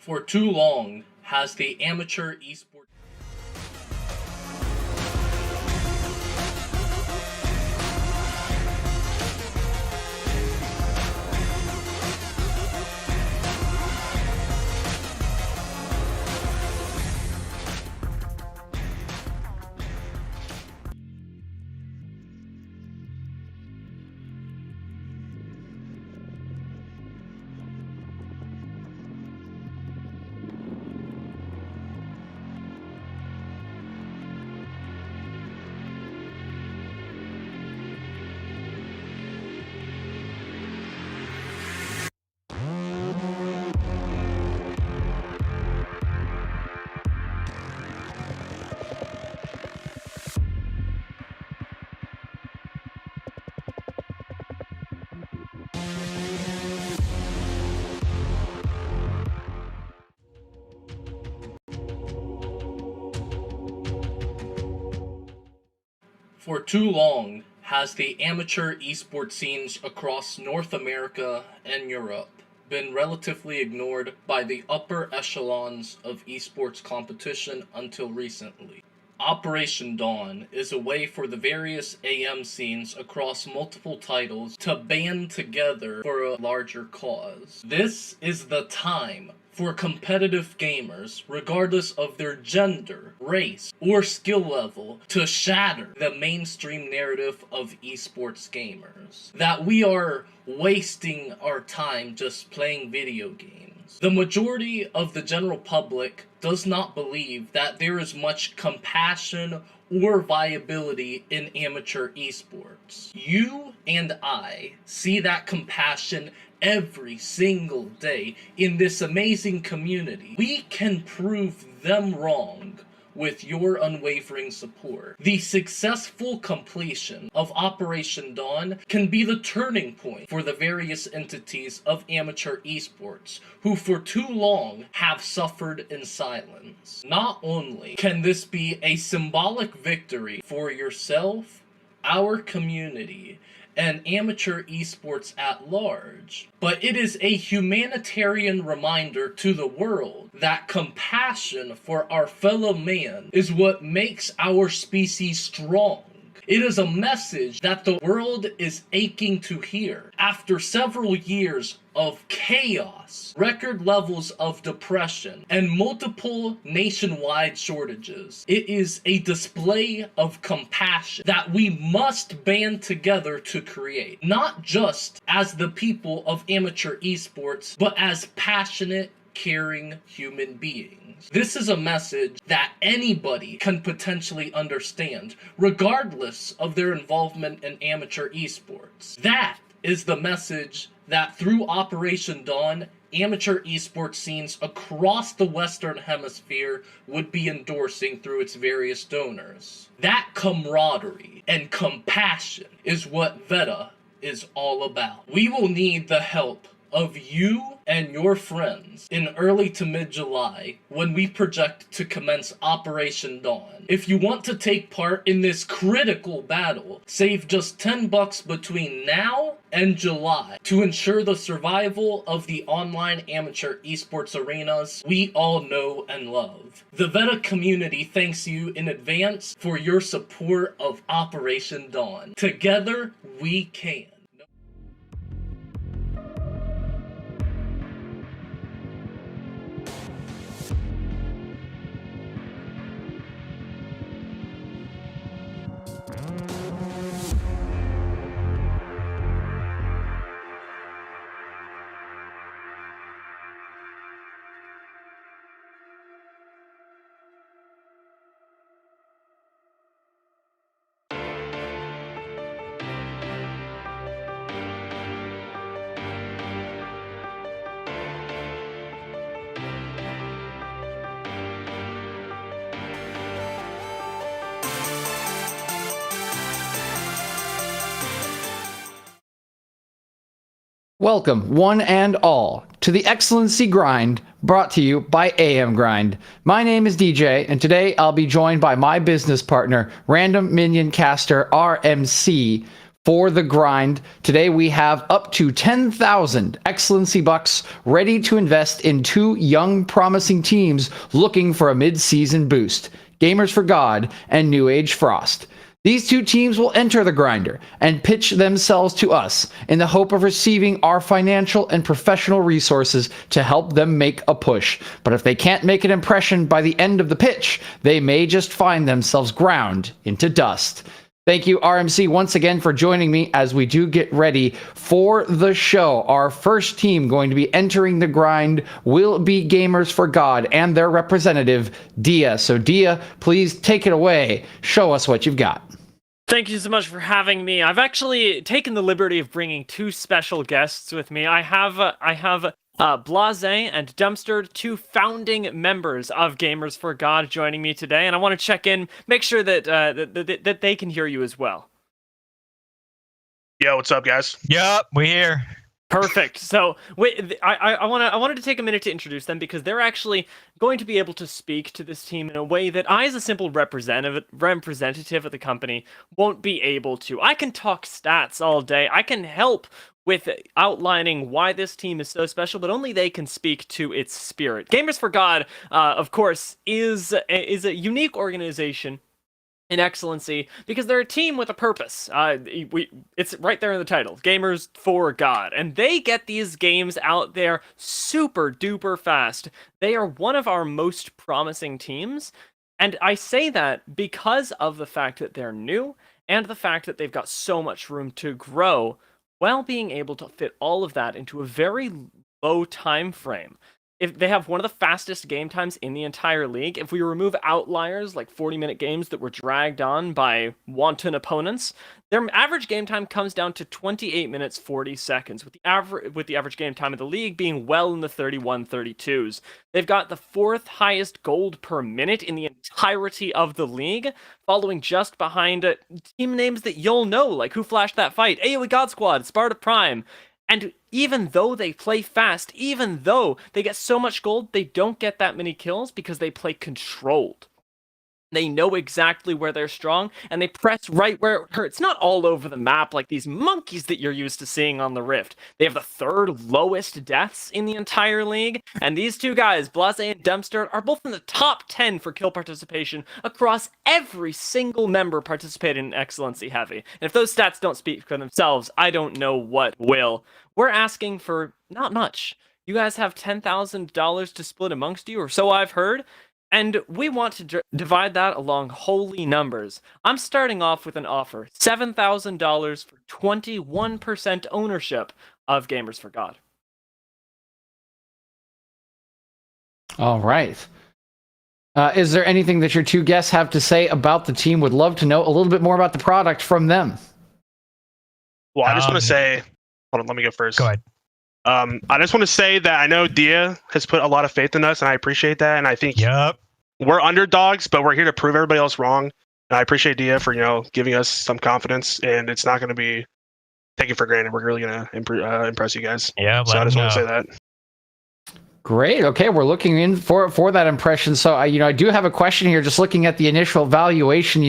For too long has the amateur esports. For too long has the amateur esports scenes across North America and Europe been relatively ignored by the upper echelons of esports competition until recently. Operation Dawn is a way for the various AM scenes across multiple titles to band together for a larger cause. This is the time for competitive gamers, regardless of their gender, race, or skill level, to shatter the mainstream narrative of esports gamers. That we are wasting our time just playing video games. The majority of the general public does not believe that there is much compassion or viability in amateur esports. You and I see that compassion every single day in this amazing community. We can prove them wrong with your unwavering support. The successful completion of Operation Dawn can be the turning point for the various entities of amateur esports who for too long have suffered in silence. Not only can this be a symbolic victory for yourself, our community, and amateur esports at large, but it is a humanitarian reminder to the world that compassion for our fellow man is what makes our species strong. It is a message that the world is aching to hear. After several years of chaos, record levels of depression, and multiple nationwide shortages, it is a display of compassion that we must band together to create. Not just as the people of amateur esports, but as passionate, caring human beings. This is a message that anybody can potentially understand, regardless of their involvement in amateur esports. That is the message that through Operation Dawn, amateur esports scenes across the Western Hemisphere would be endorsing through its various donors. That camaraderie and compassion is what VETA is all about. We will need the help of you and your friends in early to mid-July when we project to commence Operation Dawn. If you want to take part in this critical battle, save just $10 between now and July to ensure the survival of the online amateur esports arenas we all know and love. The VETA community thanks you in advance for your support of Operation Dawn. Together, we can. Welcome, one and all, to the Excellency Grind, brought to you by AM Grind. My name is DJ, and today I'll be joined by my business partner, Random Minion Caster RMC, for the grind. Today we have up to 10,000 Excellency Bucks ready to invest in two young promising teams looking for a mid-season boost, Gamers for God and New Age Frost. These two teams will enter the grinder and pitch themselves to us in the hope of receiving our financial and professional resources to help them make a push. But if they can't make an impression by the end of the pitch, they may just find themselves ground into dust. Thank you, RMC, once again for joining me as we do get ready for the show. Our first team going to be entering the grind will be Gamers for God and their representative, Dia. So, Dia, please take it away. Show us what you've got. Thank you so much for having me. I've actually taken the liberty of bringing two special guests with me. I have Blase and Dumpster, two founding members of Gamers for God, joining me today, and I want to check in, make sure that that they can hear you as well. Yo, what's up, guys? Yup, we here. Perfect. So, I wanted to take a minute to introduce them because they're actually going to be able to speak to this team in a way that I, as a simple representative of the company, won't be able to. I can talk stats all day. I can help with outlining why this team is so special, but only they can speak to its spirit. Gamers for God, of course, is a unique organization in Excellency because they're a team with a purpose. It's right there in the title, Gamers for God, and they get these games out there super duper fast. They are one of our most promising teams, and I say that because of the fact that they're new and the fact that they've got so much room to grow, while being able to fit all of that into a very low time frame. If they have one of the fastest game times in the entire league, if we remove outliers like 40-minute games that were dragged on by wanton opponents, their average game time comes down to 28 minutes 40 seconds, with the average game time of the league being well in the 31-32s. They've got the fourth highest gold per minute in the entirety of the league, following just behind team names that you'll know, like Who Flashed That Fight, AoE God Squad, Sparta Prime. And even though they play fast, even though they get so much gold, they don't get that many kills because they play controlled. They know exactly where they're strong, and they press right where it hurts. Not all over the map like these monkeys that you're used to seeing on the Rift. They have the third lowest deaths in the entire league, and these two guys, Blase and Dumpster, are both in the top 10 for kill participation across every single member participating in Excellency Heavy. And if those stats don't speak for themselves, I don't know what will. We're asking for not much. You guys have $10,000 to split amongst you, or so I've heard. And we want to divide that along holy numbers. I'm starting off with an offer, $7,000 for 21% ownership of Gamers for God. All right. Is there anything that your two guests have to say about the team? Would love to know a little bit more about the product from them. Well, I just want to say, hold on, let me go first. Go ahead. I just want to say that I know Dia has put a lot of faith in us, and I appreciate that. And I think we're underdogs, but we're here to prove everybody else wrong. And I appreciate Dia for giving us some confidence, and it's not going to be taken for granted. We're really going to impress you guys. Yeah, so I just want to say that. Great. Okay, we're looking in for that impression. So, I do have a question here. Just looking at the initial valuation,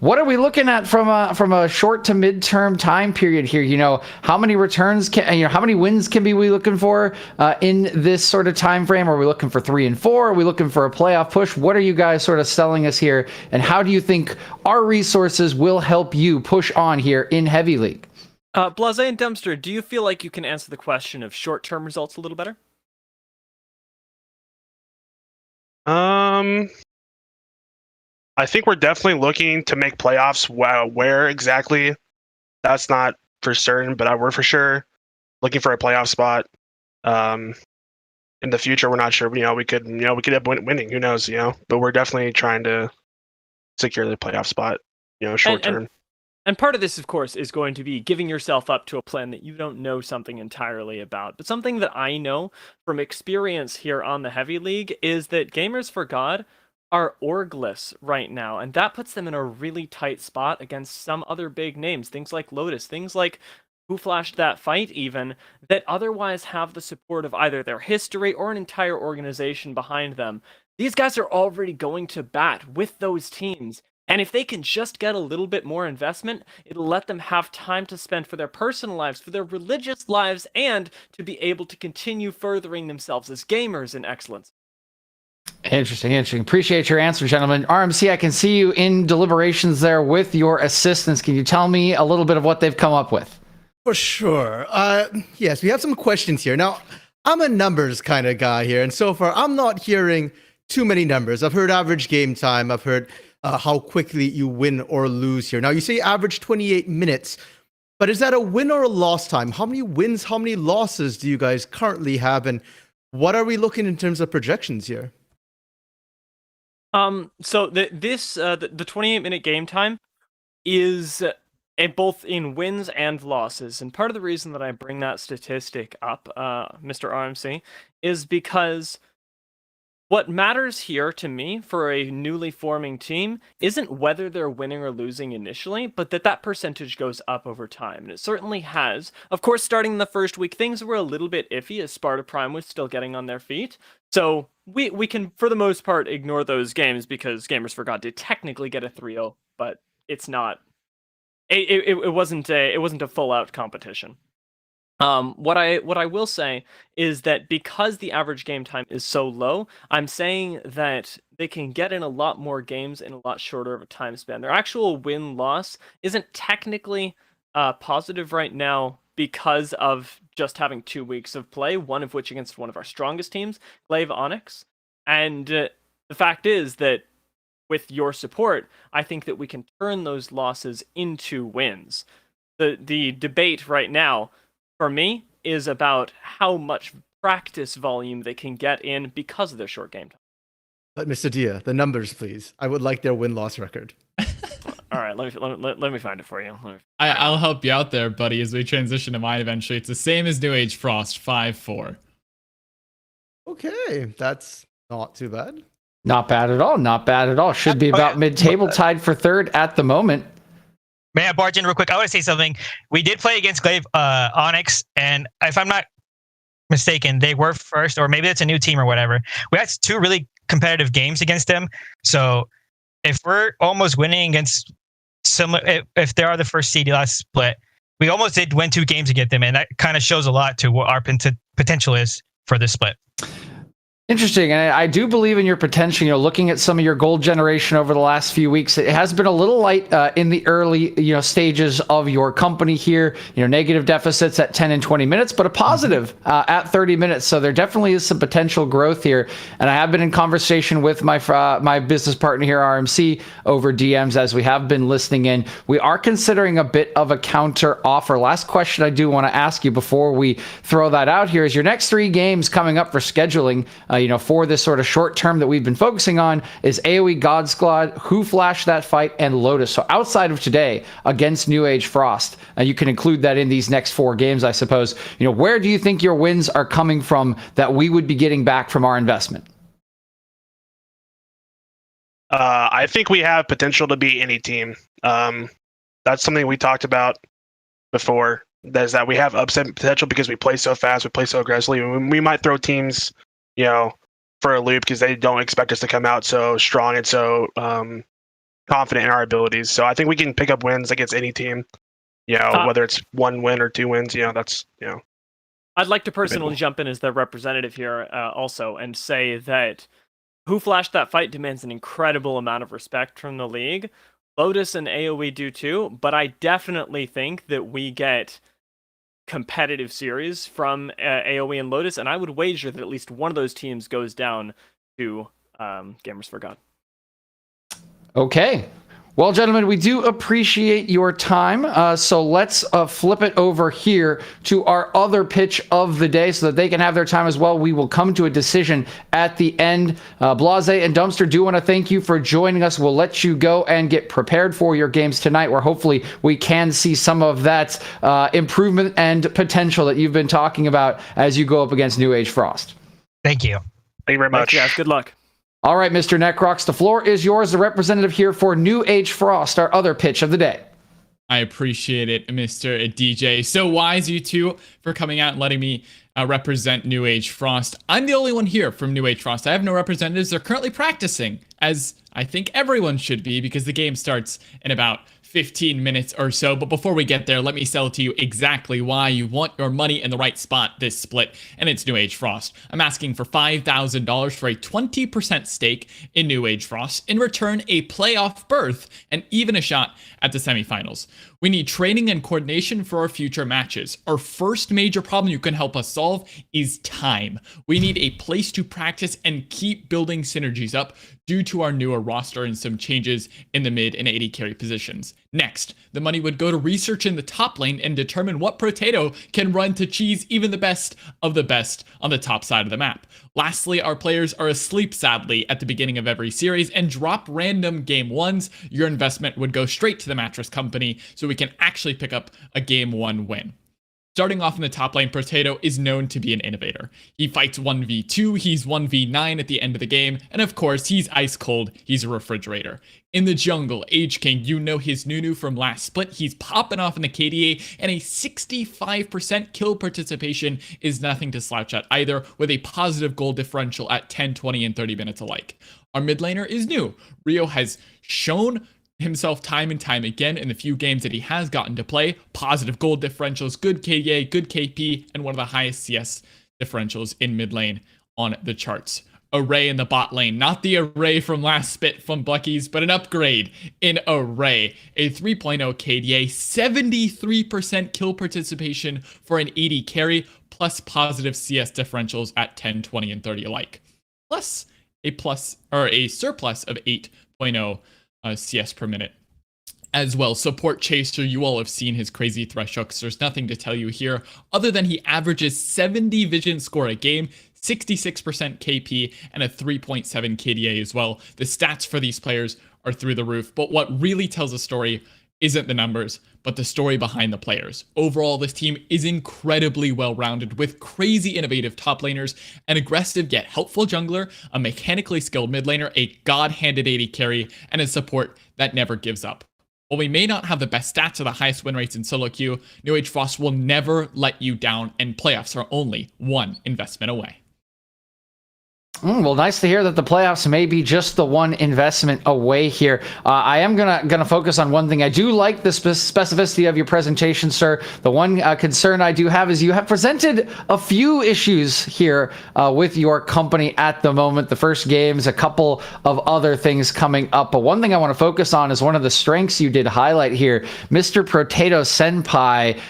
what are we looking at from a short to mid-term time period here? How many returns how many wins can we looking for in this sort of time frame? Are we looking for 3 and 4? Are we looking for a playoff push? What are you guys sort of selling us here? And how do you think our resources will help you push on here in Heavy League? Blase and Dumpster, do you feel like you can answer the question of short-term results a little better? I think we're definitely looking to make playoffs. Where exactly, that's not for certain, but we're for sure looking for a playoff spot. In the future, we're not sure. We could end up winning. Who knows? But we're definitely trying to secure the playoff spot. Short term. And part of this, of course, is going to be giving yourself up to a plan that you don't know something entirely about. But something that I know from experience here on the Heavy League is that Gamers for God are orgless right now, and that puts them in a really tight spot against some other big names, things like Lotus, things like Who Flashed That Fight even, that otherwise have the support of either their history or an entire organization behind them. These guys are already going to bat with those teams And if they can just get a little bit more investment, it'll let them have time to spend for their personal lives, for their religious lives, and to be able to continue furthering themselves as gamers in excellence. Interesting. Appreciate your answer, gentlemen. RMC, I can see you in deliberations there with your assistants. Can you tell me a little bit of what they've come up with? For sure. Yes, we have some questions here. Now, I'm a numbers kind of guy here, and so far, I'm not hearing too many numbers. I've heard average game time. I've heard how quickly you win or lose here. Now, you say average 28 minutes, but is that a win or a loss time? How many wins, how many losses do you guys currently have, and what are we looking in terms of projections here? So the 28-minute game time is both in wins and losses, and part of the reason that I bring that statistic up, Mr. RMC, is because what matters here to me for a newly forming team isn't whether they're winning or losing initially, but that percentage goes up over time, and it certainly has. Of course, starting in the first week, things were a little bit iffy as Sparta Prime was still getting on their feet, so we can, for the most part, ignore those games because Gamers for God did technically get a 3-0, but it's not. It wasn't a full out competition. What I will say is that because the average game time is so low, I'm saying that they can get in a lot more games in a lot shorter of a time span. Their actual win-loss isn't technically positive right now because of just having 2 weeks of play, one of which against one of our strongest teams, Glaive Onyx. And the fact is that with your support, I think that we can turn those losses into wins. The debate right now, for me, is about how much practice volume they can get in because of their short game time. But Mr. Dia, the numbers, please. I would like their win-loss record. All right, let me find it for you. I'll help you out there, buddy, as we transition to mine eventually. It's the same as New Age Frost, 5-4. Okay, that's not too bad. Not bad at all. Should be about mid-table, tied for third at the moment. May I barge in real quick? I want to say something. We did play against Glaive Onyx, and if I'm not mistaken, they were first, or maybe it's a new team or whatever. We had 2 really competitive games against them. So if we're almost winning against similar, if they are the first seed last split, we almost did win 2 games against them, and that kind of shows a lot to what our potential is for this split. Interesting, and I do believe in your potential. Looking at some of your gold generation over the last few weeks, it has been a little light in the early, stages of your company here. Negative deficits at 10 and 20 minutes, but a positive at 30 minutes. So there definitely is some potential growth here. And I have been in conversation with my business partner here, RMC, over DMs as we have been listening in. We are considering a bit of a counter offer. Last question I do want to ask you before we throw that out here is your next 3 games coming up for scheduling. For this sort of short term that we've been focusing on is AoE God Squad, Who Flashed That Fight, and Lotus. So outside of today against New Age Frost, you can include that in these next 4 games, I suppose. Where do you think your wins are coming from that we would be getting back from our investment? I think we have potential to beat any team. That's something we talked about before. Is that we have upset potential because we play so fast, we play so aggressively. We might throw teams, for a loop because they don't expect us to come out so strong and so confident in our abilities. So I think we can pick up wins against any team, whether it's 1 win or 2 wins. That's. I'd like to personally jump in as the representative here also and say that Who Flashed That Fight demands an incredible amount of respect from the league. Lotus and AoE do too, but I definitely think that we get competitive series from AoE and Lotus, and I would wager that at least one of those teams goes down to Gamers for God. Okay. Well, gentlemen, we do appreciate your time. So let's flip it over here to our other pitch of the day so that they can have their time as well. We will come to a decision at the end. Blase and Dumpster, do want to thank you for joining us. We'll let you go and get prepared for your games tonight, where hopefully we can see some of that improvement and potential that you've been talking about as you go up against New Age Frost. Thank you. Thank you very much. Thanks, guys. Good luck. All right, Mr. Necrox, the floor is yours, the representative here for New Age Frost, our other pitch of the day. I appreciate it, Mr. DJ. So wise, you two, for coming out and letting me represent New Age Frost. I'm the only one here from New Age Frost. I have no representatives. They're currently practicing as I think everyone should be, because the game starts in about 15 minutes or so. But before we get there, let me sell to you exactly why you want your money in the right spot this split, and it's New Age Frost. I'm asking for $5,000 for a 20% stake in New Age Frost, in return a playoff berth, and even a shot at the semifinals. We need training and coordination for our future matches. Our first major problem you can help us solve is time. We need a place to practice and keep building synergies up due to our newer roster and some changes in the mid and AD carry positions. Next, the money would go to research in the top lane and determine what Protato can run to cheese even the best of the best on the top side of the map. Lastly, our players are asleep sadly at the beginning of every series and drop random game ones. Your investment would go straight to the mattress company so we can actually pick up a game 1 win. Starting off in the top lane, Protato is known to be an innovator. He fights 1v2, he's 1v9 at the end of the game, and of course, he's ice cold, he's a refrigerator. In the jungle, Age King, you know his Nunu from last split, he's popping off in the KDA, and a 65% kill participation is nothing to slouch at either, with a positive goal differential at 10, 20, and 30 minutes alike. Our mid laner is new. Rio has shown himself time and time again in the few games that he has gotten to play. Positive gold differentials, good KDA, good KP, and one of the highest CS differentials in mid lane on the charts. Array in the bot lane, not the Array from last spit from Bucky's, but an upgrade in Array. A 3.0 KDA, 73% kill participation for an AD carry, plus positive CS differentials at 10, 20, and 30 alike. Plus a surplus of 8.0 CS per minute as well. Support Chaser, you all have seen his crazy thresh hooks. There's nothing to tell you here other than he averages 70 vision score a game, 66% KP, and a 3.7 KDA as well. The stats for these players are through the roof, but what really tells a story isn't the numbers, but the story behind the players. Overall, this team is incredibly well-rounded with crazy innovative top laners, an aggressive yet helpful jungler, a mechanically skilled mid laner, a god-handed AD carry, and a support that never gives up. While we may not have the best stats or the highest win rates in solo queue, New Age Frost will never let you down, and playoffs are only one investment away. Well, nice to hear that the playoffs may be just the one investment away here. I am gonna focus on one thing. I do like the specificity of your presentation, sir. The one concern I do have is you have presented a few issues here with your company at the moment. The first games, a couple of other things coming up. But one thing I want to focus on is one of the strengths you did highlight here, Mr. Protato Senpai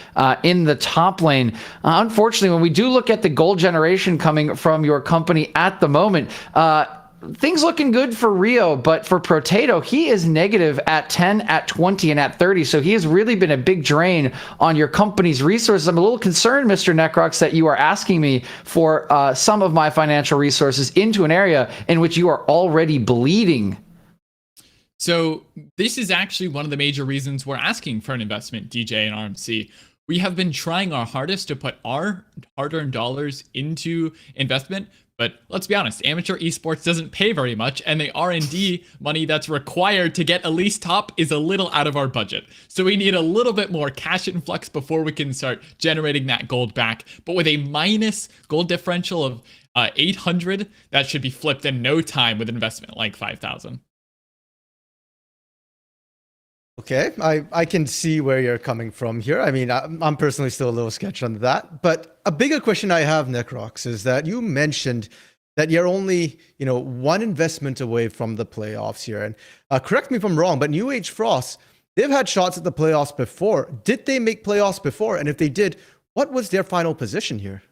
in the top lane. Unfortunately, when we do look at the gold generation coming from your company at the moment, things looking good for Rio, but for Protato, he is negative at 10, at 20, and at 30. So he has really been a big drain on your company's resources. I'm a little concerned, Mr. Necrox, that you are asking me for some of my financial resources into an area in which you are already bleeding. So this is actually one of the major reasons we're asking for an investment, DJ and RMC. We have been trying our hardest to put our hard-earned dollars into investment, but let's be honest, amateur esports doesn't pay very much, and the R&D money that's required to get Elise top is a little out of our budget. So we need a little bit more cash influx before we can start generating that gold back. But with a minus gold differential of 800, that should be flipped in no time with investment like 5,000. Okay, I can see where you're coming from here. I mean, I'm personally still a little sketched on that. But a bigger question I have, Necrox, is that you mentioned that you're only, one investment away from the playoffs here. And correct me if I'm wrong, but New Age Frost, they've had shots at the playoffs before. Did they make playoffs before? And if they did, what was their final position here?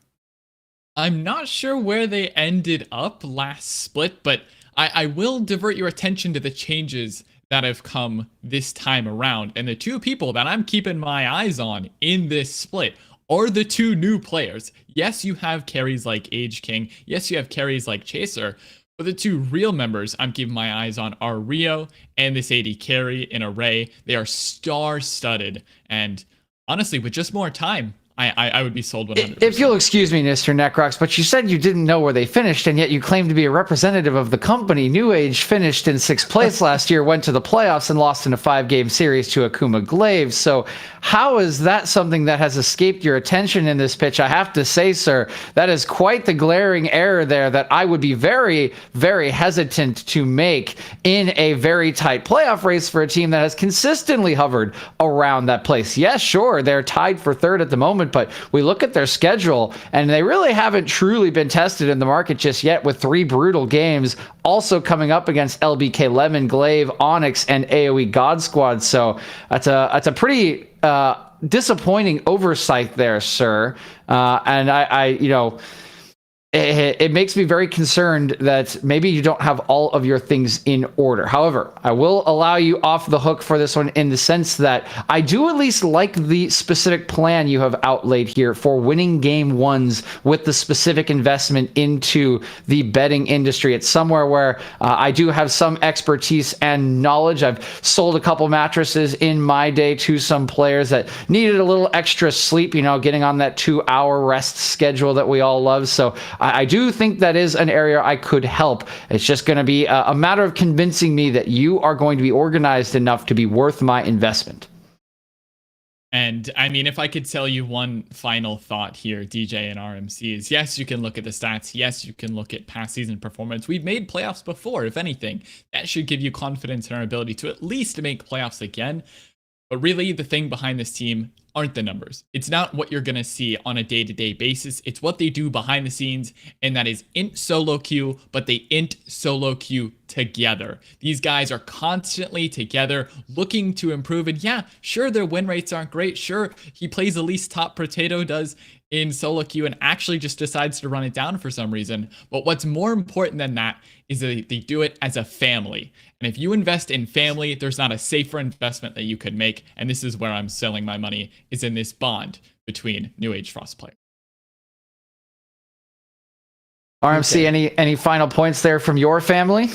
I'm not sure where they ended up last split, but I will divert your attention to the changes that have come this time around. And the two people that I'm keeping my eyes on in this split are the two new players. Yes, you have carries like Age King. Yes, you have carries like Chaser. But the two real members I'm keeping my eyes on are Rio and this AD carry in Array. They are star-studded. And honestly, with just more time, I would be sold 100%. If you'll excuse me, Mr. Necrox, but you said you didn't know where they finished, and yet you claim to be a representative of the company. New Age finished in 6th place last year, went to the playoffs, and lost in a 5-game series to Akuma Glaive. So how is that something that has escaped your attention in this pitch? I have to say, sir, that is quite the glaring error there that I would be very, very hesitant to make in a very tight playoff race for a team that has consistently hovered around that place. Yes, sure, they're tied for 3rd at the moment, but we look at their schedule and they really haven't truly been tested in the market just yet, with 3 brutal games also coming up against LBK Lemon, Glaive, Onyx, and AoE God Squad. So that's a pretty disappointing oversight there, sir. And I you know, it makes me very concerned that maybe you don't have all of your things in order. However, I will allow you off the hook for this one in the sense that I do at least like the specific plan you have outlaid here for winning game ones with the specific investment into the betting industry. It's somewhere where I do have some expertise and knowledge. I've sold a couple mattresses in my day to some players that needed a little extra sleep, you know, getting on that 2-hour rest schedule that we all love. So I do think that is an area I could help. It's just going to be a matter of convincing me that you are going to be organized enough to be worth my investment. And I mean, if I could tell you one final thought here, DJ and RMC, is yes, you can look at the stats. Yes, you can look at past season performance. We've made playoffs before, if anything. That should give you confidence in our ability to at least make playoffs again. But really, the thing behind this team aren't the numbers. It's not what you're going to see on a day-to-day basis. It's what they do behind the scenes, and that is int solo queue, but they int solo queue together. These guys are constantly together looking to improve. And yeah, sure, their win rates aren't great. Sure, he plays the least top Potato does in solo queue and actually just decides to run it down for some reason. But what's more important than that is that they do it as a family. And if you invest in family, there's not a safer investment that you could make. And this is where I'm selling my money, is in this bond between New Age Frost players. RMC, any final points there from your family?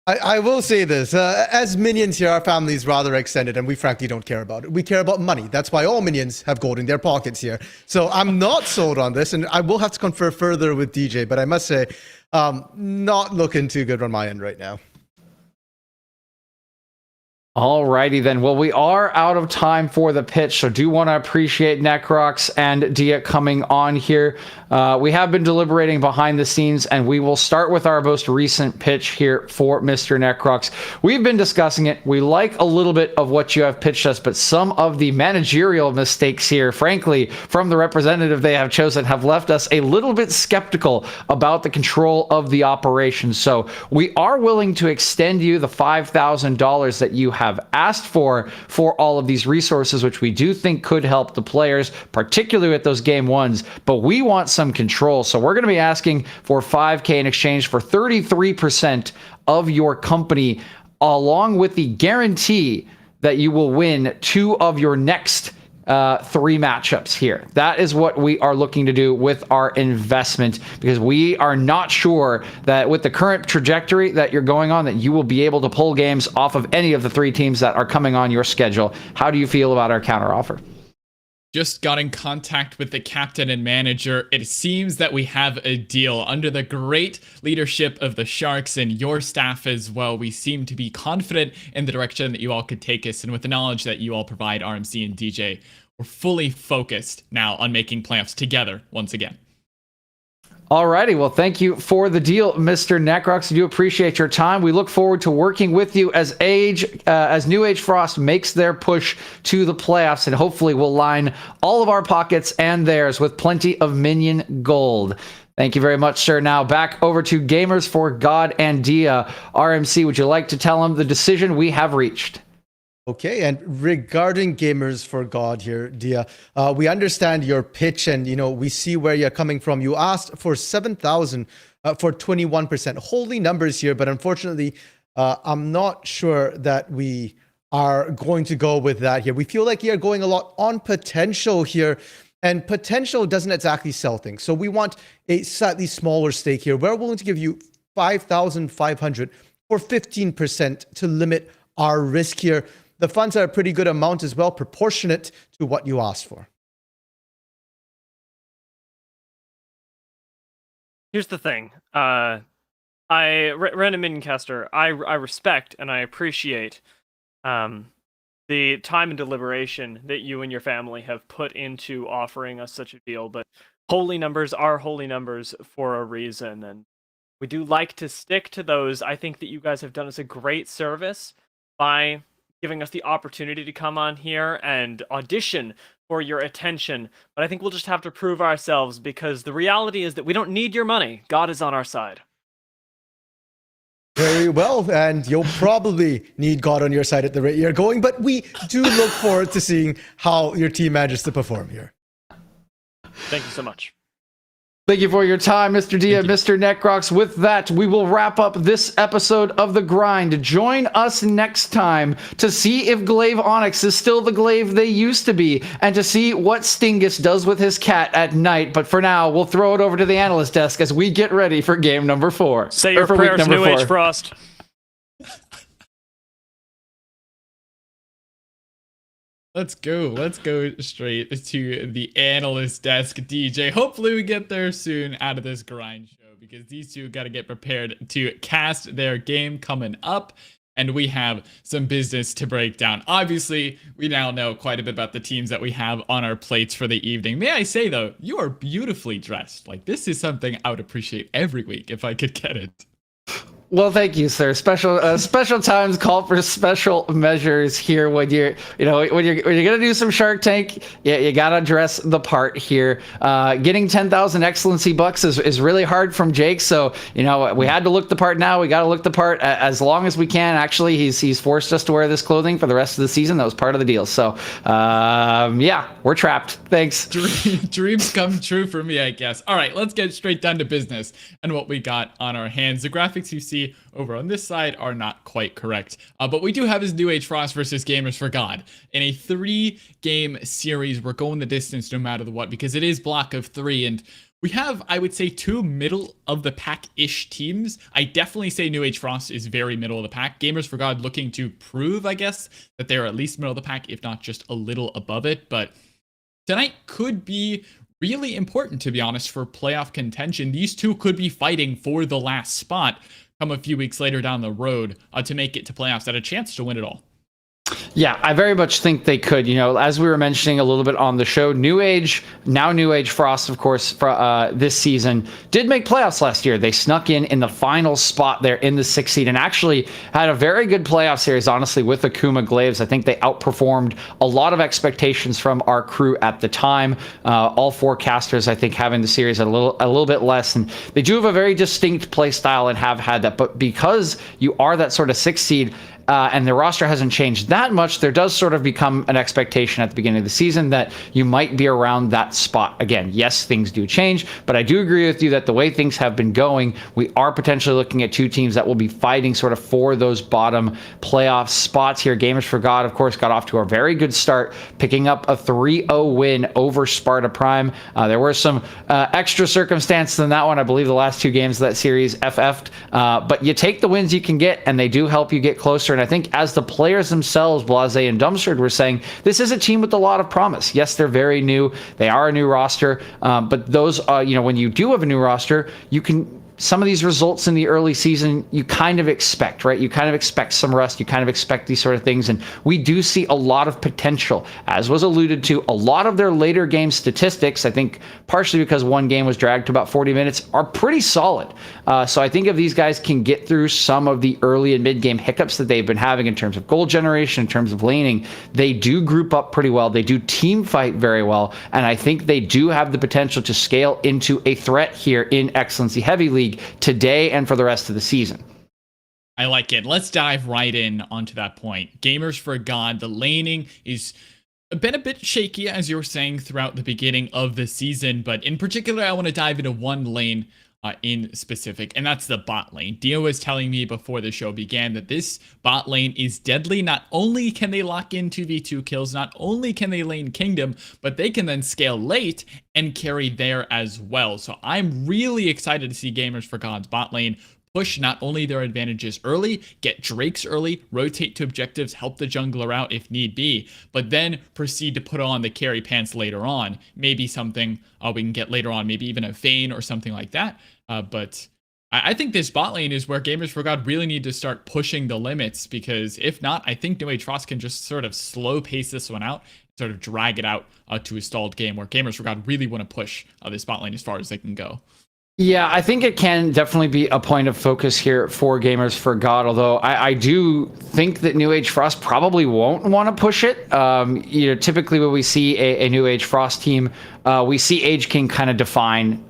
I will say this. As minions here, our family is rather extended, and we frankly don't care about it. We care about money. That's why all minions have gold in their pockets here. So I'm not sold on this, and I will have to confer further with DJ, but I must say, not looking too good on my end right now. Alrighty then. Well, we are out of time for the pitch, so do want to appreciate Necrox and Dia coming on here. We have been deliberating behind the scenes, and we will start with our most recent pitch here for Mr. Necrox. We've been discussing it. We like a little bit of what you have pitched us, but some of the managerial mistakes here, frankly, from the representative they have chosen, have left us a little bit skeptical about the control of the operation. So we are willing to extend you the $5,000 that you have asked for all of these resources, which we do think could help the players, particularly with those game ones, but we want some control. So we're going to be asking for $5,000 in exchange for 33% of your company, along with the guarantee that you will win 2 of your next 3 matchups here. That is what we are looking to do with our investment, because we are not sure that with the current trajectory that you're going on, that you will be able to pull games off of any of the 3 teams that are coming on your schedule. How do you feel about our counteroffer? Just got in contact with the captain and manager. It seems that we have a deal under the great leadership of the Sharks and your staff as well. We seem to be confident in the direction that you all could take us, and with the knowledge that you all provide, RMC and DJ, we're fully focused now on making playoffs together once again. Alrighty, well, thank you for the deal, Mr. Necrox. I do appreciate your time. We look forward to working with you as New Age Frost makes their push to the playoffs, and hopefully we'll line all of our pockets and theirs with plenty of minion gold. Thank you very much, sir. Now back over to Gamers for God and Dia. RMC, would you like to tell them the decision we have reached? Okay, and regarding Gamers for God here, Dia, we understand your pitch, and we see where you're coming from. You asked for 7,000 for 21%. Holy numbers here, but unfortunately, I'm not sure that we are going to go with that here. We feel like you're going a lot on potential here, and potential doesn't exactly sell things. So we want a slightly smaller stake here. We're willing to give you 5,500 for 15% to limit our risk here. The funds are a pretty good amount as well, proportionate to what you asked for. Here's the thing. Random Midcaster, I respect and I appreciate the time and deliberation that you and your family have put into offering us such a deal, but holy numbers are holy numbers for a reason, and we do like to stick to those. I think that you guys have done us a great service by giving us the opportunity to come on here and audition for your attention, but I think we'll just have to prove ourselves, because the reality is that we don't need your money. God is on our side. Very well, and you'll probably need God on your side at the rate you're going, but we do look forward to seeing how your team manages to perform here. Thank you so much. Thank you for your time, Mr. Dia, Mr. Necrox. With that, we will wrap up this episode of The Grind. Join us next time to see if Glaive Onyx is still the Glaive they used to be, and to see what Stingus does with his cat at night. But for now, we'll throw it over to the analyst desk as we get ready for game number 4. Say your prayers, New Age Frost. Let's go straight to the analyst desk, DJ. Hopefully we get there soon out of this grind show, because these two got to get prepared to cast their game coming up, and we have some business to break down. Obviously, we now know quite a bit about the teams that we have on our plates for the evening. May I say, though, you are beautifully dressed. Like, this is something I would appreciate every week if I could get it. Well, thank you, sir. Special times call for special measures here. When you're gonna do some Shark Tank, you gotta dress the part here. Getting 10,000 excellency bucks is really hard from Jake. So we had to look the part. Now we gotta look the part as long as we can. Actually, he's forced us to wear this clothing for the rest of the season. That was part of the deal. So yeah, we're trapped. Thanks. Dreams come true for me, I guess. All right, let's get straight down to business and what we got on our hands. The graphics you see over on this side are not quite correct, but we do have his New Age Frost versus Gamers for God in a 3-game series. We're going the distance no matter what, because it is block of 3, and we have, I would say, 2 middle of the pack-ish teams. I definitely say New Age Frost is very middle of the pack. Gamers for God looking to prove, I guess, that they're at least middle of the pack, if not just a little above it. But tonight could be really important, to be honest, for playoff contention. These two could be fighting for the last spot come a few weeks later down the road to make it to playoffs, at a chance to win it all. Yeah, I very much think they could. As we were mentioning a little bit on the show, New Age Frost, of course, for this season, did make playoffs last year. They snuck in the final spot there in the 6th seed, and actually had a very good playoff series, honestly, with the Akuma Glaives. I think they outperformed a lot of expectations from our crew at the time. All 4 casters, I think, having the series a little bit less, and they do have a very distinct play style and have had that. But because you are that sort of 6th seed, and the roster hasn't changed that much, there does sort of become an expectation at the beginning of the season that you might be around that spot. Again, yes, things do change, but I do agree with you that the way things have been going, we are potentially looking at 2 teams that will be fighting sort of for those bottom playoff spots here. Gamers for God, of course, got off to a very good start, picking up a 3-0 win over Sparta Prime. There were some extra circumstances in that one. I believe the last 2 games of that series FF'd, but you take the wins you can get, and they do help you get closer. And I think as the players themselves, Blase and Dumpstered, were saying, this is a team with a lot of promise. Yes, they're very new. They are a new roster. But those, when you do have a new roster, you can... Some of these results in the early season, you kind of expect, right? You kind of expect some rust. You kind of expect these sort of things. And we do see a lot of potential. As was alluded to, a lot of their later game statistics, I think partially because one game was dragged to about 40 minutes, are pretty solid. So I think if these guys can get through some of the early and mid-game hiccups that they've been having in terms of goal generation, in terms of laning, they do group up pretty well. They do team fight very well. And I think they do have the potential to scale into a threat here in Excellency Heavy League today and for the rest of the season. I like it. Let's dive right in onto that point. Gamers for God, the laning is been a bit shaky, as you were saying, throughout the beginning of the season, but in particular, I want to dive into one lane in specific, and that's the bot lane. Dio was telling me before the show began that this bot lane is deadly. Not only can they lock in 2v2 kills, not only can they lane Kingdom, but they can then scale late and carry there as well. So I'm really excited to see Gamers for God's bot lane push not only their advantages early, get Drakes early, rotate to objectives, help the jungler out if need be, but then proceed to put on the carry pants later on. Maybe something we can get later on, maybe even a Vayne or something like that. But I think this bot lane is where Gamers for God really need to start pushing the limits, because if not, I think New Age Frost can just sort of slow pace this one out, sort of drag it out to a stalled game where Gamers for God really want to push this bot lane as far as they can go. Yeah, I think it can definitely be a point of focus here for Gamers for God, although I do think that New Age Frost probably won't want to push it. Typically when we see a New Age Frost team, we see Age King kind of define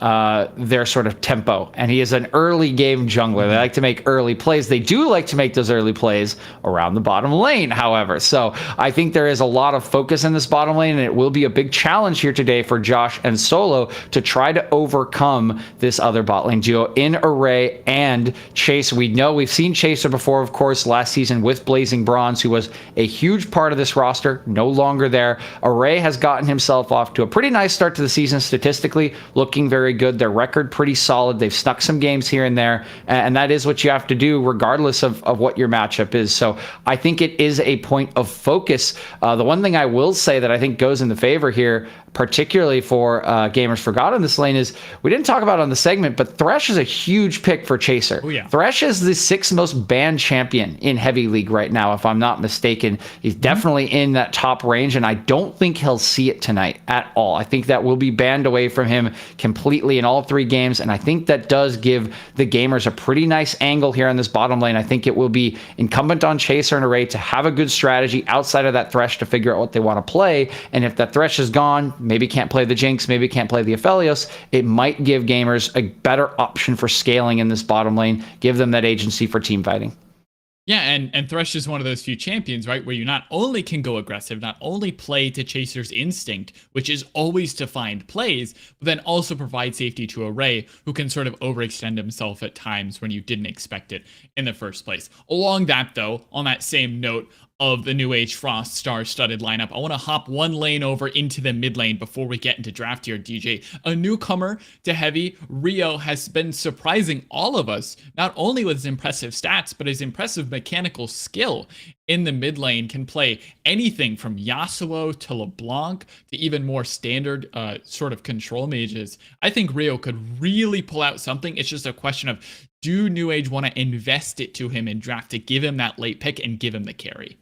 their sort of tempo, and he is an early game jungler. They like to make early plays. They do like to make those early plays around the bottom lane, however. So I think there is a lot of focus in this bottom lane, and it will be a big challenge here today for Josh and Solo to try to overcome this other bot lane duo in Array and Chaser. We've seen Chaser before, of course, last season with Blazing Bronze, who was a huge part of this roster, no longer there. Array has gotten himself off to a pretty nice start to the season statistically, looking very good. Their record pretty solid. They've snuck some games here and there, and that is what you have to do regardless of what your matchup is. So I think it is a point of focus. The one thing I will say that I think goes in the favor here, particularly for Gamers for God in this lane, is we didn't talk about it on the segment, but Thresh is a huge pick for Chaser. Oh, yeah. Thresh is the 6th most banned champion in Heavy League right now, if I'm not mistaken. He's definitely in that top range, and I don't think he'll see it tonight at all. I think that will be banned away from him completely in all 3 games, and I think that does give the Gamers a pretty nice angle here on this bottom lane. I think it will be incumbent on Chaser and Array to have a good strategy outside of that Thresh to figure out what they want to play, and if that Thresh is gone, maybe can't play the Jinx, maybe can't play the Aphelios, it might give Gamers a better option for scaling in this bottom lane, give them that agency for team fighting. Yeah, and Thresh is one of those few champions, right, where you not only can go aggressive, not only play to Chaser's instinct, which is always to find plays, but then also provide safety to Array, who can sort of overextend himself at times when you didn't expect it in the first place. Along that, though, on that same note of the New Age Frost star-studded lineup, I want to hop one lane over into the mid lane before we get into draft here, DJ. A newcomer to Heavy, Rio, has been surprising all of us, not only with his impressive stats, but his impressive mechanical skill in the mid lane. Can play anything from Yasuo to LeBlanc to even more standard sort of control mages. I think Rio could really pull out something. It's just a question of, do New Age want to invest it to him in draft to give him that late pick and give him the carry?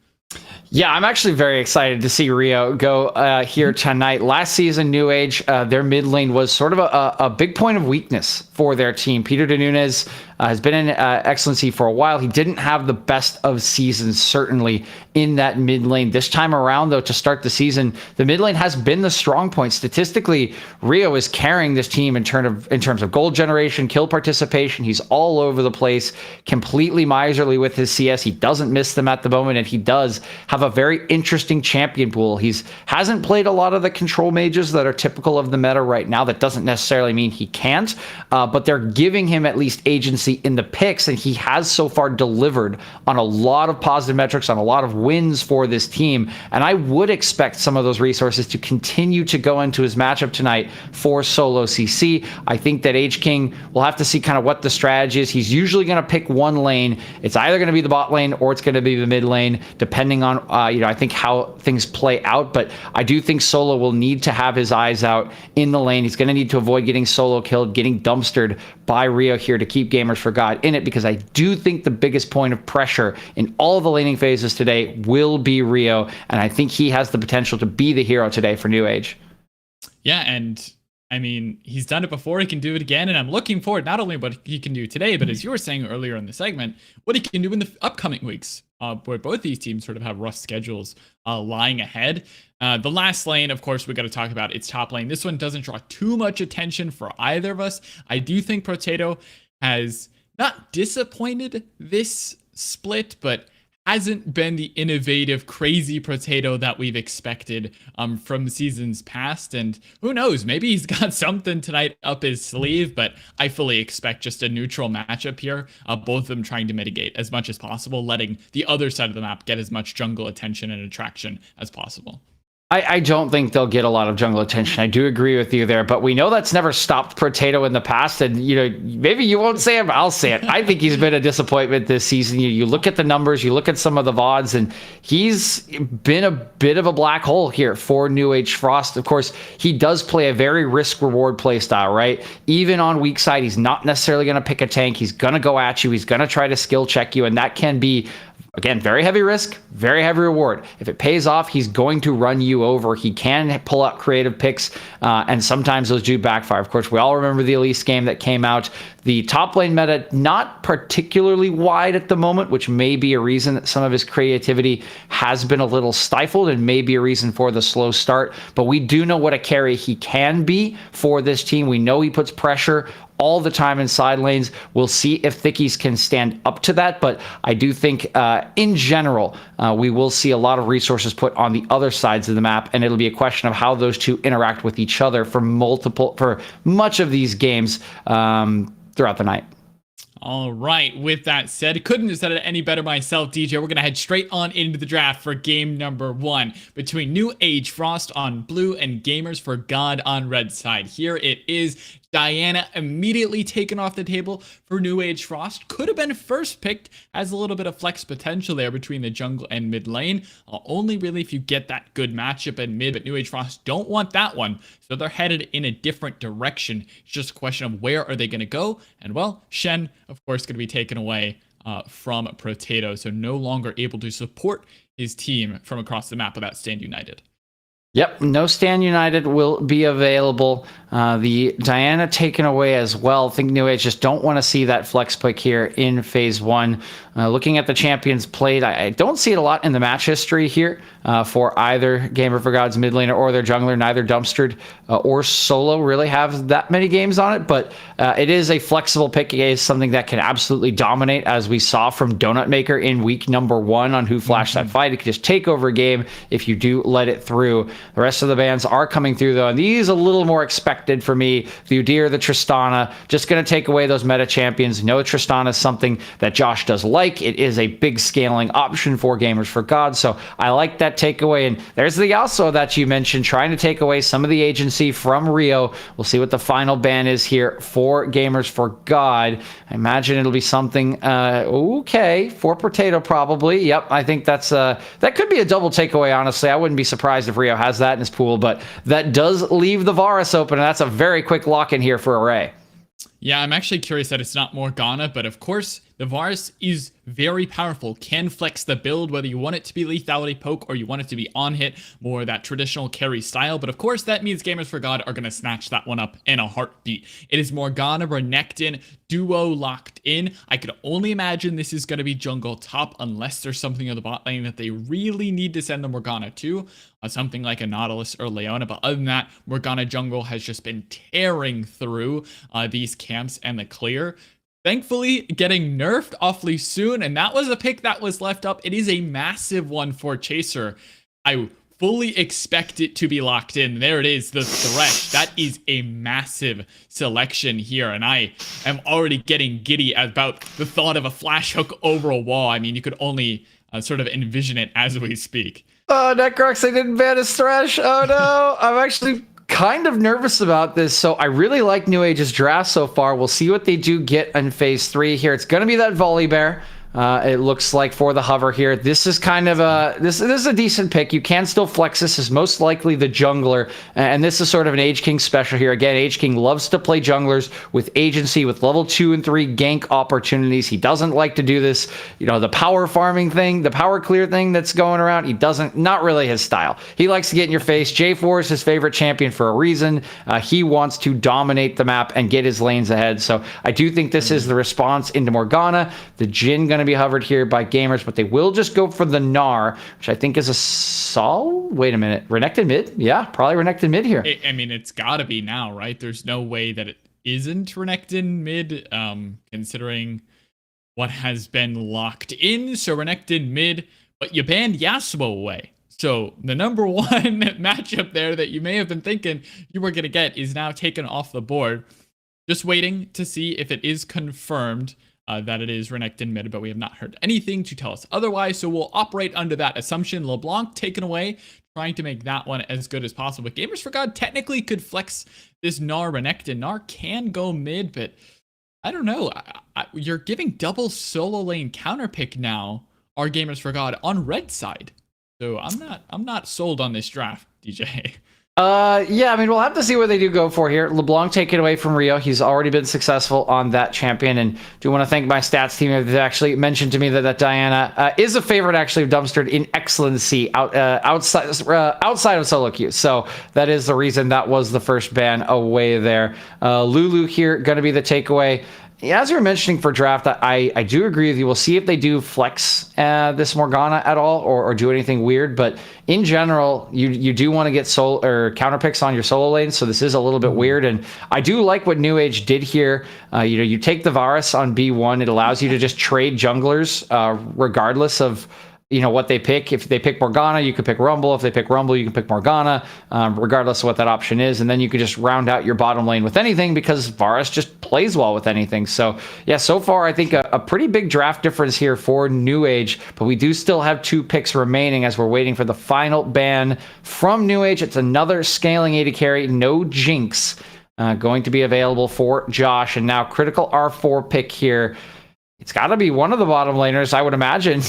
Yeah, I'm actually very excited to see Rio go here tonight. Last season, New Age, their mid lane was sort of a big point of weakness for their team. Peter de Nunes has been in Excellency for a while. He didn't have the best of seasons, certainly, in that mid lane. This time around, though, to start the season, the mid lane has been the strong point. Statistically, Rio is carrying this team in terms of gold generation, kill participation. He's all over the place, completely miserly with his CS. He doesn't miss them at the moment, and he does have a very interesting champion pool. Hasn't played a lot of the control mages that are typical of the meta right now. That doesn't necessarily mean he can't, but they're giving him at least agency in the picks, and he has so far delivered on a lot of positive metrics, on a lot of wins for this team, and I would expect some of those resources to continue to go into his matchup tonight for solo CC. I think that Age King will have to see kind of what the strategy is. He's usually going to pick one lane. It's either going to be the bot lane or it's going to be the mid lane, depending on I think how things play out. But I do think Solo will need to have his eyes out in the lane. He's going to need to avoid getting solo killed, getting dumpstered by Rio here to keep Gamers for God in it, because I do think the biggest point of pressure in all of the laning phases today will be Rio, and I think he has the potential to be the hero today for New Age. Yeah, and I mean, he's done it before, he can do it again, and I'm looking forward not only what he can do today, but as you were saying earlier in the segment, what he can do in the upcoming weeks, where both these teams sort of have rough schedules lying ahead. The last lane, of course, we got to talk about. It's top lane. This one doesn't draw too much attention for either of us. I do think Potato has not disappointed this split, but hasn't been the innovative, crazy Potato that we've expected from seasons past. And who knows, maybe he's got something tonight up his sleeve, but I fully expect just a neutral matchup here. Both of them trying to mitigate as much as possible, letting the other side of the map get as much jungle attention and attraction as possible. I don't think they'll get a lot of jungle attention. I do agree with you there, but we know that's never stopped Potato in the past. And, maybe you won't say it, but I'll say it. I think he's been a disappointment this season. You look at the numbers, you look at some of the VODs, and he's been a bit of a black hole here for New Age Frost. Of course, he does play a very risk-reward play style, right? Even on weak side, he's not necessarily going to pick a tank. He's going to go at you. He's going to try to skill check you, and that can be, again, very heavy risk, very heavy reward. If it pays off, he's going to run you over. He can pull out creative picks, and sometimes those do backfire. Of course, we all remember the Elise game that came out. The top lane meta, not particularly wide at the moment, which may be a reason that some of his creativity has been a little stifled and may be a reason for the slow start. But we do know what a carry he can be for this team. We know he puts pressure all the time in side lanes. We'll see if Thickies can stand up to that, but I do think in general, we will see a lot of resources put on the other sides of the map, and it'll be a question of how those two interact with each other for much of these games throughout the night. All right. With that said, couldn't have said it any better myself, DJ. We're going to head straight on into the draft for game number 1 between New Age Frost on blue and Gamers for God on red side. Here it is. Diana immediately taken off the table for New Age Frost. Could have been first picked, has a little bit of flex potential there between the jungle and mid lane. Only really if you get that good matchup in mid, but New Age Frost don't want that one. So they're headed in a different direction. It's just a question of where are they going to go? And well, Shen, of course, going to be taken away from Potato. So no longer able to support his team from across the map without Stand United. Yep, no Stand United will be available. The Diana taken away as well. I think New Age just don't want to see that flex pick here in phase 1. Looking at the champions played, I don't see it a lot in the match history here for either Gamer for Gods mid laner or their jungler. Neither Dumpstered or Solo really have that many games on it, but it is a flexible pick. It is something that can absolutely dominate, as we saw from Donut Maker in week number 1 on Who Flashed That Fight. It can just take over a game if you do let it through. The rest of the bans are coming through, though, and these a little more expected for me. The Udyr, the Tristana, just going to take away those meta champions. No, Tristana is something that Josh does like. It is a big scaling option for Gamers for God, so I like that takeaway. And there's the Yasuo that you mentioned, trying to take away some of the agency from Rio. We'll see what the final ban is here for Gamers for God. I imagine it'll be something okay for Potato, probably. Yep, I think that's that could be a double takeaway, honestly. I wouldn't be surprised if Rio has that in his pool, but that does leave the Varus open, and that's a very quick lock-in here for Array. Yeah, I'm actually curious that it's not Morgana, but of course, the Varus is very powerful, can flex the build, whether you want it to be lethality poke or you want it to be on hit, more that traditional carry style. But of course, that means Gamers for God are going to snatch that one up in a heartbeat. It is Morgana Renekton duo locked in. I could only imagine this is going to be jungle top, unless there's something in the bot lane that they really need to send the Morgana to, something like a Nautilus or Leona. But other than that, Morgana jungle has just been tearing through these camps and the clear. Thankfully, getting nerfed awfully soon, and that was a pick that was left up. It is a massive one for Chaser. I fully expect it to be locked in. There it is, the Thresh. That is a massive selection here, and I am already getting giddy about the thought of a flash hook over a wall. I mean, you could only sort of envision it as we speak. Oh, Necrox, they didn't ban his Thresh. Oh no, I'm actually kind of nervous about this. So I really like New Age's draft so far. We'll see what they do get in phase 3 here. It's going to be that Volibear. It looks like for the hover here. This is kind of this is a decent pick. You can still flex this as most likely the jungler, and this is sort of an Age King special here. Again, Age King loves to play junglers with agency, with level 2 and 3 gank opportunities. He doesn't like to do this, the power farming thing, the power clear thing that's going around. He doesn't, not really his style. He likes to get in your face. J4 is his favorite champion for a reason. He wants to dominate the map and get his lanes ahead. So I do think this is the response into Morgana. The Jhin going to be hovered here by Gamers, but they will just go for the Gnar, which I think is a Sol. Wait a minute, Renekton mid? Yeah, probably Renekton mid here. I mean, it's got to be now, right? There's no way that it isn't Renekton mid, considering what has been locked in. So Renekton mid, but you banned Yasuo away. So the number 1 matchup there that you may have been thinking you were going to get is now taken off the board. Just waiting to see if it is confirmed that it is Renekton mid, but we have not heard anything to tell us otherwise, so we'll operate under that assumption. LeBlanc taken away, trying to make that one as good as possible. But Gamers for God technically could flex this Gnar Renekton. Gnar can go mid, but I don't know. You're giving double solo lane counter pick now, our Gamers for God, on red side. So I'm not sold on this draft, DJ. Yeah, I mean, we'll have to see what they do go for here. LeBlanc taken away from Rio. He's already been successful on that champion. And do want to thank my stats team that actually mentioned to me that Diana is a favorite, actually, of Dumpstered in excellency outside of solo queue. So that is the reason that was the first ban away there. Lulu here, going to be the takeaway. As you were mentioning for draft, I do agree with you. We'll see if they do flex this Morgana at all or do anything weird. But in general, you do want to get solo or counter picks on your solo lane. So this is a little bit weird. And I do like what New Age did here. You take the Varus on B1. It allows you to just trade junglers regardless of what they pick. If they pick Morgana, you could pick Rumble. If they pick Rumble, you can pick Morgana, regardless of what that option is. And then you could just round out your bottom lane with anything because Varus just plays well with anything. So yeah, so far I think a pretty big draft difference here for New Age, but we do still have 2 picks remaining as we're waiting for the final ban from New Age. It's another scaling AD carry, no Jinx, going to be available for Josh. And now critical R4 pick here. It's got to be one of the bottom laners, I would imagine.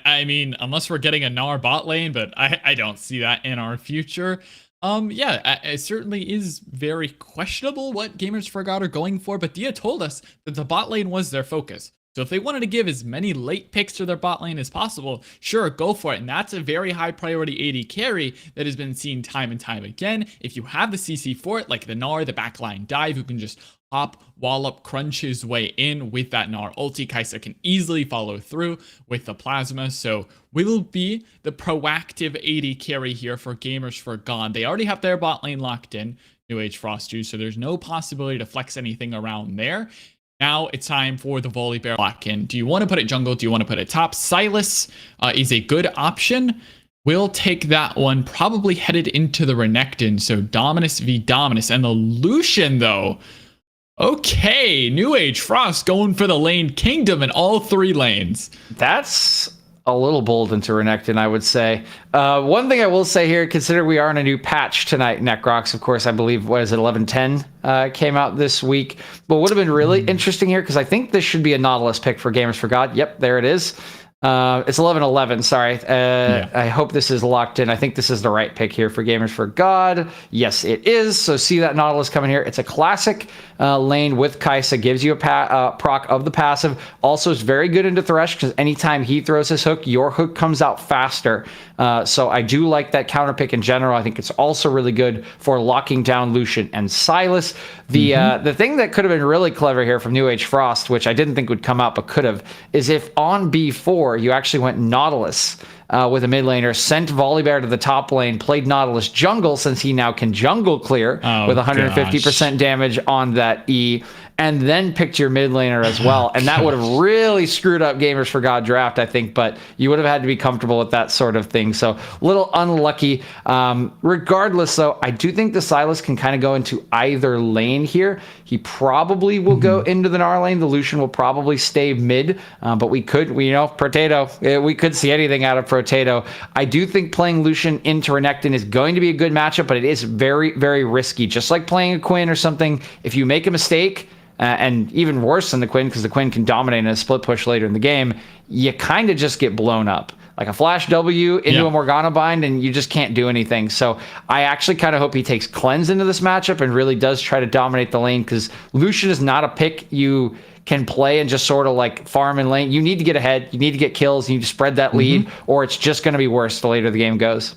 I mean, unless we're getting a Gnar bot lane, but I don't see that in our future. It certainly is very questionable what Gamers for God are going for, but Dia told us that the bot lane was their focus. So if they wanted to give as many late picks to their bot lane as possible, sure, go for it. And that's a very high priority AD carry that has been seen time and time again. If you have the CC for it, like the Gnar, the backline dive, who can just hop, wallop, crunch his way in with that Gnar ulti, Kai'Sa can easily follow through with the plasma. So will be the proactive AD carry here for Gamers for God. They already have their bot lane locked in, New Age Frost Juice, so there's no possibility to flex anything around there. Now it's time for the Volibear lock in. Do you want to put it jungle? Do you want to put it top? Sylas is a good option. We'll take that one, probably headed into the Renekton. So Dominus v Dominus. And the Lucian, though. Okay, New Age Frost going for the lane kingdom in all 3 lanes. That's a little bold into Renekton, I would say. One thing I will say here, consider we are in a new patch tonight, Necrox. Of course, I believe, 11.10 came out this week. But would have been really interesting here, because I think this should be a Nautilus pick for Gamers for God. Yep, there it is. It's 11.11, sorry. I hope this is locked in. I think this is the right pick here for Gamers for God. Yes, it is. So see that Nautilus coming here. It's a classic lane with Kai'Sa. Gives you a proc of the passive. Also is very good into Thresh, because anytime he throws his hook, your hook comes out faster. So I do like that counter pick in general. I think it's also really good for locking down Lucian and Sylas. The thing that could have been really clever here from New Age Frost, which I didn't think would come out but could have, is if on B4 you actually went Nautilus with a mid laner, sent Volibear to the top lane, played Nautilus jungle, since he now can jungle clear with 150% damage on that E, and then picked your mid laner as well. And that would have really screwed up Gamers for God draft, I think, but you would have had to be comfortable with that sort of thing. So a little unlucky. Regardless, though, I do think the Sylas can kind of go into either lane here. He probably will go into the Gnar lane. The Lucian will probably stay mid, but we Potato. We could see anything out of Potato. I do think playing Lucian into Renekton is going to be a good matchup, but it is very, very risky. Just like playing a Quinn or something, if you make a mistake, and even worse than the Quinn, because the Quinn can dominate in a split push later in the game, you kind of just get blown up. Like a flash W into a Morgana bind, and you just can't do anything. So I actually kind of hope he takes Cleanse into this matchup and really does try to dominate the lane, because Lucian is not a pick you can play and just sort of like farm in lane. You need to get ahead. You need to get kills. You need to spread that lead, or it's just going to be worse the later the game goes.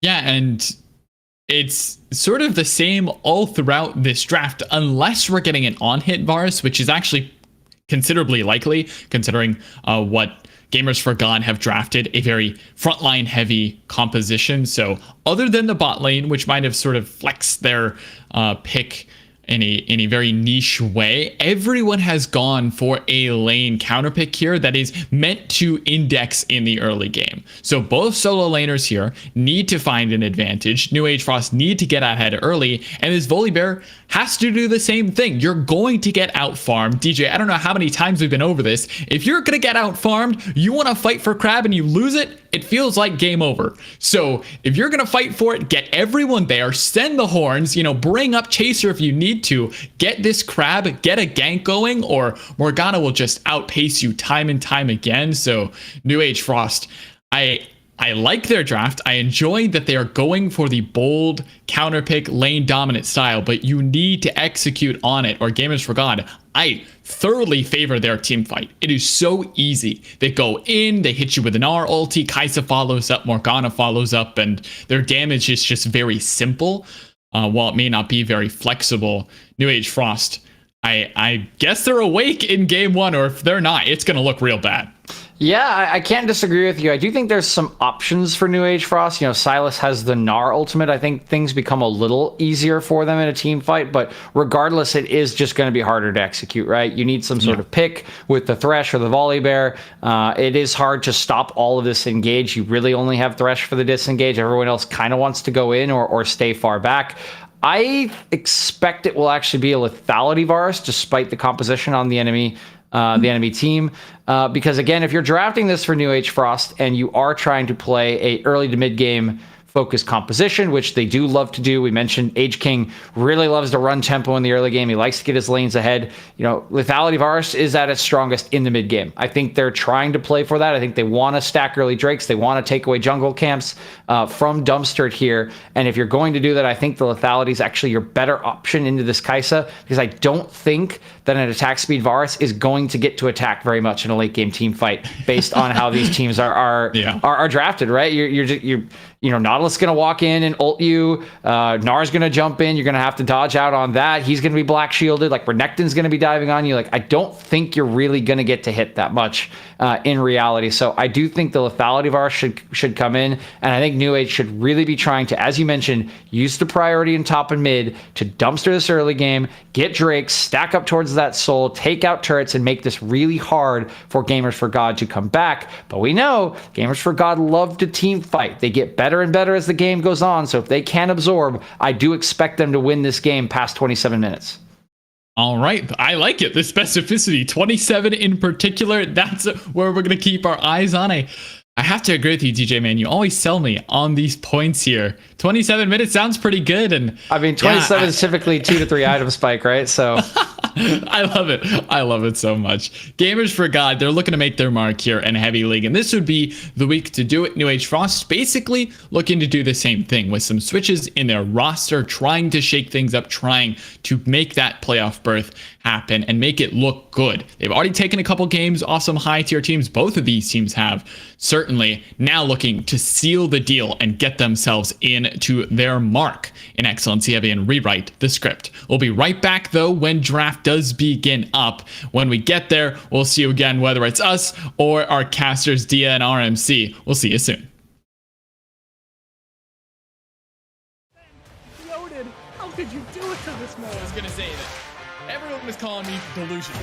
Yeah, and it's sort of the same all throughout this draft, unless we're getting an on-hit Varus, which is actually considerably likely, considering what Gamers for God have drafted, a very frontline heavy composition. So other than the bot lane, which might have sort of flexed their pick in a very niche way, everyone has gone for a lane counterpick here that is meant to index in the early game. So both solo laners here need to find an advantage. New Age Frost need to get ahead early, and this Volibear has to do the same thing. You're going to get out farmed. DJ, I don't know how many times we've been over this. If you're going to get out farmed, you want to fight for Crab and you lose it, it feels like game over. So if you're going to fight for it, get everyone there, send the horns, bring up Chaser if you need to, get this crab, get a gank going, or Morgana will just outpace you time and time again. So New Age Frost, I like their draft. I enjoy that they are going for the bold counterpick lane dominant style, but you need to execute on it, or Gamers for God. I thoroughly favor their team fight. It is so easy. They go in, they hit you with an R ulti, Kai'Sa follows up, Morgana follows up, and their damage is just very simple. While it may not be very flexible, New Age Frost, I guess they're awake in game one, or if they're not, it's going to look real bad. Yeah, I can't disagree with you. I do think there's some options for New Age Frost. Sylas has the Gnar ultimate. I think things become a little easier for them in a team fight, but regardless, it is just going to be harder to execute, right? You need some sort of pick with the Thresh or the Volibear. It is hard to stop all of this engage. You really only have Thresh for the disengage. Everyone else kind of wants to go in or stay far back. I expect it will actually be a lethality Varus, despite the composition on the enemy team. Because again, if you're drafting this for New Age Frost and you are trying to play a early to mid game focused composition, which they do love to do. We mentioned Age King really loves to run tempo in the early game. He likes to get his lanes ahead. Lethality Varus is at its strongest in the mid game. I think they're trying to play for that. I think they want to stack early Drakes. They want to take away jungle camps from Dumpstered here. And if you're going to do that, I think the lethality is actually your better option into this Kai'Sa, because I don't think that an attack speed Varus is going to get to attack very much in a late game team fight based on how these teams are drafted, right? You're Nautilus going to walk in and ult you. Gnar's going to jump in. You're going to have to dodge out on that. He's going to be black shielded. Like Renekton's going to be diving on you. Like, I don't think you're really going to get to hit that much in reality. So I do think the lethality Varus should come in. And I think New Age should really be trying to, as you mentioned, use the priority in top and mid to dumpster this early game, get Drakes, stack up towards that soul, take out turrets, and make this really hard for Gamers for God to come back. But we know Gamers for God love to team fight. They get better and better as the game goes on. So if they can absorb, I do expect them to win this game past 27 minutes. All right. I like it. The specificity, 27 in particular. That's where we're going to keep our eyes on. I have to agree with you, DJ Man. You always sell me on these points here. 27 minutes sounds pretty good. And I mean, 27 is typically 2 to 3 item spike, right? So I love it. I love it so much. Gamers for God, they're looking to make their mark here in Heavy League, and this would be the week to do it. New Age Frost basically looking to do the same thing with some switches in their roster, trying to shake things up, trying to make that playoff berth happen and make it look good. They've already taken a couple games off some high tier teams. Both of these teams have. Certainly now looking to seal the deal and get themselves into their mark in Excellency Heavy and rewrite the script. We'll be right back though when draft does begin up. When we get there, we'll see you again, whether it's us or our casters Dia and RMC. We'll see you soon. How could you do it to this man? I was gonna say that everyone was calling me delusional.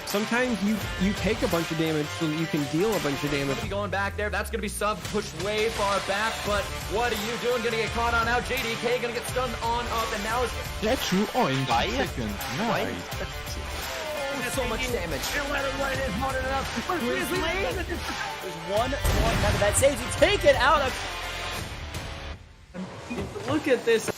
Sometimes you take a bunch of damage so that you can deal a bunch of damage. Going back there, that's gonna be sub pushed way far back, but what are you doing? Gonna get caught on out. JDK gonna get stunned on up, and now it's That's you on second. Nice. so much damage. There's One more that saves you. Take it out of. Look at this.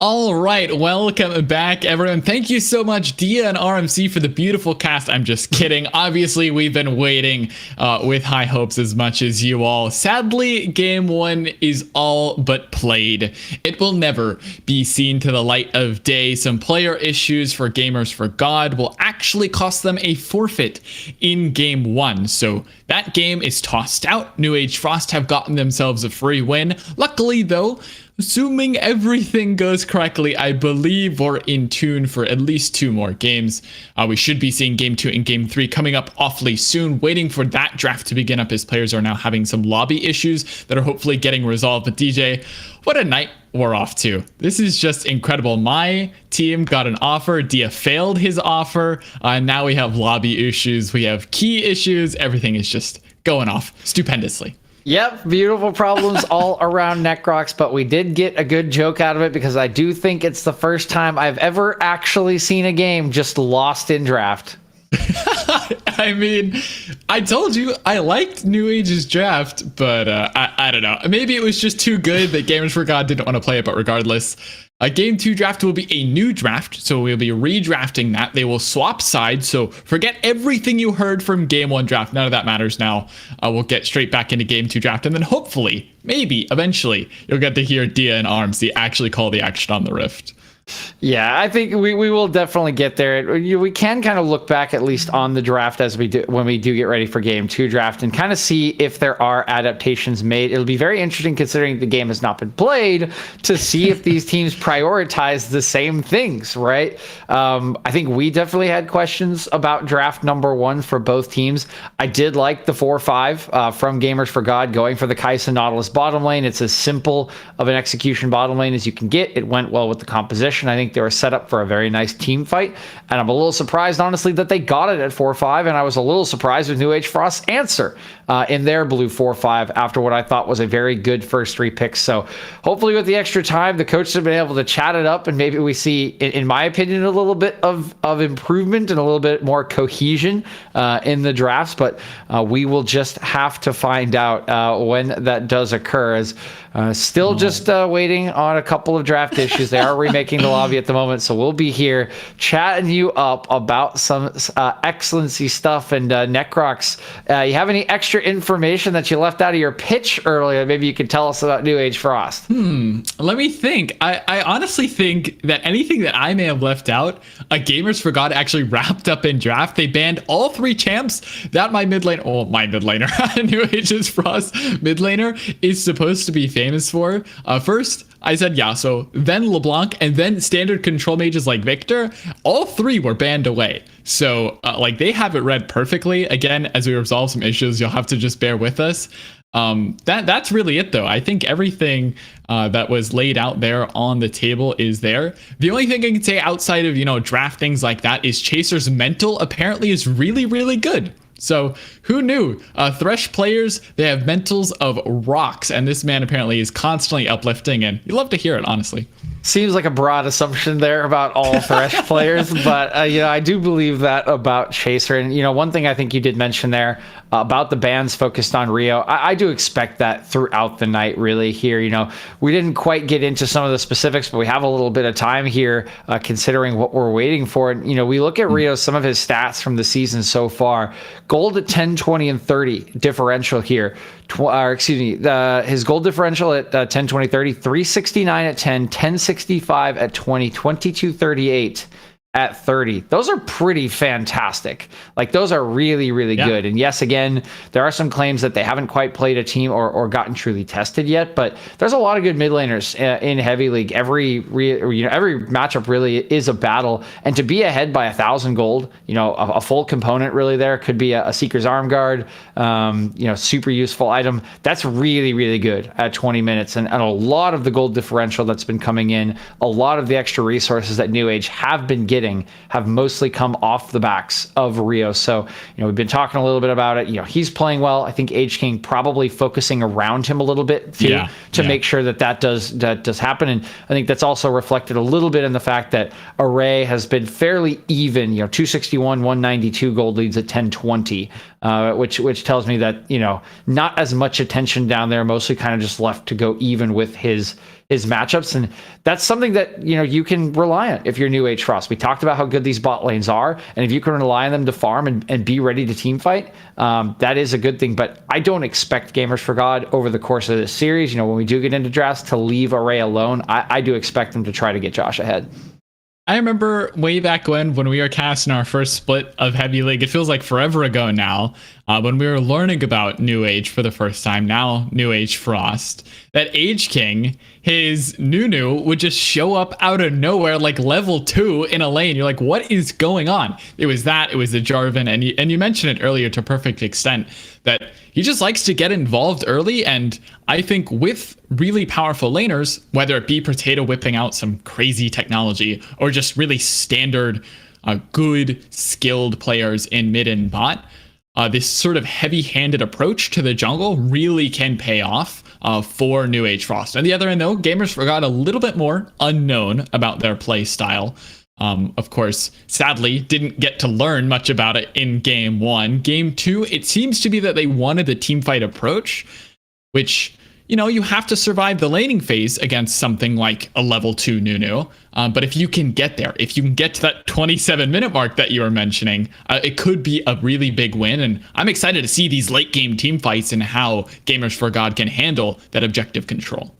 All right, welcome back, everyone. Thank you so much, Dia and RMC, for the beautiful cast. I'm just kidding. Obviously, we've been waiting with high hopes as much as you all. Sadly, Game 1 is all but played. It will never be seen to the light of day. Some player issues for Gamers for God will actually cost them a forfeit in Game 1. So that game is tossed out. New Age Frost have gotten themselves a free win. Luckily, though, assuming everything goes correctly, I believe we're in tune for at least 2 more games. We should be seeing Game 2 and Game 3 coming up awfully soon, waiting for that draft to begin up as players are now having some lobby issues that are hopefully getting resolved. But DJ, what a night we're off to. This is just incredible. My team got an offer. Dia failed his offer. And now we have lobby issues. We have key issues. Everything is just going off stupendously. Yep, beautiful problems all around Necrox, but we did get a good joke out of it because I do think it's the first time I've ever actually seen a game just lost in draft. I mean, I told you I liked New Age's draft, but I don't know. Maybe it was just too good that Gamers for God didn't want to play it, but regardless, a Game 2 draft will be a new draft, so we'll be redrafting that. They will swap sides, so forget everything you heard from Game 1 draft. None of that matters now. We'll get straight back into Game 2 draft, and then hopefully, maybe, eventually, you'll get to hear Dia and RMC actually call the action on the Rift. Yeah, I think we will definitely get there. We can kind of look back at least on the draft as we do when we do get ready for Game 2 draft and kind of see if there are adaptations made. It'll be very interesting considering the game has not been played to see if these teams prioritize the same things, right? I think we definitely had questions about draft number 1 for both teams. I did like the 4-5 from Gamers for God going for the Kai'Sa Nautilus bottom lane. It's as simple of an execution bottom lane as you can get. It went well with the composition. I think they were set up for a very nice team fight, and I'm a little surprised, honestly, that they got it at 4-5, and I was a little surprised with New Age Frost's answer in their blue 4-5 after what I thought was a very good first 3 picks. So hopefully with the extra time, the coaches have been able to chat it up, and maybe we see, in my opinion, a little bit of improvement and a little bit more cohesion in the drafts, but we will just have to find out when that does occur, as still just waiting on a couple of draft issues. They are remaking the lobby at the moment, so we'll be here chatting you up about some excellency stuff. And Necrox, you have any extra information that you left out of your pitch earlier? Maybe you could tell us about New Age Frost. Let me think. I honestly think that anything that I may have left out, Gamers for God actually wrapped up in draft. They banned all 3 champs that my mid laner, New Age's Frost mid laner is supposed to be famous for. First, I said Yasuo, then LeBlanc, and then standard control mages like Victor. All 3 were banned away. So, they have it read perfectly. Again, as we resolve some issues, you'll have to just bear with us. That's really it, though. I think everything that was laid out there on the table is there. The only thing I can say outside of, draft things like that is Chaser's mental apparently is really, really good. So who knew? Thresh players, they have mentals of rocks, and this man apparently is constantly uplifting, and you love to hear it, honestly. Seems like a broad assumption there about all Thresh players, but I do believe that about Chaser. And one thing I think you did mention there about the bans focused on Rio, I do expect that throughout the night, really. Here, we didn't quite get into some of the specifics, but we have a little bit of time here, considering what we're waiting for. And we look at Rio, some of his stats from the season so far. Gold at 10, 20, and 30 differential here. His gold differential at 10, 20, 30, 369 at 10, 1065 at 20, 2238 at 30. Those are pretty fantastic. Those are really, really good. And yes, again, there are some claims that they haven't quite played a team or gotten truly tested yet, but there's a lot of good mid laners in Heavy League. Every matchup really is a battle, and to be ahead by 1,000 gold, a full component really there could be a Seeker's Arm Guard, super useful item. That's really, really good at 20 minutes. And a lot of the gold differential that's been coming in, a lot of the extra resources that New Age have been getting have mostly come off the backs of Rio. So, we've been talking a little bit about it. He's playing well. I think Age King probably focusing around him a little bit too, to make sure that does happen. And I think that's also reflected a little bit in the fact that Array has been fairly even, 261, 192 gold leads at 1020. which tells me that, not as much attention down there, mostly kind of just left to go even with his matchups. And that's something that, you can rely on if you're New Age Frost. We talked about how good these bot lanes are, and if you can rely on them to farm and be ready to team fight, that is a good thing. But I don't expect Gamers for God over the course of this series, when we do get into drafts, to leave Array alone. I do expect them to try to get Josh ahead. I remember way back when we were casting our first split of Heavy League, it feels like forever ago now, when we were learning about New Age for the first time, now New Age Frost, that Age King, his Nunu, would just show up out of nowhere like level 2 in a lane. You're like, what is going on? It was the Jarvan, and you mentioned it earlier to perfect extent, that he just likes to get involved early, and I think with really powerful laners, whether it be Potato whipping out some crazy technology or just really standard, good, skilled players in mid and bot, this sort of heavy-handed approach to the jungle really can pay off for New Age Frost. On the other end, though, Gamers forgot a little bit more unknown about their play style. Of course, sadly, didn't get to learn much about it in Game 1. Game 2, it seems to be that they wanted the teamfight approach, which, you have to survive the laning phase against something like a level 2 Nunu. But if you can get there, if you can get to that 27-minute mark that you were mentioning, it could be a really big win. And I'm excited to see these late-game teamfights and how Gamers for God can handle that objective control.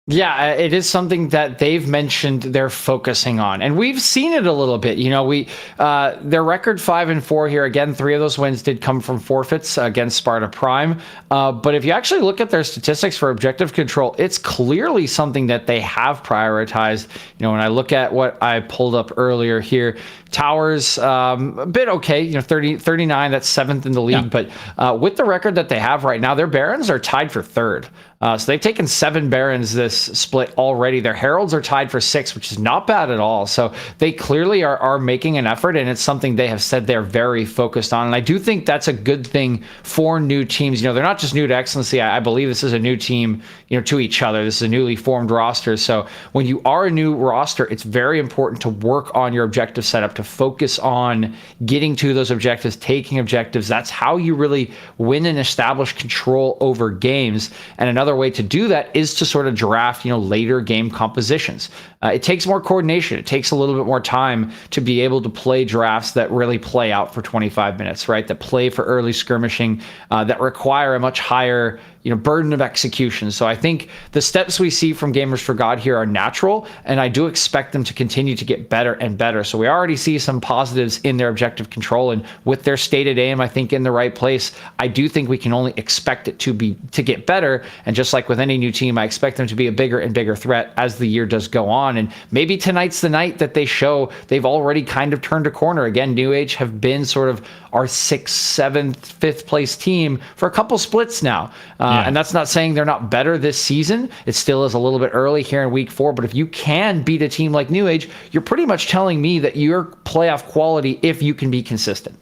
Yeah, it is something that they've mentioned they're focusing on, and we've seen it a little bit. Their record 5-4 here. Again, 3 of those wins did come from forfeits against Sparta Prime. But if you actually look at their statistics for objective control, it's clearly something that they have prioritized. When I look at what I pulled up earlier here, Towers, a bit okay, 39, that's 7th in the league. Yeah. But with the record that they have right now, their Barons are tied for 3rd. So they've taken 7 Barons this split already. Their Heralds are tied for 6, which is not bad at all. So they clearly are making an effort, and it's something they have said they're very focused on. And I do think that's a good thing for new teams. They're not just new to Excellency. I believe this is a new team, to each other. This is a newly formed roster. So when you are a new roster, it's very important to work on your objective setup, to focus on getting to those objectives, taking objectives. That's how you really win and establish control over games. And another way to do that is to sort of draft, later game compositions. It takes more coordination. It takes a little bit more time to be able to play drafts that really play out for 25 minutes, right? That play for early skirmishing, that require a much higher burden of execution. So I think the steps we see from Gamers for God here are natural, and I do expect them to continue to get better and better. So we already see some positives in their objective control, and with their stated aim, I think, in the right place, I do think we can only expect it to get better. And just like with any new team, I expect them to be a bigger and bigger threat as the year does go on. And maybe tonight's the night that they show they've already kind of turned a corner. Again, New Age have been sort of our 6th, 7th, 5th place team for a couple splits now. And that's not saying they're not better this season. It still is a little bit early here in week 4. But if you can beat a team like New Age, you're pretty much telling me that you're playoff quality if you can be consistent.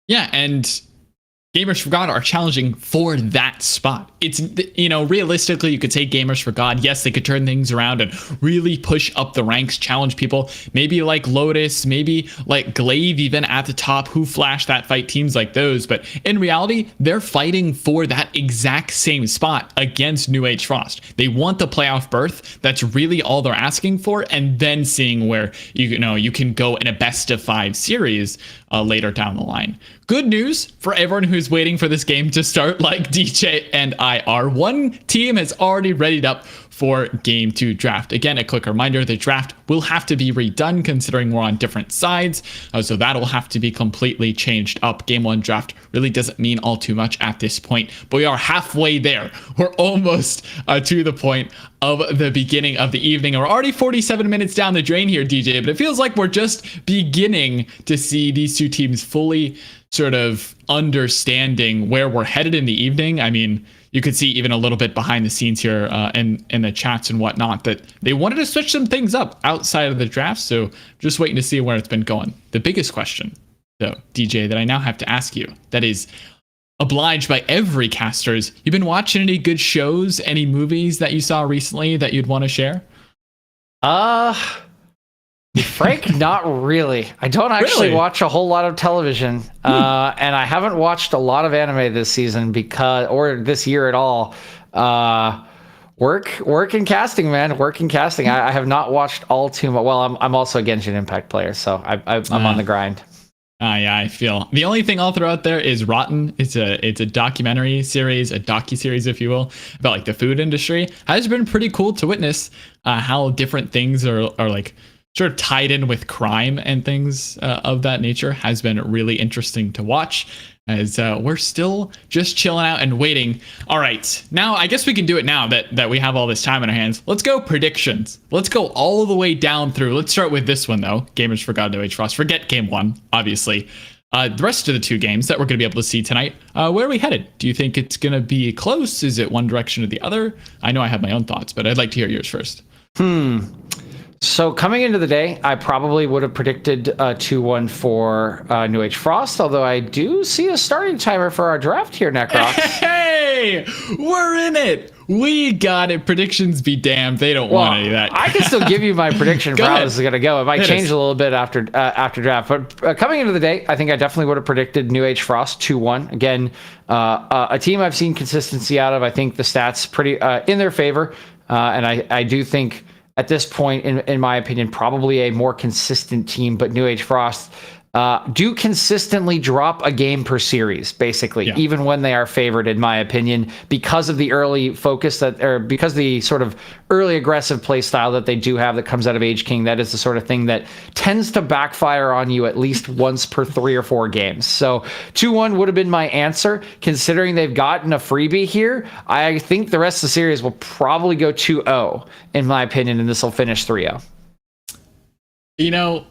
Yeah, and Gamers for God are challenging for that spot. It's, realistically, you could say Gamers for God, yes, they could turn things around and really push up the ranks, challenge people, maybe like Lotus, maybe like Glaive even at the top, who flashed that fight, teams like those. But in reality, they're fighting for that exact same spot against New Age Frost. They want the playoff berth. That's really all they're asking for, and then seeing where you can go in a best of 5 series later down the line. Good news for everyone who's waiting for this game to start, like DJ and I are. One team has already readied up for Game 2 draft. Again, a quick reminder, the draft will have to be redone considering we're on different sides, so that'll have to be completely changed up. Game 1 draft really doesn't mean all too much at this point, but we are halfway there. We're almost to the point of the beginning of the evening. We're already 47 minutes down the drain here, DJ, but it feels like we're just beginning to see these two teams fully sort of understanding where we're headed in the evening. I mean, you could see even a little bit behind the scenes here in the chats and whatnot that they wanted to switch some things up outside of the draft. So just waiting to see where it's been going. The biggest question, though, DJ, that I now have to ask you, that is obliged by every casters, you've been watching any good shows, any movies that you saw recently that you'd want to share? Frank, not really. I don't actually Really? watch a whole lot of television, and I haven't watched a lot of anime this season or this year at all. Work and casting, man. Work and casting. I have not watched all too much. Well, I'm also a Genshin Impact player, so I'm on the grind. Yeah, I feel the only thing I'll throw out there is Rotten. It's a documentary series, a docu-series, if you will, about like the food industry. Has been pretty cool to witness how different things are like sort of tied in with crime and things of that nature. Has been really interesting to watch as we're still just chilling out and waiting. All right, now I guess we can do it now that we have all this time in our hands. Let's go predictions. Let's go all the way down through. Let's start with this one though. Gamers Forgot No Age Frost. Forget game 1, obviously. The rest of the 2 games that we're going to be able to see tonight, where are we headed? Do you think it's going to be close? Is it one direction or the other? I know I have my own thoughts, but I'd like to hear yours first. So coming into the day, I probably would have predicted 2-1 for New Age Frost, although I do see a starting timer for our draft here, Necrox. Hey, we're in it. We got it. Predictions be damned. They don't want any of that. I can still give you my prediction for how this is going to go. It might change a little bit after draft. But coming into the day, I think I definitely would have predicted New Age Frost 2-1. Again, a team I've seen consistency out of. I think the stats pretty in their favor. And I do think at this point, in my opinion, probably a more consistent team. But New Age Frost do consistently drop a game per series, basically, even when they are favored, in my opinion, because of the early focus because the sort of early aggressive play style that they do have that comes out of Age King. That is the sort of thing that tends to backfire on you at least once per 3 or 4 games. So 2-1 would have been my answer. Considering they've gotten a freebie here, I think the rest of the series will probably go 2-0, in my opinion, and this will finish 3-0. You know,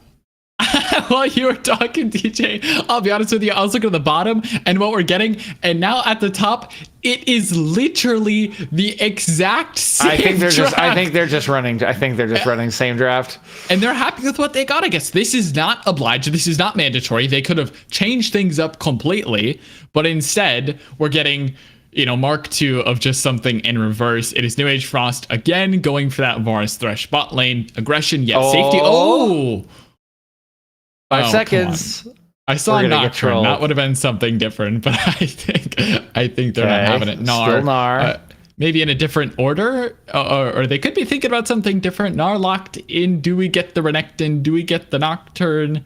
while you were talking, DJ, I'll be honest with you, I was looking at the bottom and what we're getting, and now at the top, it is literally the exact same I think they're draft. just running the same draft. And they're happy with what they got, I guess. This is not obliged. This is not mandatory. They could have changed things up completely, but instead, we're getting, you know, Mark II of just something in reverse. It is New Age Frost again, going for that Varus Thresh bot lane aggression, yet safety. Oh! 5 seconds. I saw Nocturne. That would have been something different, but I think they're not having it. Still Gnar. Maybe in a different order, or they could be thinking about something different. Gnar locked in. Do we get the Renekton? Do we get the Nocturne?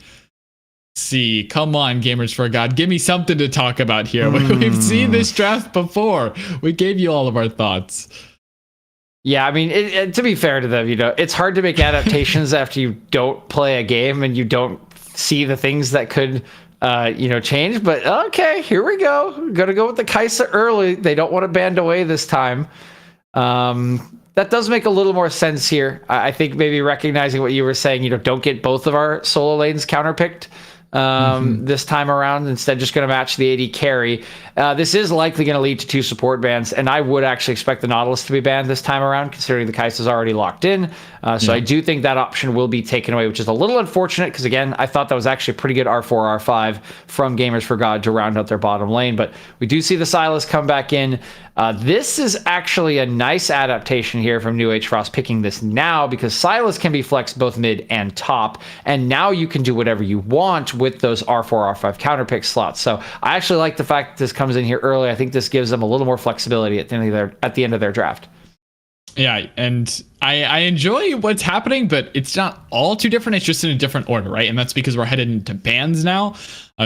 See, come on, Gamers for God, give me something to talk about here. We've seen this draft before. We gave you all of our thoughts. Yeah, I mean, to be fair to them, you know, it's hard to make adaptations after you don't play a game and you don't see the things that could, change. But okay, here we go. We're gonna go with the Kai'Sa early. They don't want to band away this time. That does make a little more sense here. I think maybe recognizing what you were saying, you know, don't get both of our solo lanes counterpicked this time around. Instead, just going to match the AD carry. This is likely going to lead to 2 support bans, and I would actually expect the Nautilus to be banned this time around, considering the Kai'Sa is already locked in. So I do think that option will be taken away, which is a little unfortunate, because again, I thought that was actually a pretty good R4, R5 from Gamers for God to round out their bottom lane. But we do see the Sylas come back in. This is actually a nice adaptation here from New Age Frost picking this now, because Sylas can be flexed both mid and top, and now you can do whatever you want with those R4, R5 counter pick slots. So I actually like the fact that this comes in here early. I think this gives them a little more flexibility at the end of their draft. Yeah, and I enjoy what's happening, but it's not all too different. It's just in a different order, right? And that's because we're headed into bans now.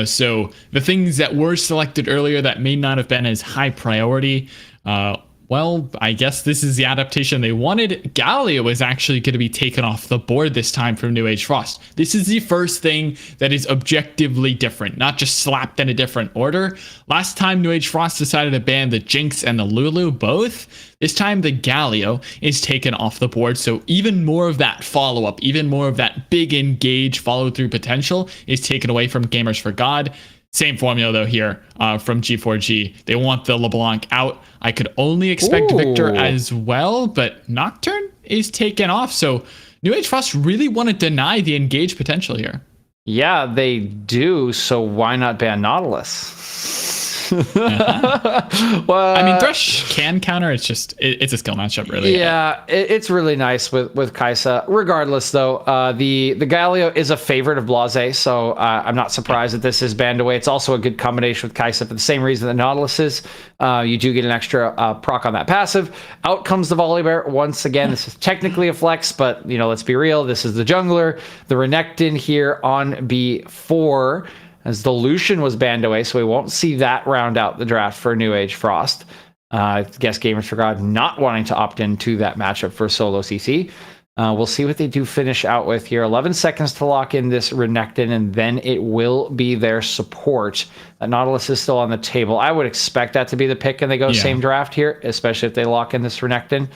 So the things that were selected earlier that may not have been as high priority, well, I guess this is the adaptation they wanted. Galio is actually going to be taken off the board this time from New Age Frost. This is the first thing that is objectively different, not just slapped in a different order. Last time New Age Frost decided to ban the Jinx and the Lulu both. This time the Galio is taken off the board, so even more of that follow-up, even more of that big engage follow-through potential is taken away from Gamers for God. Same formula, though, here from G4G. They want the LeBlanc out. I could only expect Victor as well, but Nocturne is taken off. So New Age Frost really want to deny the engage potential here. Yeah, they do. So why not ban Nautilus? Well, I mean, Thresh can counter. It's just it's a skill matchup, really. Yeah, it's really nice with Kai'Sa. Regardless, though, the Galio is a favorite of Blase, so I'm not surprised that this is banned away. It's also a good combination with Kai'Sa for the same reason that Nautilus is. You do get an extra proc on that passive. Out comes the Volibear. Once again, this is technically a flex, but let's be real. This is the jungler. The Renekton here on B4. As the Lucian was banned away, so we won't see that round out the draft for New Age Frost. I guess Gamers for God not wanting to opt into that matchup for solo CC. We'll see what they do finish out with here. 11 seconds to lock in this Renekton, and then it will be their support. Nautilus is still on the table. I would expect that to be the pick, and they go same draft here, especially if they lock in this Renekton.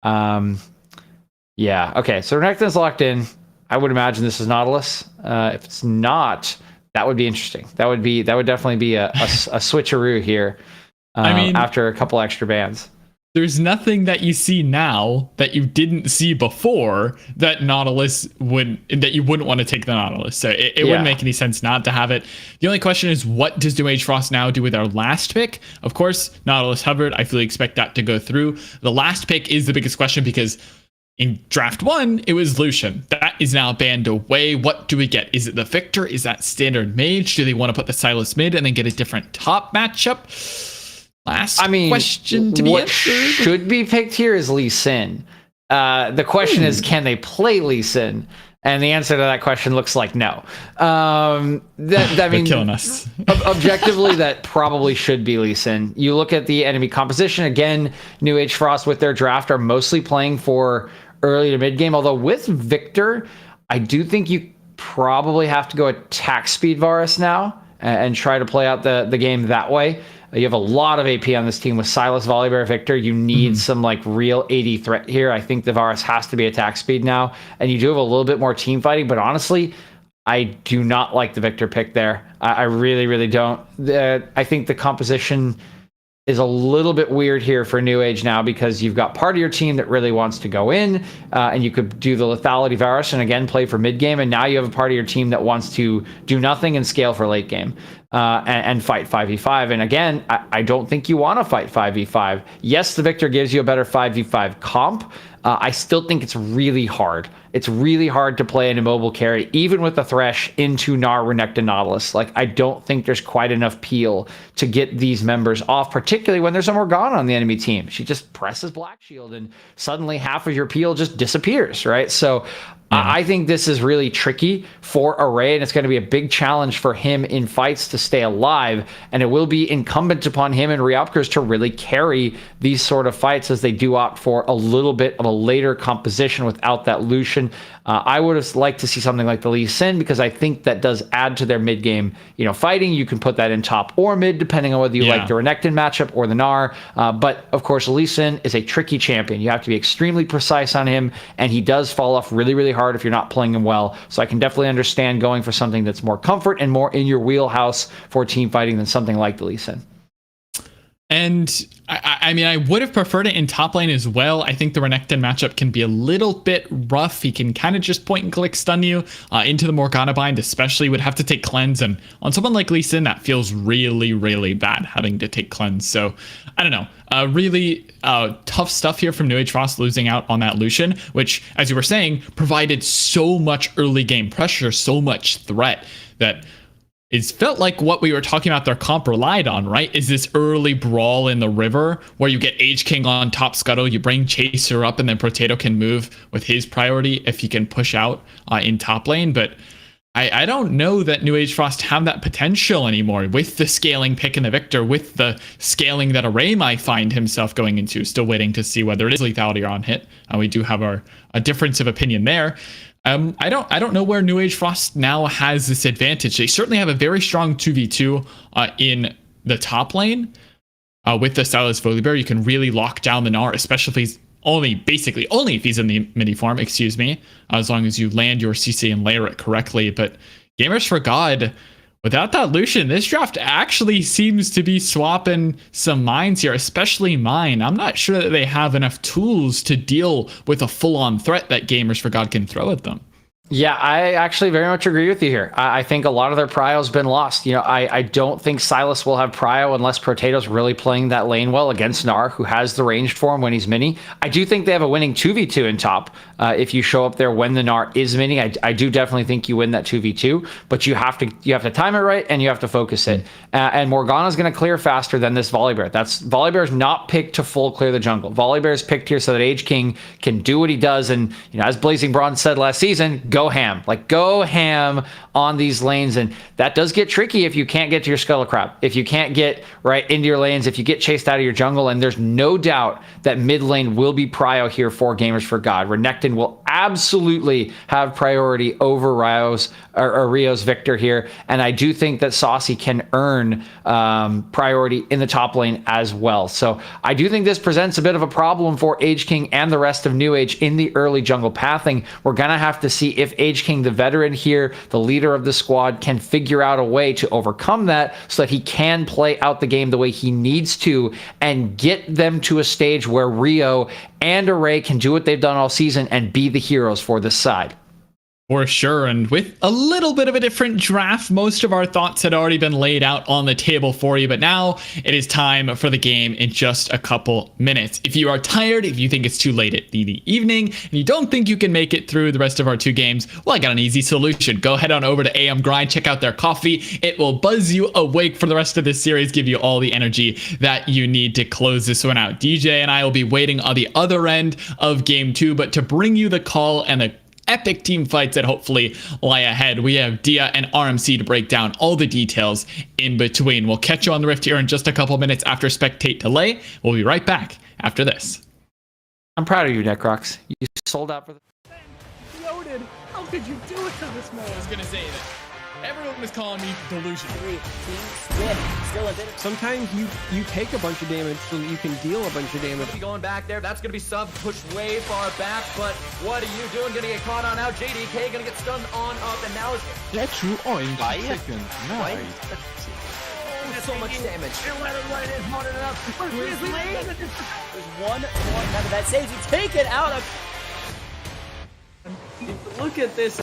Yeah, okay, so Renekton's locked in. I would imagine this is Nautilus. If it's not, that would be interesting. That would definitely be a switcheroo here. I mean, after a couple extra bans, there's nothing that you see now that you didn't see before that you wouldn't want to take the Nautilus. So it wouldn't make any sense not to have it. The only question is, what does New Age Frost now do with our last pick? Of course, Nautilus hovered. I fully expect that to go through. The last pick is the biggest question because in draft 1, it was Lucian. That is now banned away. What do we get? Is it the Victor? Is that standard mage? Do they want to put the Sylas mid and then get a different top matchup? Question to be what answered. Should be picked here is Lee Sin. The question is, can they play Lee Sin? And the answer to that question looks like no. They're killing us. Objectively, that probably should be Lee Sin. You look at the enemy composition again. New Age Frost with their draft are mostly playing for early to mid game. Although with Victor, I do think you probably have to go attack speed Varus now and try to play out the game that way. You have a lot of AP on this team with Sylas, Volibear, Victor. You need some real AD threat here. I think the Varus has to be attack speed now. And you do have a little bit more team fighting, but honestly, I do not like the Victor pick there. I really, really don't. I think the composition is a little bit weird here for New Age now because you've got part of your team that really wants to go in and you could do the lethality Varus and again play for mid game, and now you have a part of your team that wants to do nothing and scale for late game and fight 5v5. And again, I don't think you want to fight 5v5. Yes, the Victor gives you a better 5v5 comp. I still think it's really hard. It's really hard to play an immobile carry, even with the Thresh into Gnar, Renekton, Nautilus. I don't think there's quite enough peel to get these members off, particularly when there's a Morgana on the enemy team. She just presses Black Shield and suddenly half of your peel just disappears, right? So I think this is really tricky for Array, and it's going to be a big challenge for him in fights to stay alive, and it will be incumbent upon him and Reopkers to really carry these sort of fights as they do opt for a little bit of a later composition without that Lucian. I would have liked to see something like the Lee Sin because I think that does add to their mid game, fighting. You can put that in top or mid depending on whether you like the Renekton matchup or the Gnar. But of course, Lee Sin is a tricky champion. You have to be extremely precise on him, and he does fall off really, really hard if you're not playing him well. So I can definitely understand going for something that's more comfort and more in your wheelhouse for team fighting than something like the Lee Sin. And I mean, I would have preferred it in top lane as well. I think the Renekton matchup can be a little bit rough. He can kind of just point and click stun you into the Morgana bind, especially would have to take cleanse. And on someone like Lee Sin, that feels really, really bad having to take cleanse. So I don't know. Really tough stuff here from New Age Frost losing out on that Lucian, which, as you were saying, provided so much early game pressure, so much threat that it's felt like what we were talking about their comp relied on, right? Is this early brawl in the river where you get Age King on top scuttle, you bring Chaser up, and then Potato can move with his priority if he can push out in top lane. But I don't know that New Age Frost have that potential anymore with the scaling pick in the Victor, with the scaling that Array might find himself going into. Still waiting to see whether it is lethality or on hit. We do have a difference of opinion there. I don't know where New Age Frost now has this advantage. They certainly have a very strong 2v2 in the top lane with the Sylas Volibear. You can really lock down the Gnar, especially if he's only if he's in the midi form, as long as you land your CC and layer it correctly. But Gamers for God, without that Lucian, this draft actually seems to be swapping some minds here, especially mine. I'm not sure that they have enough tools to deal with a full-on threat that Gamers for God can throw at them. Yeah, I actually very much agree with you here. I think a lot of their prio has been lost. I don't think Silas will have prio unless Protato's really playing that lane well against Gnar, who has the ranged for him when he's mini. I do think they have a winning 2v2 in top. If you show up there when the Gnar is mini, I do definitely think you win that 2v2, but you have to time it right and you have to focus it. And Morgana's going to clear faster than this Volibear. Volibear's not picked to full clear the jungle. Volibear's picked here so that Age King can do what he does, and as Blazing Bronze said last season, go ham. Go ham on these lanes, and that does get tricky if you can't get to your Scuttle Crab, if you can't get right into your lanes, if you get chased out of your jungle. And there's no doubt that mid lane will be prio here for Gamers for God. Renekton will absolutely have priority over Rio's Victor here, and I do think that Saucy can earn priority in the top lane as well. So I do think this presents a bit of a problem for Age King and the rest of New Age in the early jungle pathing. We're gonna have to see if Age King, the veteran here, the leader of the squad, can figure out a way to overcome that so that he can play out the game the way he needs to and get them to a stage where Rio and Array can do what they've done all season and be the heroes for this side. For sure, and with a little bit of a different draft, most of our thoughts had already been laid out on the table for you, but now it is time for the game in just a couple minutes. If you are tired, if you think it's too late at the evening, and you don't think you can make it through the rest of our 2 games, well, I got an easy solution. Go head on over to AM Grind, check out their coffee. It will buzz you awake for the rest of this series, give you all the energy that you need to close this one out. DJ and I will be waiting on the other end of game 2, but to bring you the call and the epic team fights that hopefully lie ahead, we have Dia and RMC to break down all the details in between. We'll catch you on the Rift here in just a couple minutes after Spectate Delay. We'll be right back after this. I'm proud of you, Necrox. You sold out for the... Loaded. How could you do it to this man? I was gonna say that everyone was calling me delusional. Sometimes you take a bunch of damage so that you can deal a bunch of damage. Be going back there. That's going to be sub pushed way far back. But what are you doing? Going to get caught on out. JDK going to get stunned on up. And now it's Get you on 2 seconds. Nice. so much damage. There's one more out of that saves. He's taken out of... Look at this.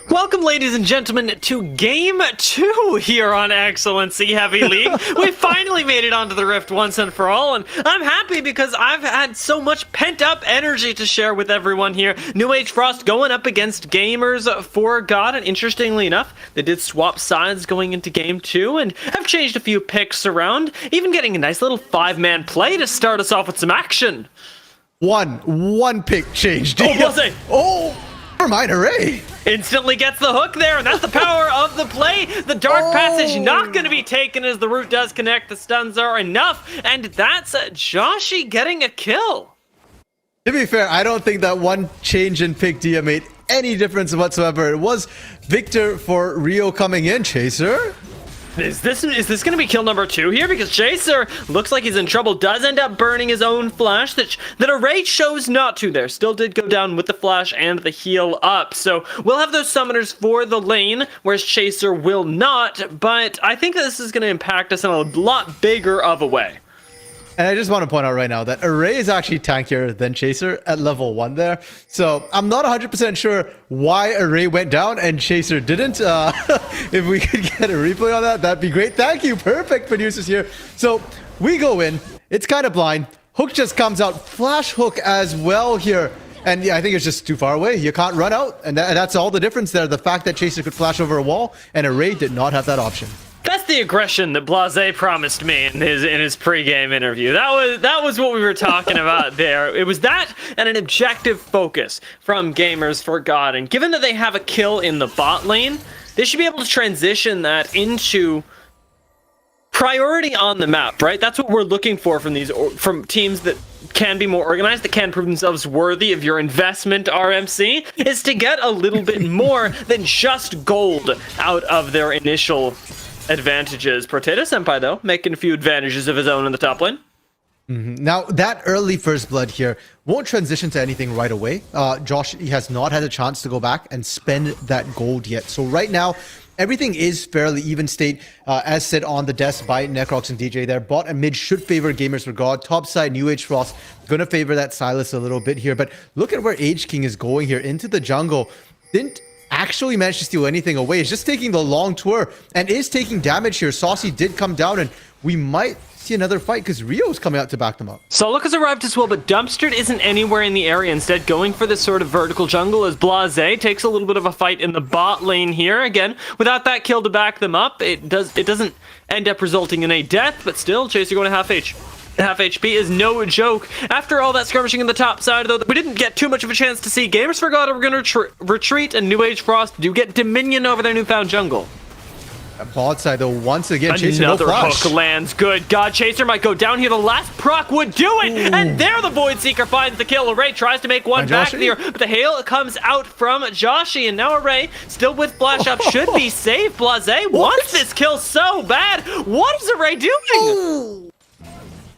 Welcome, ladies and gentlemen, to Game 2 here on Excellency Heavy League. We finally made it onto the Rift once and for all, and I'm happy because I've had so much pent-up energy to share with everyone here. New Age Frost going up against Gamers for God, and interestingly enough, they did swap sides going into Game 2 and have changed a few picks around, even getting a nice little 5-man play to start us off with some action. One pick changed. Oh, was it? Oh, never mind, Array. Instantly gets the hook there, and that's the power of the play. The Dark Passage not going to be taken as the root does connect. The stuns are enough, and that's Joshi getting a kill. To be fair, I don't think that one change in pick Dia made any difference whatsoever. It was Victor for Rio coming in. Chaser? Is this going to be kill number 2 here? Because Chaser looks like he's in trouble. Does end up burning his own flash that Array chose not to there. Still did go down with the flash and the heal up. So we'll have those summoners for the lane, whereas Chaser will not. But I think this is going to impact us in a lot bigger of a way. And I just want to point out right now that Array is actually tankier than Chaser at level 1 there. So I'm not 100% sure why Array went down and Chaser didn't. If we could get a replay on that, that'd be great. Thank you. Perfect, producers here. So we go in. It's kind of blind. Hook just comes out. Flash hook as well here. And yeah, I think it's just too far away. You can't run out. And that's all the difference there. The fact that Chaser could flash over a wall and Array did not have that option. That's the aggression that Blase promised me in his pregame interview. That was what we were talking about there. It was that and an objective focus from Gamers for God. And given that they have a kill in the bot lane, they should be able to transition that into priority on the map, right? That's what we're looking for from teams that can be more organized, that can prove themselves worthy of your investment, RMC, is to get a little bit more than just gold out of their initial advantages. Potato Senpai, though, making a few advantages of his own in the top lane. Now, that early first blood here won't transition to anything right away. Josh, he has not had a chance to go back and spend that gold yet. So right now, everything is fairly even state, as said on the desk by Necrox and DJ there. Bot and mid should favor Gamers for God. Top side, New Age Frost, going to favor that Silas a little bit here. But look at where Age King is going here into the jungle. Didn't actually managed to steal anything away. It's just taking the long tour and is taking damage here. Saucy did come down, and we might see another fight because Rio's coming out to back them up. Soluk has arrived as well, but Dumpstered isn't anywhere in the area. Instead, going for this sort of vertical jungle as Blase takes a little bit of a fight in the bot lane here. Again, without that kill to back them up, it doesn't end up resulting in a death, but still, Chaser going to half HP is no joke. After all that skirmishing in the top side, though, we didn't get too much of a chance to see. Gamers for God are going to retreat, and New Age Frost do get dominion over their newfound jungle. Bot side, though, once again, Chaser no flash. Hook lands. Good God, Chaser might go down here. The last proc would do it, and there the Void Seeker finds the kill. Array tries to make one back there, but the hail comes out from Joshi, and now Array, still with flash up, should be safe. Blase wants this kill so bad. What is Array doing?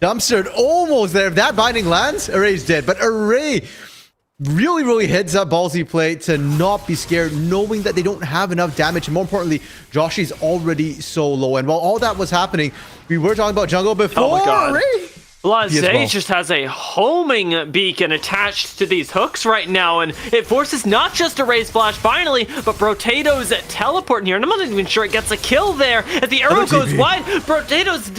Dumpstered almost there. If that binding lands, Array's dead. But Array really heads up ballsy play to not be scared, knowing that they don't have enough damage. And more importantly, Joshi's already so low. And while all that was happening, we were talking about jungle before. Oh my God. Array. Blase just has a homing beacon attached to these hooks right now, and it forces not just Array's flash finally, but Protato's teleport in here, and I'm not even sure it gets a kill there. As the arrow goes wide, Protato's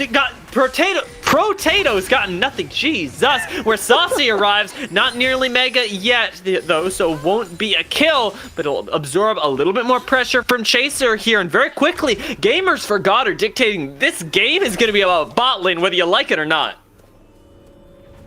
got nothing. Jesus. Where Saucy arrives, not nearly mega yet, though, so won't be a kill, but it'll absorb a little bit more pressure from Chaser here, and very quickly, Gamers for God are dictating this game is going to be about bot lane, whether you like it or not.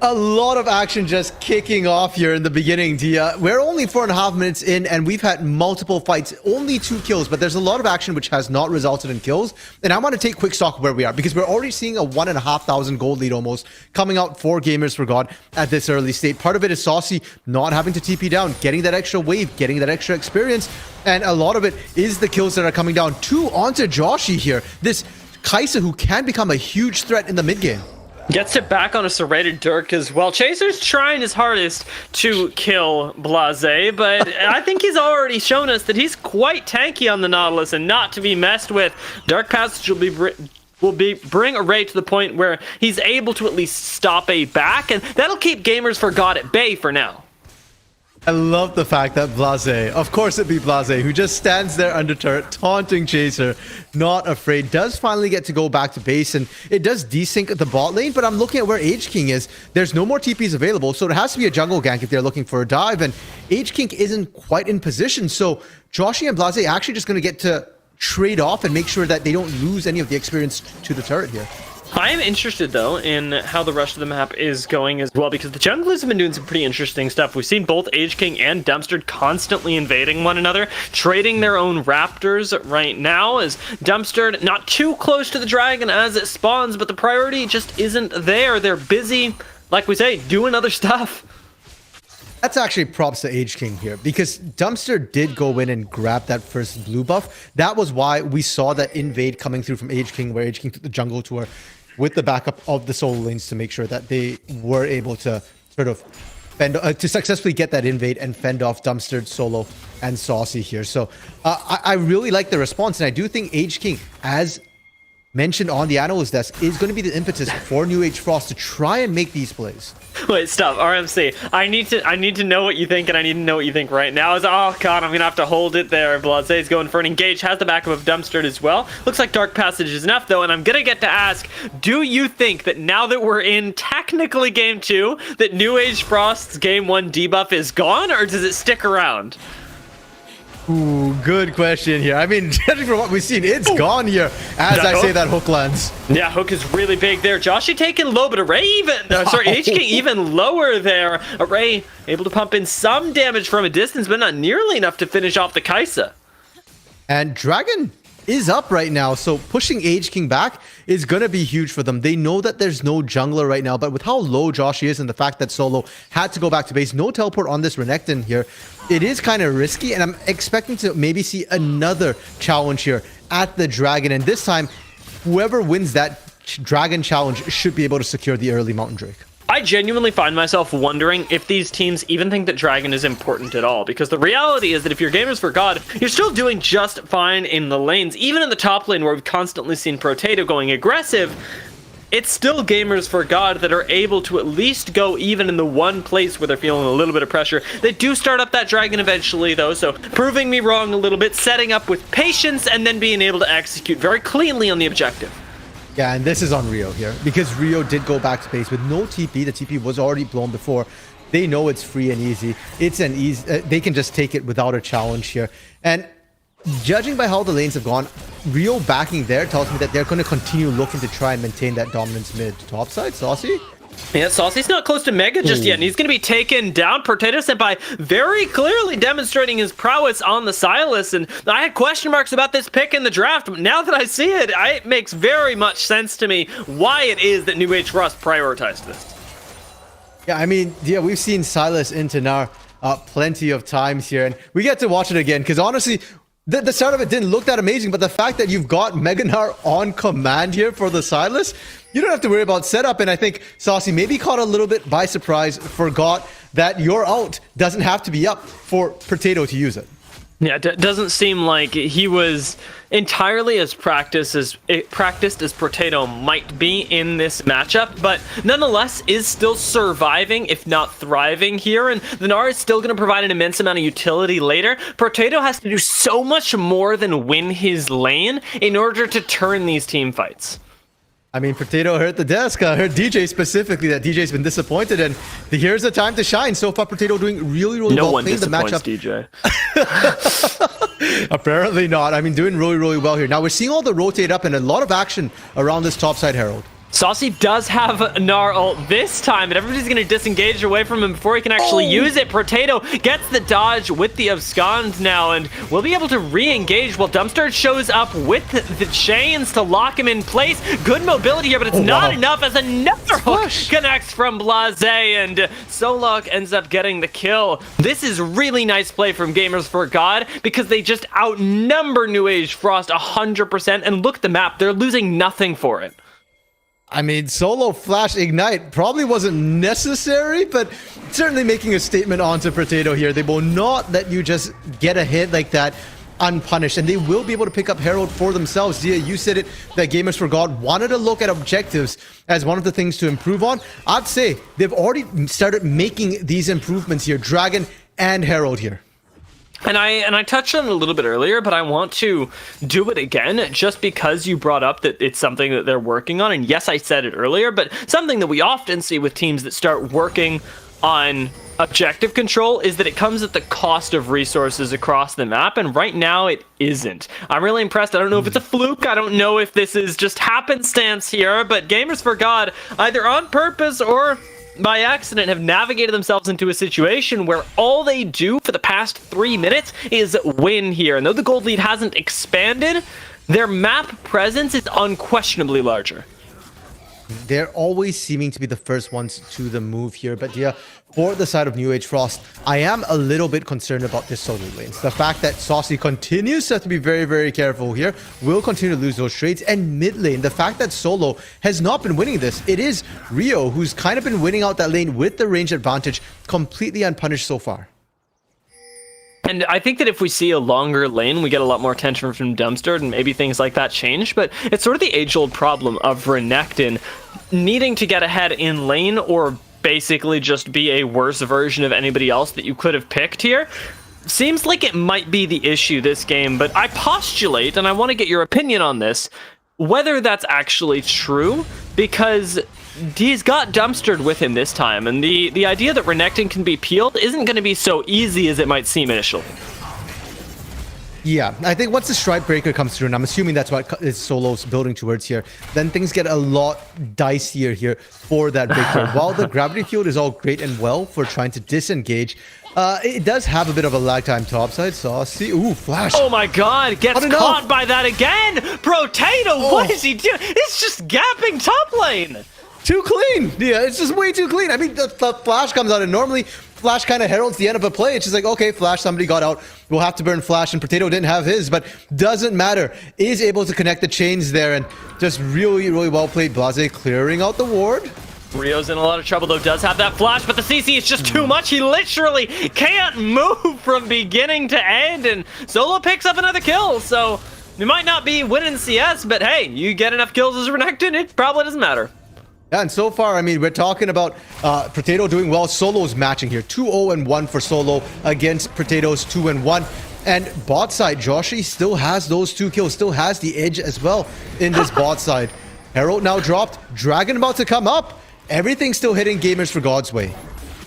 A lot of action just kicking off here in the beginning, Dia. We're only 4.5 minutes in, and we've had multiple fights, only 2 kills, but there's a lot of action which has not resulted in kills. And I want to take quick stock where we are, because we're already seeing a 1,500 gold lead almost coming out for Gamers for God at this early state. Part of it is Saucy not having to TP down, getting that extra wave, getting that extra experience, and a lot of it is the kills that are coming down. 2 onto Joshi here. This Kaisa, who can become a huge threat in the mid game. Gets it back on a serrated Dirk as well. Chaser's trying his hardest to kill Blase, but I think he's already shown us that he's quite tanky on the Nautilus and not to be messed with. Dark Passage will bring Array to the point where he's able to at least stop a back, and that'll keep Gamers for God at bay for now. I love the fact that Blase, of course it'd be Blase, who just stands there under turret, taunting Chaser, not afraid, does finally get to go back to base, and it does desync the bot lane, but I'm looking at where H-King is. There's no more TPs available, so it has to be a jungle gank if they're looking for a dive, and H-King isn't quite in position, so Joshy and Blase actually just going to get to trade off and make sure that they don't lose any of the experience to the turret here. I am interested, though, in how the rest of the map is going as well, because the junglers have been doing some pretty interesting stuff. We've seen both H-King and Dumpster constantly invading one another, trading their own raptors right now, as Dumpster not too close to the dragon as it spawns, but the priority just isn't there. They're busy, like we say, doing other stuff. That's actually props to H-King here, because Dumpster did go in and grab that first blue buff. That was why we saw that invade coming through from H-King, where H-King took the jungle tour with the backup of the solo lanes to make sure that they were able to sort of to successfully get that invade and fend off Dumpster, Solo, and Saucy here. So I really like the response, and I do think H-King, as mentioned on the analyst desk, is going to be the impetus for New Age Frost to try and make these plays. Wait, stop, RMC. I need to know what you think, and I need to know what you think right now. Oh god, I'm gonna have to hold it there. Blaze's going for an engage, has the backup of Dumpster as well. Looks like Dark Passage is enough though, and I'm gonna get to ask, do you think that now that we're in technically game 2, that New Age Frost's game 1 debuff is gone, or does it stick around? Ooh, good question here. I mean, judging from what we've seen, it's gone here as I say that hook lands. Yeah, hook is really big there. Joshy taking low, but Array even, sorry, H-King even lower there. Array able to pump in some damage from a distance, but not nearly enough to finish off the Kai'Sa. And Dragon is up right now, so pushing H-King back is going to be huge for them. They know that there's no jungler right now, but with how low Joshy is and the fact that Solo had to go back to base, no teleport on this Renekton here, it is kind of risky, and I'm expecting to maybe see another challenge here at the Dragon, and this time, whoever wins that Dragon challenge should be able to secure the early Mountain Drake. I genuinely find myself wondering if these teams even think that Dragon is important at all, because the reality is that if you're Gamers for God, you're still doing just fine in the lanes. Even in the top lane, where we've constantly seen Protato going aggressive, it's still Gamers for God that are able to at least go even in the one place where they're feeling a little bit of pressure. They do start up that Dragon eventually, though, so proving me wrong a little bit, setting up with patience, and then being able to execute very cleanly on the objective. Yeah, and this is on Rio here, because Rio did go back to base with no TP. The TP was already blown before. They know it's free and easy. It's an easy, they can just take it without a challenge here. And judging by how the lanes have gone, Rio backing there tells me that they're going to continue looking to try and maintain that dominance mid. Top side, Saucy? Yeah, Saucy's not close to Mega just yet, and he's going to be taken down. Potato Senpai very clearly demonstrating his prowess on the Sylas, and I had question marks about this pick in the draft, but now that I see it, it makes very much sense to me why it is that New Age Frost prioritized this. Yeah, I mean, yeah, we've seen Sylas into Gnar plenty of times here, and we get to watch it again, because honestly, the start of it didn't look that amazing, but the fact that you've got Mega Gnar on command here for the Sylas, you don't have to worry about setup. And I think Saucy maybe caught a little bit by surprise, forgot that your ult doesn't have to be up for Potato to use it. Yeah, it doesn't seem like he was entirely as practiced as Potato might be in this matchup, but nonetheless is still surviving, if not thriving here, and the Gnar is still going to provide an immense amount of utility later. Potato has to do so much more than win his lane in order to turn these team fights. I mean, Potato heard the desk. I heard DJ specifically that DJ's been disappointed, and here's the time to shine. So far, Potato doing really well. No one playing the disappoints matchup. DJ. Apparently not. I mean, doing really well here. Now we're seeing all the rotate up and a lot of action around this top side Herald. Saucy does have a Gnar ult this time, but everybody's going to disengage away from him before he can actually use it. Potato gets the dodge with the abscond now, and we'll be able to re-engage while Dumpster shows up with the chains to lock him in place. Good mobility here, but it's not enough as another hook connects from Blase, and Solok ends up getting the kill. This is really nice play from Gamers for God, because they just outnumber New Age Frost 100%, and look at the map, they're losing nothing for it. I mean, solo flash ignite probably wasn't necessary, but certainly making a statement onto Potato here. They will not let you just get a hit like that unpunished, and they will be able to pick up Herald for themselves. Zia, you said it, that Gamers for God wanted to look at objectives as one of the things to improve on. I'd say they've already started making these improvements here. Dragon and Herald here. And I touched on it a little bit earlier, but I want to do it again just because you brought up that it's something that they're working on. And yes, I said it earlier, but something that we often see with teams that start working on objective control is that it comes at the cost of resources across the map, and right now it isn't. I'm really impressed. I don't know if it's a fluke. I don't know if this is just happenstance here, but Gamers for God, either on purpose or by accident, have navigated themselves into a situation where all they do for the past 3 minutes is win here. And though the gold lead hasn't expanded, their map presence is unquestionably larger. They're always seeming to be the first ones to the move here. But yeah, for the side of New Age Frost, I am a little bit concerned about this solo lanes. The fact that Saucy continues to have to be very, very careful here, will continue to lose those trades. And mid lane, the fact that Solo has not been winning this. It is Rio who's kind of been winning out that lane with the range advantage, completely unpunished so far. And I think that if we see a longer lane, we get a lot more attention from Dumpster, and maybe things like that change. But it's sort of the age-old problem of Renekton needing to get ahead in lane, or basically just be a worse version of anybody else that you could have picked here. Seems like it might be the issue this game, but I postulate, and I want to get your opinion on this, whether that's actually true, because he's got Dumpstered with him this time, and the idea that Renekton can be peeled isn't going to be so easy as it might seem initially. Yeah, I think once the Stride Breaker comes through, and I'm assuming that's what Solo's building towards here, then things get a lot dicier here for that Breaker. While the Gravity Field is all great and well for trying to disengage, it does have a bit of a lag time topside. Saucy, ooh, flash. Oh my god, gets caught by that again! Potato, what is he doing? It's just gapping top lane! Too clean! Yeah, it's just way too clean. I mean, the flash comes out, and normally Flash kind of heralds the end of a play. It's just like, okay, Flash, somebody got out. We'll have to burn Flash, and Potato didn't have his, but doesn't matter. Is able to connect the chains there, and just really, really well played. Blase clearing out the ward. Rio's in a lot of trouble, though, does have that flash, but the CC is just too much. He literally can't move from beginning to end, and Solo picks up another kill, so it might not be winning CS, but hey, you get enough kills as Renekton, it probably doesn't matter. Yeah, and so far, I mean, we're talking about Potato doing well. Solo's matching here. 2-0-1 for Solo against Potato's 2-1. And bot side, Joshi still has those 2 kills, still has the edge as well in this bot side. Herald now dropped. Dragon about to come up. Everything still hitting Gamers for God's way.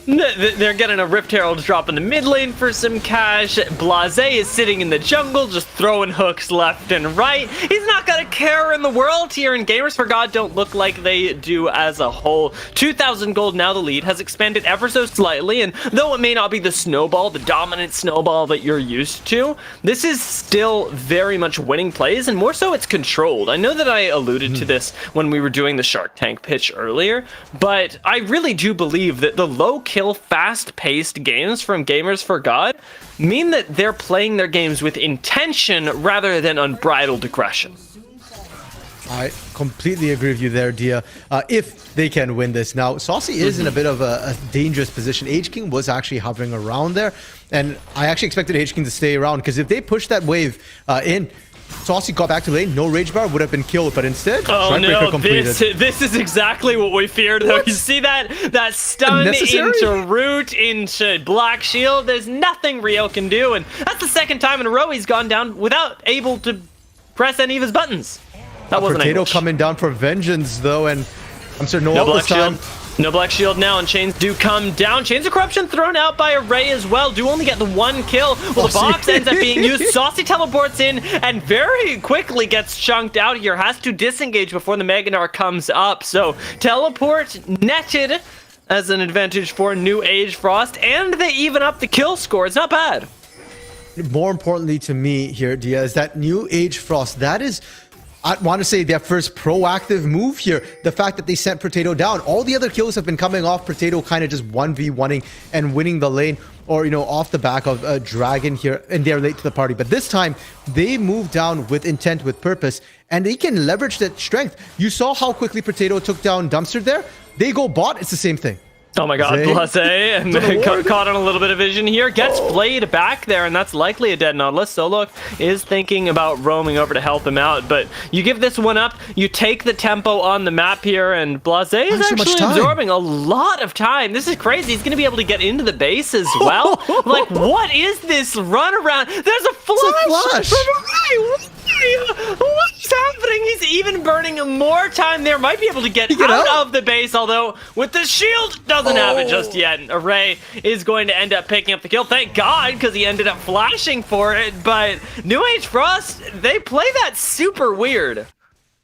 They're getting a Rift Herald drop in the mid lane for some cash. Blase is sitting in the jungle, just throwing hooks left and right. He's not got a care in the world here, and Gamers for God don't look like they do as a whole. 2,000 gold now. The lead has expanded ever so slightly, and though it may not be the snowball, the dominant snowball that you're used to, this is still very much winning plays, and more so it's controlled. I know that I alluded to this when we were doing the Shark Tank pitch earlier, but I really do believe that the low kill, fast-paced games from Gamers for God mean that they're playing their games with intention rather than unbridled aggression. I completely agree with you there, Dia. If they can win this. Now, Saucy is in a bit of a dangerous position. H-King was actually hovering around there, and I actually expected H-King to stay around, because if they push that wave in, Saucy got back to lane, no rage bar, would have been killed, but instead, oh no, this is exactly what we feared, though. You see that stun into Root, into Black Shield, there's nothing Rio can do, and that's the second time in a row he's gone down without able to press any of his buttons. That wasn't Potato English. coming down for vengeance, though, and I'm sure no Black Shield. No Black Shield now, and Chains do come down. Chains of Corruption thrown out by Array as well. Do only get the 1 kill. Well, the box ends up being used. Saucy teleports in and very quickly gets chunked out here. Has to disengage before the Magnar comes up. So teleport netted as an advantage for New Age Frost, and they even up the kill score. It's not bad. More importantly to me here, Dia, is that New Age Frost, that is, I want to say, their first proactive move here. The fact that they sent Potato down. All the other kills have been coming off Potato kind of just 1v1ing and winning the lane, or, you know, off the back of a Dragon here, and they're late to the party. But this time, they move down with intent, with purpose, and they can leverage that strength. You saw how quickly Potato took down Dumpster there. They go bot, it's the same thing. Oh my god, Blase caught on a little bit of vision here. Gets flayed back there, and that's likely a dead Nautilus. Solo is thinking about roaming over to help him out, but you give this one up, you take the tempo on the map here, and Blase is actually absorbing a lot of time. This is crazy. He's going to be able to get into the base as well. Like, what is this run around? There's a flash! What's happening? He's even burning more time there. Might be able to get out of the base, although with the shield, doesn't have it just yet. Array is going to end up picking up the kill. Thank God, because he ended up flashing for it. But New Age Frost, they play that super weird.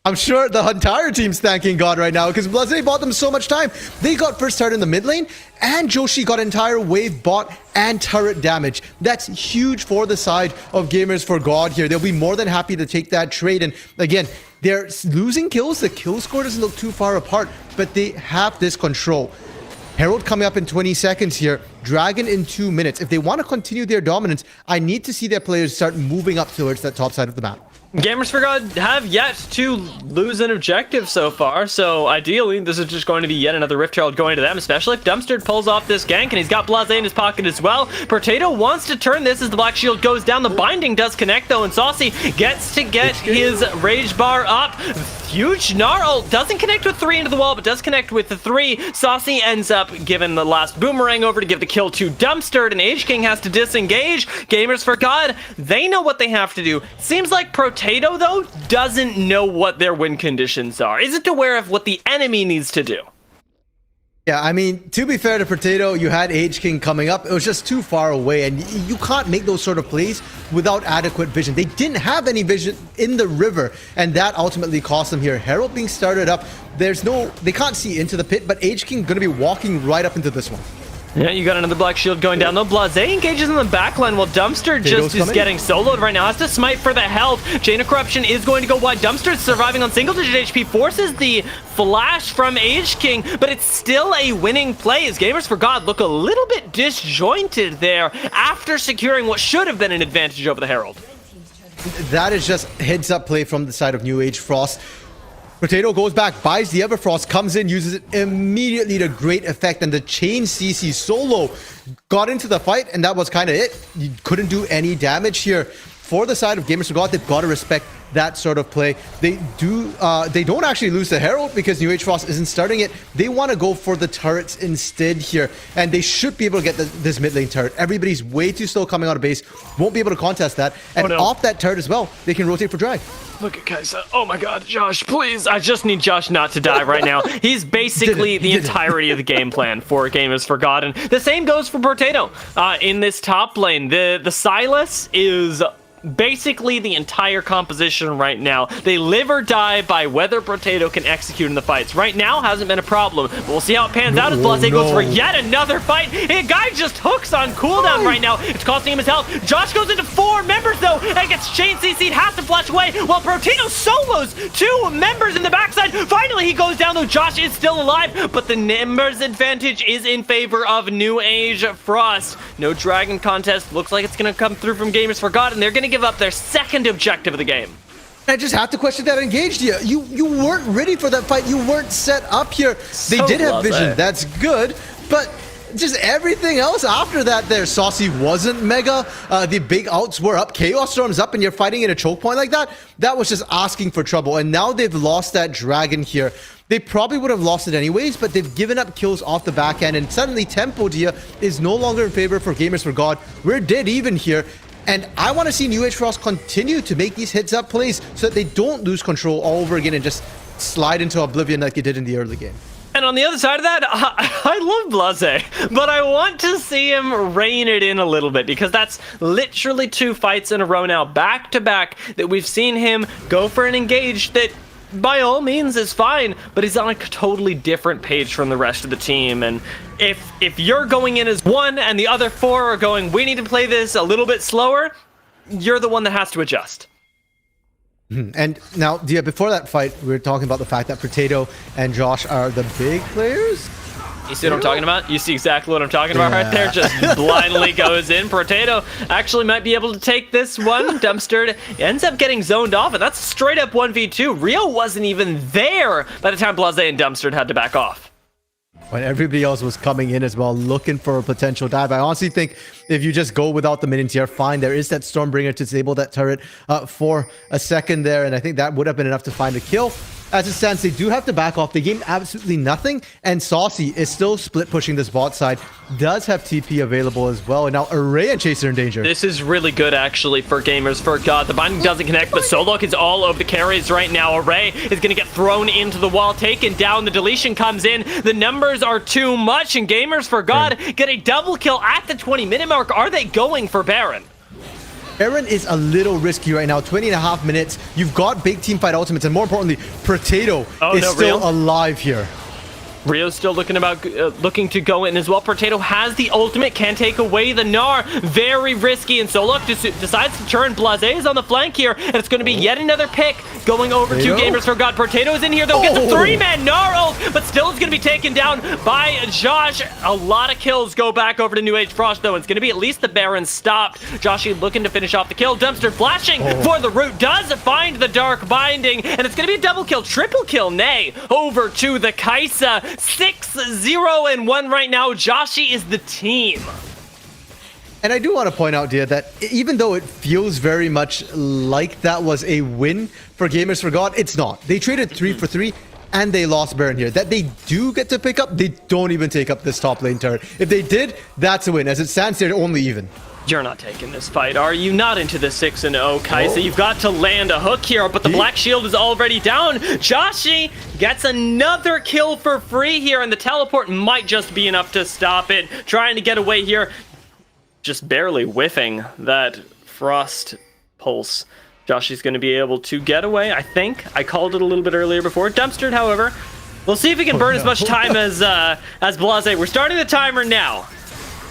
I'm sure the entire team's thanking God right now because Blase bought them so much time. They got first start in the mid lane, and Joshi got entire wave bot and turret damage. That's huge for the side of Gamers for God here. They'll be more than happy to take that trade. And again, they're losing kills. The kill score doesn't look too far apart, but they have this control. Herald coming up in 20 seconds here. Dragon in 2 minutes. If they want to continue their dominance, I need to see their players start moving up towards that top side of the map. Gamers for God have yet to lose an objective so far, so ideally this is just going to be yet another Rift Herald going to them, especially if Dumpster pulls off this gank, and he's got Blase in his pocket as well. Potato wants to turn this as the Black Shield goes down. The binding does connect though, and Saucy gets to get his Rage Bar up. Huge Gnarl doesn't connect with 3 into the wall, but does connect with the 3. Saucy ends up giving the last boomerang over to give the kill to Dumpster, and Age King has to disengage. Gamers for God, they know what they have to do. Seems like Potato, though, doesn't know what their win conditions are. Isn't aware of what the enemy needs to do. Yeah, I mean, to be fair to Potato, you had Age King coming up. It was just too far away, and you can't make those sort of plays without adequate vision. They didn't have any vision in the river, and that ultimately cost them here. Herald being started up, they can't see into the pit, but Age King going to be walking right up into this one. Yeah, you got another Black Shield going down though. Blase engages in the backline while Dumpster just is getting soloed right now. Has to smite for the health. Chain of Corruption is going to go wide. Dumpster's surviving on single-digit HP. Forces the flash from Age King, but it's still a winning play as Gamers for God look a little bit disjointed there after securing what should have been an advantage over the Herald. That is just heads-up play from the side of New Age Frost. Potato goes back, buys the Everfrost, comes in, uses it immediately to great effect, and the chain CC Solo got into the fight, and that was kind of it. You couldn't do any damage here. For the side of Gamers for God, they've got to respect that sort of play. They don't actually lose the Herald because New Age Frost isn't starting it. They want to go for the turrets instead here, and they should be able to get this mid lane turret. Everybody's way too slow coming out of base, won't be able to contest that, and off that turret as well, they can rotate for drag. Look at Kai'Sa. Oh my god, Josh, please. I just need Josh not to die right now. He's basically the entirety of the game plan for Gamers for God. And the same goes for Potato in this top lane. The Silas is basically the entire composition right now. They live or die by whether Potato can execute in the fights. Right now hasn't been a problem, but we'll see how it pans out as Blase goes for yet another fight. A guy just hooks on cooldown right now. It's costing him his health. Josh goes into 4 members though and gets chain CC'd, has to flash away while Potato solos 2 members in the backside. Finally he goes down though. Josh is still alive, but the members advantage is in favor of New Age Frost. No dragon contest. Looks like it's gonna come through from Gamers for God, and they're gonna give up their second objective of the game. I just have to question that engaged you. You weren't ready for that fight. You weren't set up here. They did have vision. That's good, but just everything else after that there. Saucy wasn't mega. The big outs were up. Chaos Storm's up, and you're fighting in a choke point like that. That was just asking for trouble, and now they've lost that dragon here. They probably would have lost it anyways, but they've given up kills off the back end, and suddenly Tempo Dia is no longer in favor for Gamers for God. We're dead even here. And I want to see New Age Frost continue to make these heads-up plays so that they don't lose control all over again and just slide into oblivion like they did in the early game. And on the other side of that, I love Blase, but I want to see him rein it in a little bit because that's literally 2 fights in a row now, back-to-back, that we've seen him go for an engage that by all means is fine, but he's on a totally different page from the rest of the team. And if you're going in as one and the other 4 are going, we need to play this a little bit slower, you're the one that has to adjust. And now, Dia, before that fight, we were talking about the fact that Potato and Josh are the big players. You see what I'm talking about? You see exactly what I'm talking about right there? Just blindly goes in. Potato actually might be able to take this one. Dumpster ends up getting zoned off, and that's straight up 1v2. Rio wasn't even there by the time Blase and Dumpster had to back off. When everybody else was coming in as well, looking for a potential dive. I honestly think if you just go without the minions here, fine. There is that Stormbringer to disable that turret for a second there, and I think that would have been enough to find a kill. As it stands, they do have to back off. They gained absolutely nothing, and Saucy is still split pushing this bot side. Does have TP available as well, and now Array and Chaser in danger. This is really good, actually, for Gamers for God. The binding doesn't connect, but Solok is all over the carries right now. Array is going to get thrown into the wall, taken down. The deletion comes in. The numbers are too much, and Gamers for God get a double kill at the 20-minute mark. Are they going for Baron? Baron is a little risky right now. 20.5 minutes. You've got big team fight ultimates, and more importantly, Potato is still alive here. Rio's still looking to go in as well. Potato has the ultimate, can take away the Gnar. Very risky, and Solok decides to turn. Blase is on the flank here, and it's going to be yet another pick going over to Gamers for God. Potato is in here. They'll get the 3-man Gnar ult, but still is going to be taken down by Josh. A lot of kills go back over to New Age Frost, though. It's going to be at least the Baron stopped. Joshy looking to finish off the kill. Dumpster flashing for the root. Does find the Dark Binding, and it's going to be a double kill, triple kill, nay, over to the Kai'Sa. 6-0-1 right now. Joshy is the team. And I do want to point out, dear, that even though it feels very much like that was a win for Gamers for God, it's not. They traded 3 for 3, and they lost Baron here. That they do get to pick up, they don't even take up this top lane turret. If they did, that's a win. As it stands, they're only even. You're not taking this fight, are you? Not into the 6-0, Kai'Sa. You've got to land a hook here, but the Black Shield is already down. Joshy gets another kill for free here, and the teleport might just be enough to stop it. Trying to get away here, just barely whiffing that Frost Pulse. Joshy's going to be able to get away, I think. I called it a little bit earlier before. Dumpstered, however. We'll see if he can burn as much time as Blase. We're starting the timer now.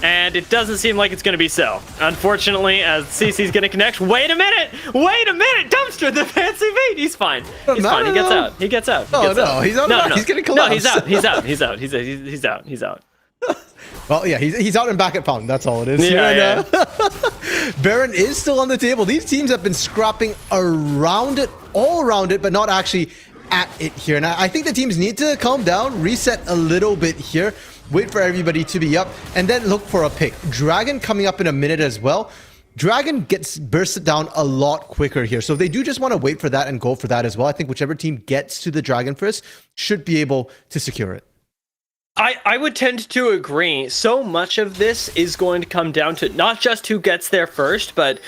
And it doesn't seem like it's going to be so. Unfortunately, as CC's going to connect. Wait a minute! Wait a minute! Dumpster, the fancy beat! He's fine. He's fine. He gets out. He gets out. He's out. He's going to collapse. No, he's out. He's out. He's out. He's out. He's out. Well, yeah, he's out and back at Fountain. That's all it is. Yeah. Baron is still on the table. These teams have been scrapping around it, all around it, but not actually at it here. And I think the teams need to calm down, reset a little bit here. Wait for everybody to be up, and then look for a pick. Dragon coming up in a minute as well. Dragon gets bursted down a lot quicker here. So if they do just want to wait for that and go for that as well, I think whichever team gets to the Dragon first should be able to secure it. I would tend to agree. So much of this is going to come down to not just who gets there first, but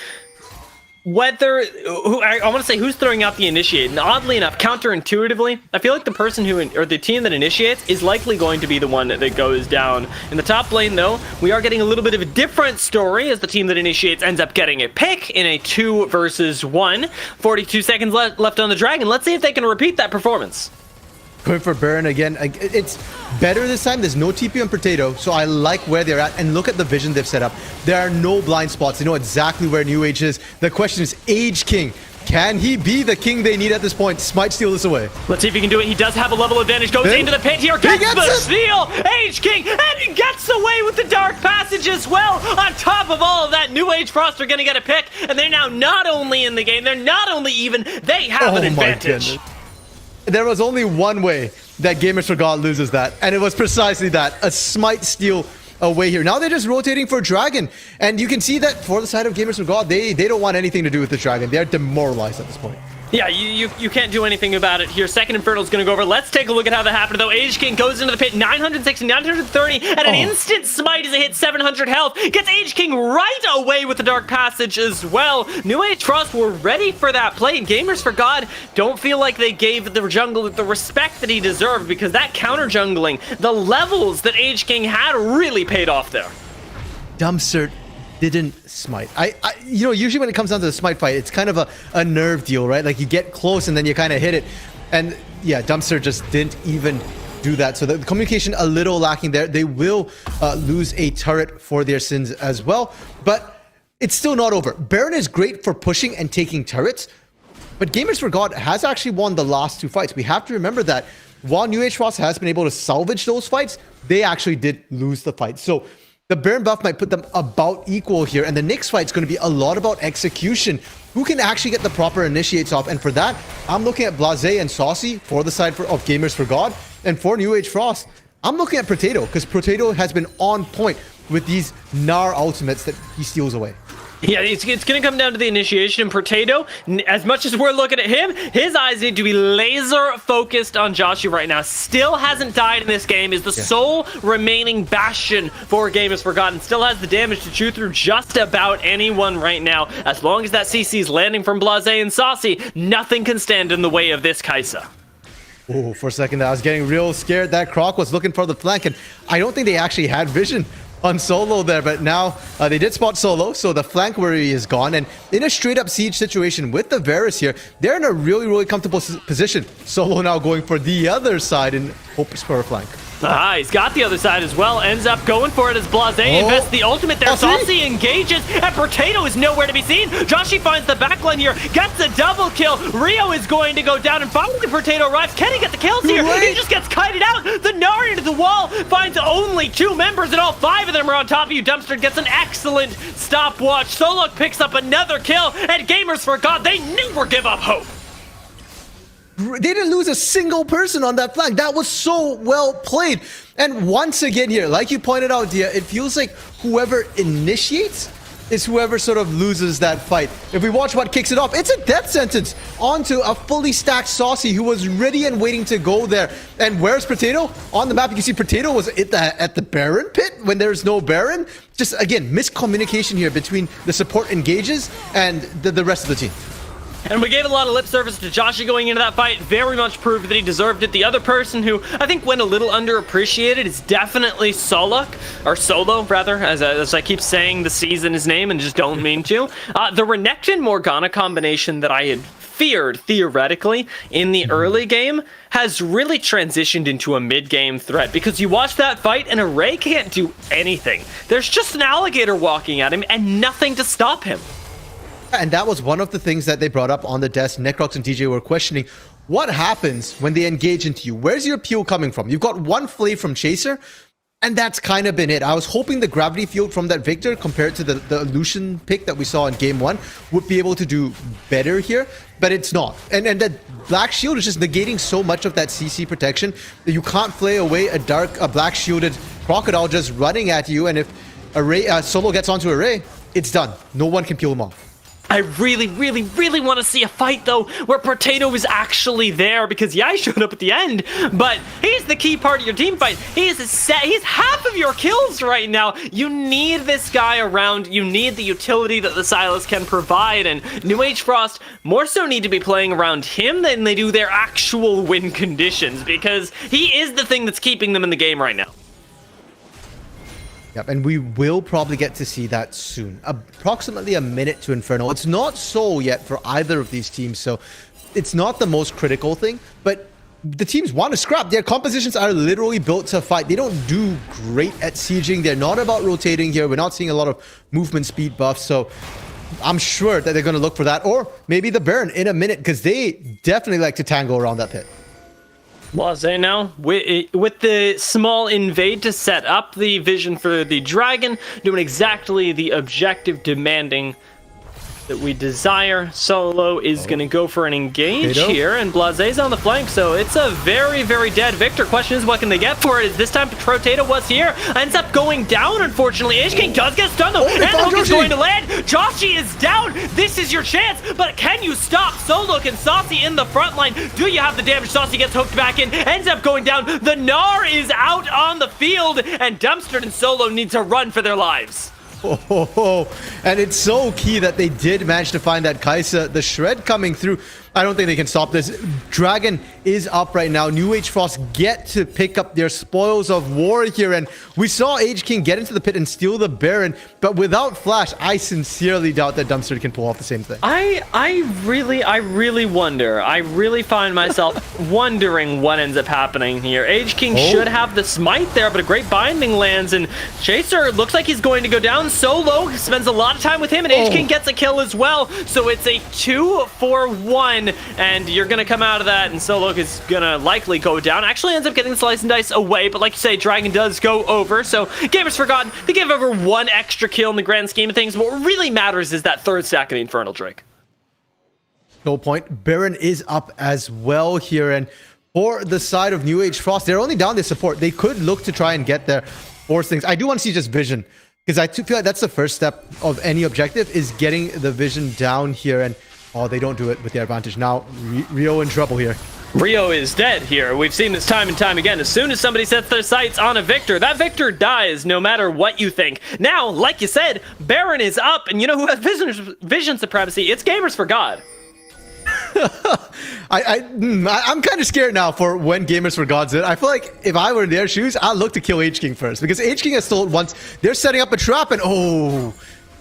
whether I want to say who's throwing out the initiate. And oddly enough, counterintuitively, I feel like the person or the team that initiates is likely going to be the one that goes down. In the top lane, though, we are getting a little bit of a different story as the team that initiates ends up getting a pick in a 2 versus 1. 42 seconds left on the Dragon. Let's see if they can repeat that performance. Going for Baron again. It's better this time. There's no TP on Potato, so I like where they're at. And look at the vision they've set up. There are no blind spots. They know exactly where New Age is. The question is, Age King, can he be the king they need at this point? Smite steal this away. Let's see if he can do it. He does have a level advantage. Goes into the pit here. Gets the steal. Age King. And he gets away with the Dark Passage as well. On top of all of that, New Age Frost are going to get a pick. And they're now not only in the game, they're not only even, they have an advantage. There was only one way that Gamers for God loses that, and it was precisely that, a Smite steal away here. Now they're just rotating for Dragon, and you can see that for the side of Gamers for God, they don't want anything to do with the Dragon. They're demoralized at this point. Yeah, you can't do anything about it here. Second Infernal is going to go over. Let's take a look at how that happened, though. Age King goes into the pit, 960, 930, and an instant smite as it hits 700 health. Gets Age King right away with the Dark Passage as well. New Age Frost were ready for that play, and Gamers for God don't feel like they gave the jungle the respect that he deserved, because that counter jungling, the levels that Age King had really paid off there. Dumpster didn't smite. Usually when it comes down to the smite fight, it's kind of a nerve deal, right? Like you get close and then you kind of hit it. And yeah, Dumpster just didn't even do that. So the communication a little lacking there. They will lose a turret for their sins as well. But it's still not over. Baron is great for pushing and taking turrets. But Gamers for God has actually won the last 2 fights. We have to remember that while New Age Frost has been able to salvage those fights, they actually did lose the fight. So the Baron buff might put them about equal here, and the next fight is going to be a lot about execution. Who can actually get the proper initiates off? And for that, I'm looking at Blase and Saucy for the side of Gamers for God. And for New Age Frost, I'm looking at Potato because Potato has been on point with these Gnar ultimates that he steals away. Yeah, it's going to come down to the initiation. And Potato, as much as we're looking at him, his eyes need to be laser focused on Joshi right now. Still hasn't died in this game. Is the sole remaining bastion for Gamers Forgotten. Still has the damage to chew through just about anyone right now. As long as that CC is landing from Blase and Saucy, nothing can stand in the way of this Kai'Sa. Oh, for a second I was getting real scared. That Croc was looking for the flank, and I don't think they actually had vision on Solo there, but now they did spot Solo, so the flank worry is gone, and in a straight-up siege situation with the Varus here, they're in a really, really comfortable position. Solo now going for the other side in hopes for a flank. He's got the other side as well. Ends up going for it as Blase invests the ultimate there. Saucy engages, and Potato is nowhere to be seen. Joshi finds the backline here, gets a double kill. Rio is going to go down, and finally Potato arrives. Can he get the kills here? He just gets kited out. The Gnar into the wall finds only 2 members, and all 5 of them are on top of you. Dumpster gets an excellent stopwatch. Solok picks up another kill, and Gamers Forgot they never give up hope. They didn't lose a single person on that flank. That was so well played. And once again here, like you pointed out, Dia, it feels like whoever initiates is whoever sort of loses that fight. If we watch what kicks it off, it's a death sentence onto a fully stacked Saucy who was ready and waiting to go there. And where's Potato? On the map, you can see Potato was at the Baron pit when there's no Baron. Just, again, miscommunication here between the support engages and the rest of the team. And we gave a lot of lip service to Joshi going into that fight. Very much proved that he deserved it. The other person who I think went a little underappreciated is definitely Solok, or Solo, rather, as I keep saying the C's in his name and just don't mean to. The Renekton Morgana combination that I had feared, theoretically, in the early game has really transitioned into a mid-game threat, because you watch that fight and Array can't do anything. There's just an alligator walking at him and nothing to stop him. And that was one of the things that they brought up on the desk. Necrox and DJ were questioning what happens when they engage into you. Where's your appeal coming from? You've got one Flay from Chaser, and that's kind of been it. I was hoping the gravity field from that Victor, compared to the Lucian pick that we saw in game 1, would be able to do better here, but it's not. And that Black Shield is just negating so much of that CC protection that you can't flay away a black shielded Crocodile just running at you, and if Array Solo gets onto Array, it's done. No one can peel him off. I really, really, really want to see a fight, though, where Potato is actually there, because Yai showed up at the end, but he's the key part of your team fight. He's half of your kills right now. You need this guy around. You need the utility that the Sylas can provide, and New Age Frost more so need to be playing around him than they do their actual win conditions, because he is the thing that's keeping them in the game right now. Yep, and we will probably get to see that soon. Approximately a minute to Inferno. It's not so yet for either of these teams, so it's not the most critical thing, but the teams want to scrap. Their compositions are literally built to fight. They don't do great at sieging. They're not about rotating here. We're not seeing a lot of movement speed buffs, so I'm sure that they're going to look for that, or maybe the Baron in a minute, because they definitely like to tango around that pit. Blase now, with the small invade to set up the vision for the dragon, doing exactly the objective demanding that we desire. Solo is going to go for an engage here, and Blase's on the flank, so it's a very, very dead Victor. Question is, what can they get for it? Is this time Potato was here, ends up going down, unfortunately. Edge King does get stunned, though, and the hook is going to land. Joshi is down. This is your chance, but can you stop Solo and Saucy in the front line? Do you have the damage? Saucy gets hooked back in, ends up going down. The Gnar is out on the field, and Dumpster and Solo need to run for their lives. And it's so key that they did manage to find that Kai'Sa. The Shred coming through. I don't think they can stop this. Dragon is up right now. New Age Frost get to pick up their spoils of war here. And we saw Age King get into the pit and steal the Baron. But without Flash, I sincerely doubt that Dumpster can pull off the same thing. I really wonder. I really find myself wondering what ends up happening here. Age King should have the smite there, but a great binding lands. And Chaser looks like he's going to go down. Solo spends a lot of time with him, and Age King gets a kill as well. So it's a 2-for-1. And you're going to come out of that, and Solo is going to likely go down. Actually ends up getting the Slice and Dice away, but like you say, Dragon does go over. So Gamers Forgotten, they give over one extra kill in the grand scheme of things. But what really matters is that third stack of the Infernal Drake. No point. Baron is up as well here, and for the side of New Age Frost. They're only down their support. They could look to try and get there, force things. I do want to see just vision, because I feel like that's the first step of any objective, is getting the vision down here. And oh, they don't do it with their advantage. Now Rio in trouble here. Rio is dead here. We've seen this time and time again. As soon as somebody sets their sights on a Victor, that Victor dies no matter what you think. Now, like you said, Baron is up, and you know who has vision supremacy? It's Gamers for God. I'm kind of scared now for when Gamers for God's it. I feel like if I were in their shoes, I'd look to kill H-King first, because H-King has stole it once. They're setting up a trap, and oh,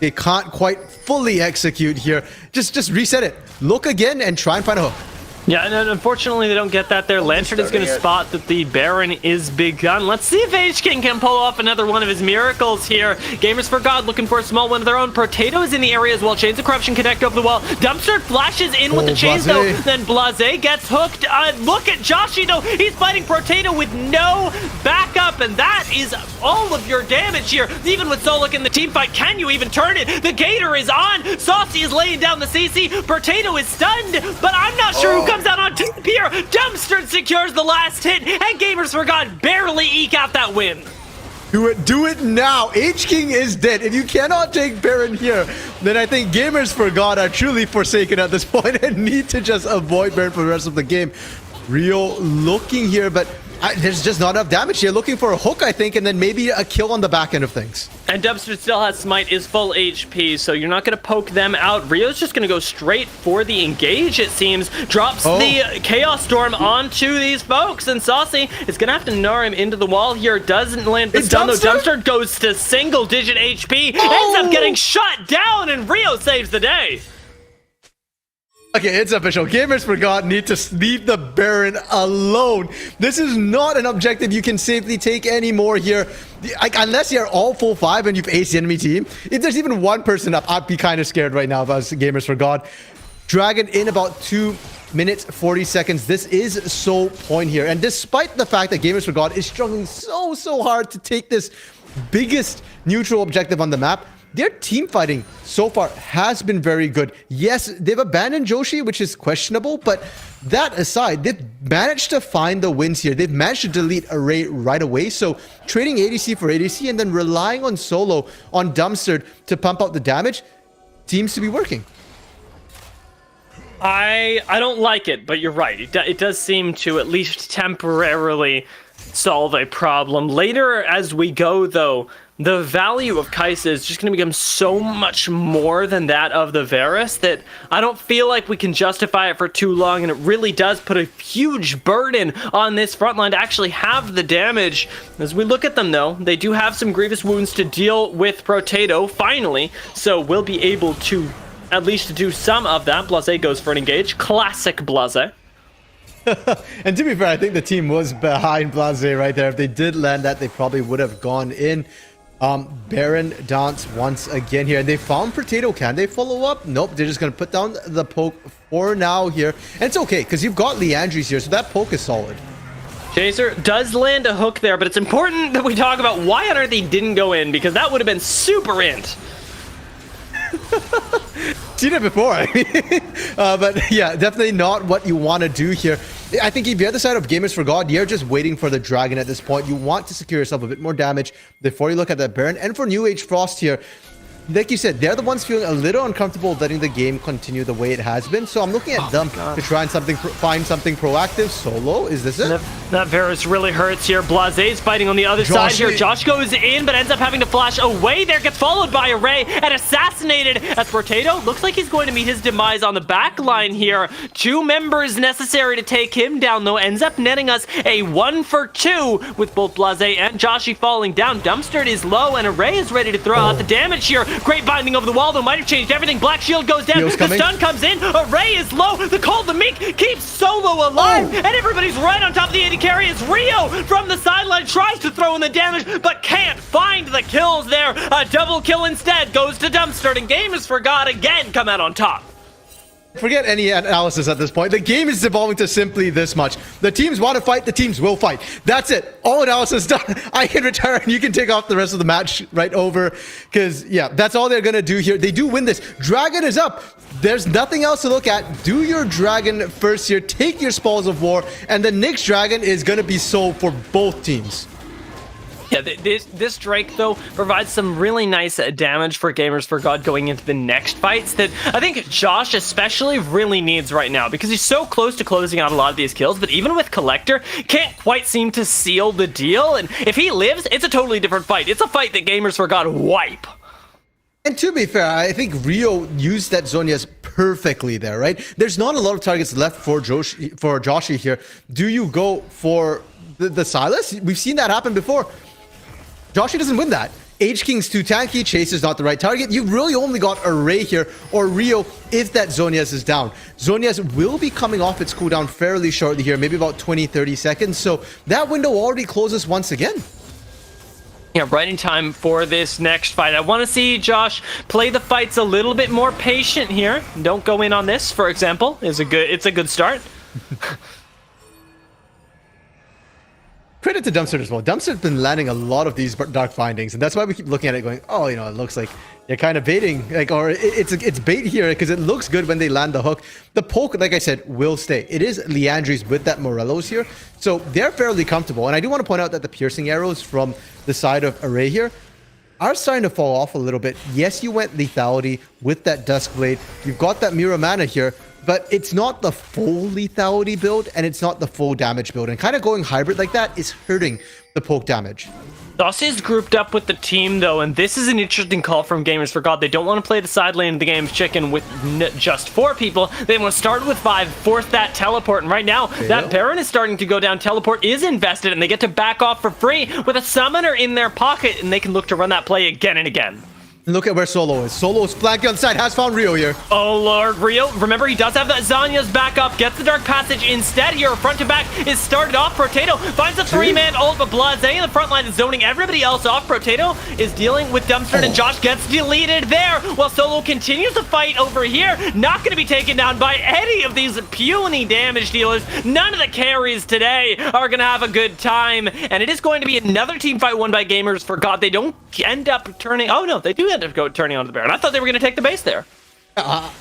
they can't quite fully execute here. Just reset it. Look again and try and find a hook. Yeah, and unfortunately they don't get that there. Lantern is going to spot that the Baron is begun. Let's see if H-King can pull off another one of his miracles here. Gamers for God looking for a small one of their own. Protato is in the area as well. Chains of Corruption connect over the wall. Dumpster flashes in with the chains though. Then Blase gets hooked. Look at Joshy though. He's fighting Protato with no backup, and that is all of your damage here. Even with Solik in the team fight, can you even turn it? The Gator is on. Saucy is laying down the CC. Protato is stunned, but I'm not sure who comes out on top here. Dumpster secures the last hit, and Gamers for God barely eke out that win. Do it now. H-King is dead. If you cannot take Baron here, then I think Gamers for God are truly forsaken at this point and need to just avoid Baron for the rest of the game. Rio looking here, but there's just not enough damage here. Looking for a hook, I think, and then maybe a kill on the back end of things. And Dumpster still has Smite, is full HP, so you're not going to poke them out. Rio's just going to go straight for the engage, it seems. Drops the Chaos Storm onto these folks, and Saucy is going to have to gnar him into the wall here. Doesn't land the stun, though. Dumpster goes to single-digit HP, ends up getting shut down, and Rio saves the day. Okay, it's official. Gamers for God need to leave the Baron alone. This is not an objective you can safely take anymore here. Unless you're all full 5 and you've aced the enemy team. If there's even one person up, I'd be kind of scared right now if I was Gamers for God. Dragon in about 2 minutes, 40 seconds. This is so point here. And despite the fact that Gamers for God is struggling so hard to take this biggest neutral objective on the map, their team fighting so far has been very good. Yes, they've abandoned Joshi, which is questionable, but that aside, they've managed to find the wins here. They've managed to delete Array right away. So trading ADC for ADC and then relying on Solo, on Dumpster to pump out the damage seems to be working. I don't like it, but you're right. It does seem to at least temporarily solve a problem. Later as we go, though, the value of Kai'Sa is just going to become so much more than that of the Varus that I don't feel like we can justify it for too long, and it really does put a huge burden on this front line to actually have the damage. As we look at them, though, they do have some grievous wounds to deal with Protato, finally, so we'll be able to at least do some of that. Blase goes for an engage. Classic Blase. And to be fair, I think the team was behind Blase right there. If they did land that, they probably would have gone in. Baron dance once again here. They found Potato. Can they follow up? Nope. They're just going to put down the poke for now here. And it's okay, because you've got Leandries here, so that poke is solid. Chaser does land a hook there, but it's important that we talk about why on earth he didn't go in, because that would have been super int. Seen it before, I mean. But yeah, definitely not what you want to do here. I think if you're the side of Gamers for God, you're just waiting for the Dragon at this point. You want to secure yourself a bit more damage before you look at that Baron. And for New Age Frost here, like you said, they're the ones feeling a little uncomfortable letting the game continue the way it has been. So I'm looking at them to try and find something proactive. Solo, is this it? That Varus really hurts here. Blaze's fighting on the other side here. Josh goes in, but ends up having to flash away there. Gets followed by Array and assassinated as Potato. Looks like he's going to meet his demise on the back line here. 2 members necessary to take him down, though. Ends up netting us a 1 for 2 with both Blase and Joshy falling down. Dumpster is low, and Array is ready to throw out the damage here. Great binding over the wall, though, might have changed everything. Black Shield goes down. The stun comes in. Array is low. The Call the Meek keeps Solo alive. And everybody's right on top of the AD carry as Rio from the sideline tries to throw in the damage, but can't find the kills there. A double kill instead goes to Dumpster, and Gamers for God again come out on top. Forget any analysis at this point. The game is evolving to simply this much. The teams want to fight, the teams will fight. That's it. All analysis done. I can retire and you can take off the rest of the match right over. Because, yeah, that's all they're going to do here. They do win this. Dragon is up. there's nothing else to look at. Do your dragon first here, take your spoils of war, and the next dragon is going to be sold for both teams. Yeah, this Drake, though, provides some really nice damage for Gamers for God going into the next fights that I think Josh especially really needs right now, because he's so close to closing out a lot of these kills, but even with Collector, can't quite seem to seal the deal, and if he lives, it's a totally different fight. It's a fight that Gamers for God wipe. And to be fair, I think Rio used that Zhonya's perfectly there, right? There's not a lot of targets left for Joshi here. Do you go for the Silas? We've seen that happen before. Joshi doesn't win that. H-King's too tanky, Chase is not the right target. You've really only got Array here, or Rio, if that Zhonya's is down. Zhonya's will be coming off its cooldown fairly shortly here, maybe about 20-30 seconds, so that window already closes once again. Yeah, right in time for this next fight. I want to see Josh play the fights a little bit more patient here. Don't go in on this, for example. It's a good start. Credit to Dumpster as well. Dumpster's been landing a lot of these Dark Bindings, and that's why we keep looking at it going, oh, you know, it looks like they're kind of baiting, like, or it's bait here because it looks good when they land the hook. The poke, like I said, will stay. It is Liandry's with that Morelos here, so they're fairly comfortable. And I do want to point out that the piercing arrows from the side of Array here are starting to fall off a little bit. Yes, you went lethality with that Duskblade. You've got that Mirror Mana here, but it's not the full lethality build, and it's not the full damage build. And kind of going hybrid like that is hurting the poke damage. Saucy's grouped up with the team, though, and this is an interesting call from Gamers for God. They don't want to play the side lane of the game's chicken with just 4 people. They want to start with 5, force that teleport, and right now, that Baron is starting to go down. Teleport is invested, and they get to back off for free with a summoner in their pocket, and they can look to run that play again and again. Look at where Solo is. Solo is flanking on the side, has found Rio here. Oh lord, Rio, remember he does have that Zanya's backup, gets the Dark Passage instead here, front to back is started off. Potato finds a 3-man ult, but Blase in the front line is zoning everybody else off. Potato is dealing with Dumpster, and Josh gets deleted there, while Solo continues to fight over here. Not going to be taken down by any of these puny damage dealers. None of the carries today are going to have a good time, and it is going to be another team fight won by Gamers for God. They don't end up turning, oh no, they do end up turning on the Baron. I thought they were going to take the base there.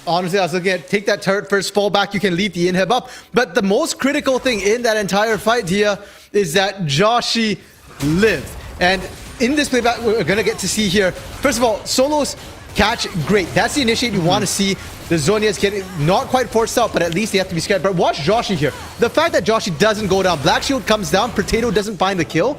Honestly, I was looking at take that turret first, fall back, you can leave the inhib up. But the most critical thing in that entire fight here is that Joshi lived. And in this playback, we're going to get to see here, first of all, Solo's catch, great. That's the initiate you want to see. The Zhonya's getting not quite forced out, but at least they have to be scared. But watch Joshi here. The fact that Joshi doesn't go down, Black Shield comes down, Potato doesn't find the kill,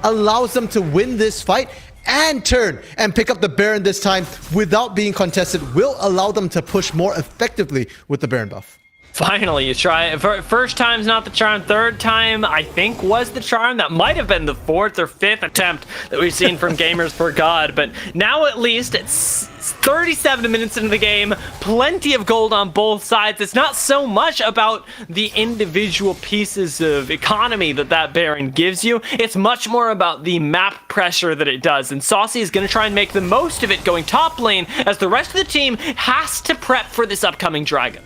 allows them to win this fight and turn and pick up the Baron this time without being contested, will allow them to push more effectively with the Baron buff. Finally, you try it. First time's not the charm. Third time, I think, was the charm. That might have been the 4th or 5th attempt that we've seen from Gamers for God. But now at least it's 37 minutes into the game. Plenty of gold on both sides. It's not so much about the individual pieces of economy that Baron gives you. It's much more about the map pressure that it does. And Saucy is going to try and make the most of it going top lane as the rest of the team has to prep for this upcoming dragon.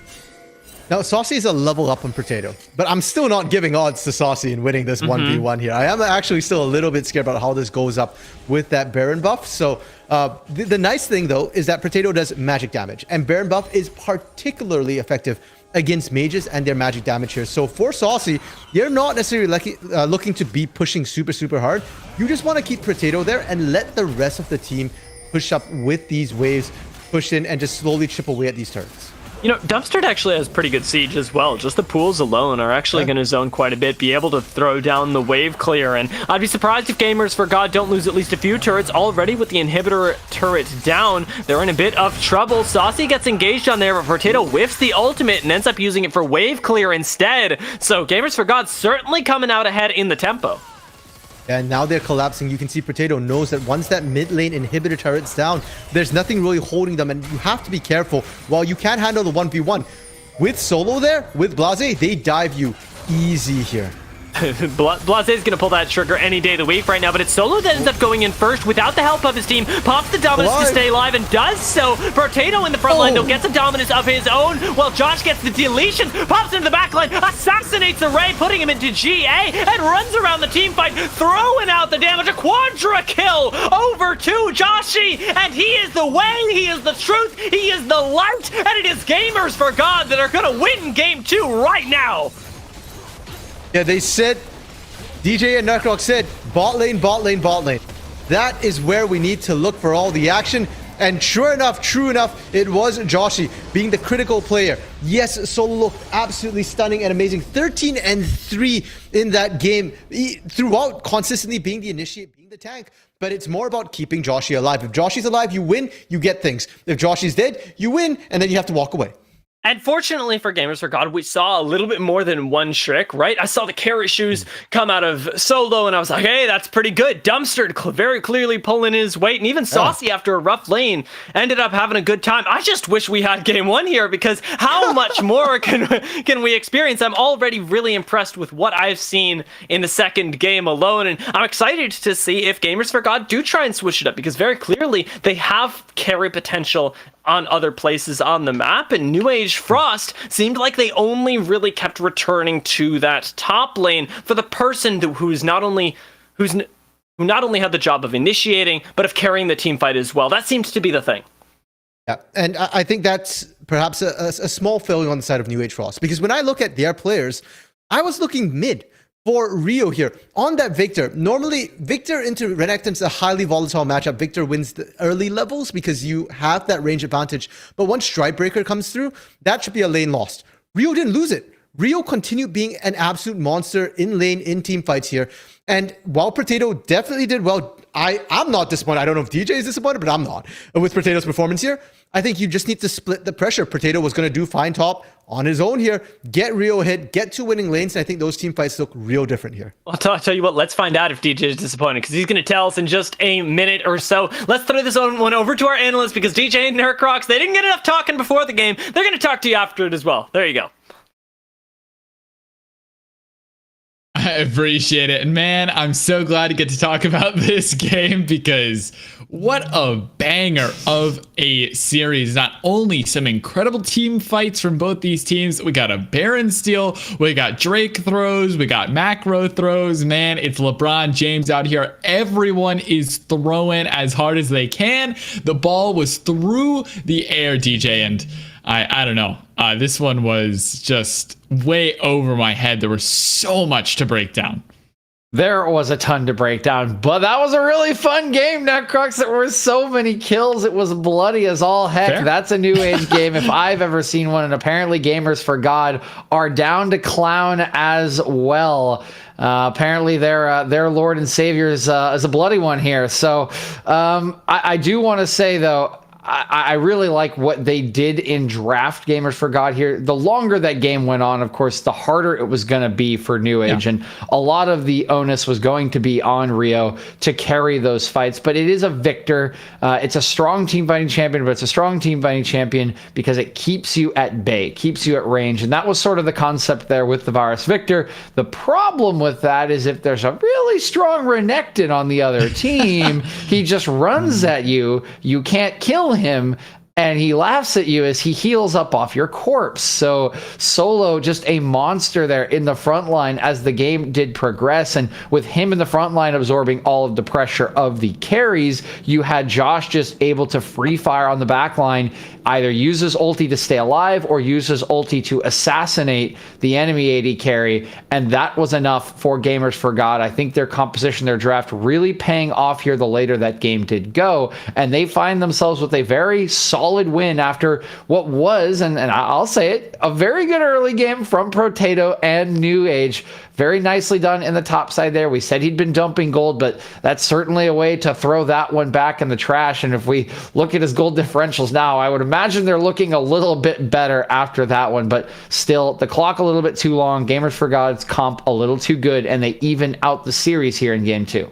Now, Saucy is a level up on Potato, but I'm still not giving odds to Saucy in winning this 1v1 here. I am actually still a little bit scared about how this goes up with that Baron buff. So the nice thing, though, is that Potato does magic damage, and Baron buff is particularly effective against mages and their magic damage here. So for Saucy, you're not necessarily looking to be pushing super hard. You just want to keep Potato there and let the rest of the team push up with these waves, push in, and just slowly chip away at these turrets. You know, Dumpster actually has pretty good siege as well. Just the pools alone are actually going to zone quite a bit, be able to throw down the wave clear. And I'd be surprised if Gamers for God don't lose at least a few turrets already with the inhibitor turret down. They're in a bit of trouble. Saucy gets engaged on there, but Potato whiffs the ultimate and ends up using it for wave clear instead. So Gamers for God certainly coming out ahead in the tempo. And now they're collapsing. You can see Potato knows that once that mid lane inhibitor turret's down, there's nothing really holding them, and you have to be careful. While you can handle the 1v1, with Solo there, with Blase, they dive you easy here. Blase is going to pull that trigger any day of the week right now, but it's Solo that ends up going in first without the help of his team. Pops the Dominus to stay alive and does so. Potato in the front line, though, gets a Dominus of his own, while Josh gets the deletion, pops into the back line, assassinates the Ray, putting him into GA, and runs around the team fight, throwing out the damage. A quadra kill over to Joshy, and he is the way, he is the truth, he is the light, and it is Gamers for God that are going to win game 2 right now. Yeah, they said, DJ and Nutcrock said, bot lane, bot lane, bot lane. That is where we need to look for all the action. And sure enough, true enough, it was Joshy being the critical player. Yes, Solo looked absolutely stunning and amazing. 13 and 3 in that game. Throughout, consistently being the initiate, being the tank. But it's more about keeping Joshy alive. If Joshy's alive, you win, you get things. If Joshy's dead, you win, and then you have to walk away. And fortunately for Gamers for God, we saw a little bit more than one trick, right? I saw the carry shoes come out of Solo, and I was like, hey, that's pretty good. Dumpster very clearly pulling his weight, and even Saucy, after a rough lane, ended up having a good time. I just wish we had game 1 here, because how much more can we experience? I'm already really impressed with what I've seen in the second game alone, and I'm excited to see if Gamers for God do try and switch it up, because very clearly they have carry potential on other places on the map, and New Age Frost seemed like they only really kept returning to that top lane for the person who not only had the job of initiating, but of carrying the team fight as well. That seems to be the thing. Yeah, and I think that's perhaps a small failing on the side of New Age Frost, because when I look at their players, I was looking mid for Rio here. On that Victor, normally Victor into Renekton's a highly volatile matchup. Victor wins the early levels because you have that range advantage. But once Strikebreaker comes through, that should be a lane lost. Rio didn't lose it. Rio continued being an absolute monster in lane, in team fights here. And while Potato definitely did well, I'm not disappointed. I don't know if DJ is disappointed, but I'm not with Potato's performance here. I think you just need to split the pressure. Potato was going to do fine top on his own here, get Rio hit, get 2 winning lanes, and I think those team fights look real different here. I'll tell you what, let's find out if DJ is disappointed, because he's going to tell us in just a minute or so. Let's throw this one over to our analysts, because DJ and Nerdcrocs, they didn't get enough talking before the game. They're going to talk to you after it as well. There you go. I appreciate it. And man, I'm so glad to get to talk about this game, because what a banger of a series. Not only some incredible team fights from both these teams, we got a Baron steal, we got Drake throws, we got macro throws. Man, it's LeBron James out here. Everyone is throwing as hard as they can. The ball was through the air, DJ, and I don't know. This one was just way over my head. There was so much to break down. There was a ton to break down, but that was a really fun game, Nutcrocs. There were so many kills. It was bloody as all heck. Fair. That's a New Age game if I've ever seen one, and apparently Gamers for God are down to clown as well. Apparently their Lord and Savior is a bloody one here. So I do want to say, though, I really like what they did in draft Gamers for God here. The longer that game went on, of course, the harder it was going to be for New Age. Yeah. And a lot of the onus was going to be on Rio to carry those fights. But it is a Victor. It's a strong team fighting champion, but it's a strong team fighting champion because it keeps you at bay, keeps you at range. And that was sort of the concept there with the Varus Victor. The problem with that is if there's a really strong Renekton on the other team, he just runs at you. You can't kill him, and he laughs at you as he heals up off your corpse. So Solo, just a monster there in the front line as the game did progress, and with him in the front line absorbing all of the pressure of the carries, you had Josh just able to free fire on the back line, either use his ulti to stay alive or use his ulti to assassinate the enemy AD carry, and that was enough for Gamers for God. I think their composition, their draft really paying off here the later that game did go, and they find themselves with a very solid win after what was, and I'll say it, a very good early game from Potato and New Age. Very nicely done in the top side there. We said he'd been dumping gold, but that's certainly a way to throw that one back in the trash. And if we look at his gold differentials now, I would imagine they're looking a little bit better after that one. But still, the clock a little bit too long. Gamers for God's comp a little too good, and they even out the series here in game 2.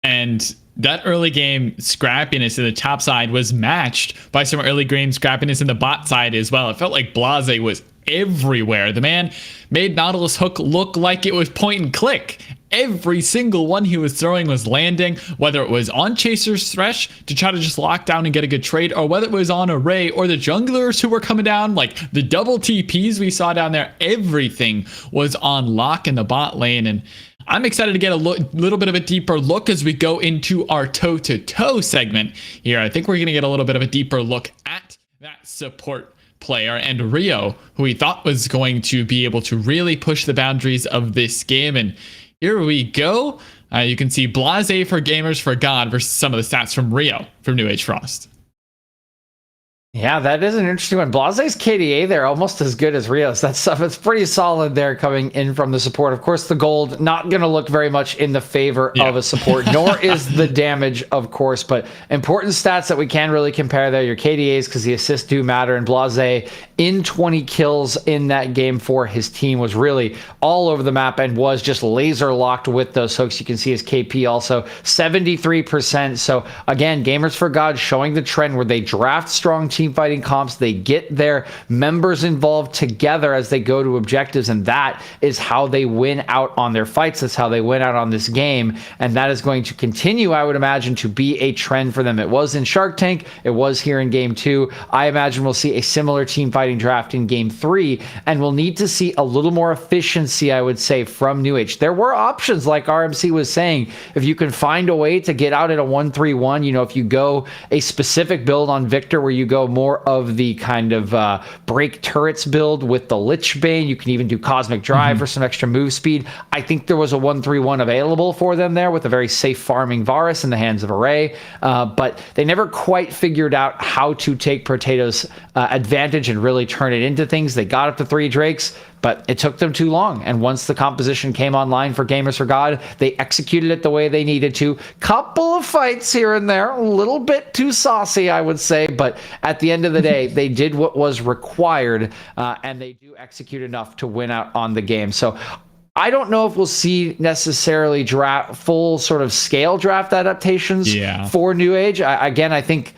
And that early game scrappiness in the top side was matched by some early game scrappiness in the bot side as well. It felt like Blase was everywhere. The man made Nautilus Hook look like it was point and click. Every single one he was throwing was landing, whether it was on Chaser's Thresh to try to just lock down and get a good trade, or whether it was on Array or the junglers who were coming down, like the double TPs we saw down there. Everything was on lock in the bot lane, and I'm excited to get a little bit of a deeper look as we go into our toe-to-toe segment here. I think we're going to get a little bit of a deeper look at that support player and Rio, who we thought was going to be able to really push the boundaries of this game. And here we go. You can see Blase for Gamers for God versus some of the stats from Rio from New Age Frost. Yeah, that is an interesting one. Blase's KDA there almost as good as Rio's. That stuff, it's pretty solid there coming in from the support. Of course, the gold not going to look very much in the favor of a support, nor is the damage, of course. But important stats that we can really compare there. Your KDAs, because the assists do matter. And Blase in 20 kills in that game for his team was really all over the map and was just laser locked with those hooks. You can see his KP also 73%. So again, Gamers for God showing the trend where they draft strong team fighting comps, they get their members involved together as they go to objectives, and that is how they win out on their fights. That's how they win out on this game, and that is going to continue, I would imagine, to be a trend for them. It was in Shark Tank, it was here in Game 2. I imagine we'll see a similar team fighting draft in Game 3, and we'll need to see a little more efficiency, I would say, from New Age. There were options, like RMC was saying, if you can find a way to get out at a 1-3-1, you know, if you go a specific build on Victor where you go more of the kind of break turrets build with the Lich Bane. You can even do Cosmic Drive for some extra move speed. I think there was a 1-3-1 available for them there with a very safe farming Varus in the hands of Array, but they never quite figured out how to take Potato's advantage and really turn it into things. They got up to 3 Drakes, but it took them too long. And once the composition came online for Gamers for God, they executed it the way they needed to. Couple of fights here and there, a little bit too saucy, I would say. But at the end of the day, they did what was required, and they do execute enough to win out on the game. So I don't know if we'll see necessarily full sort of scale draft adaptations for New Age. I think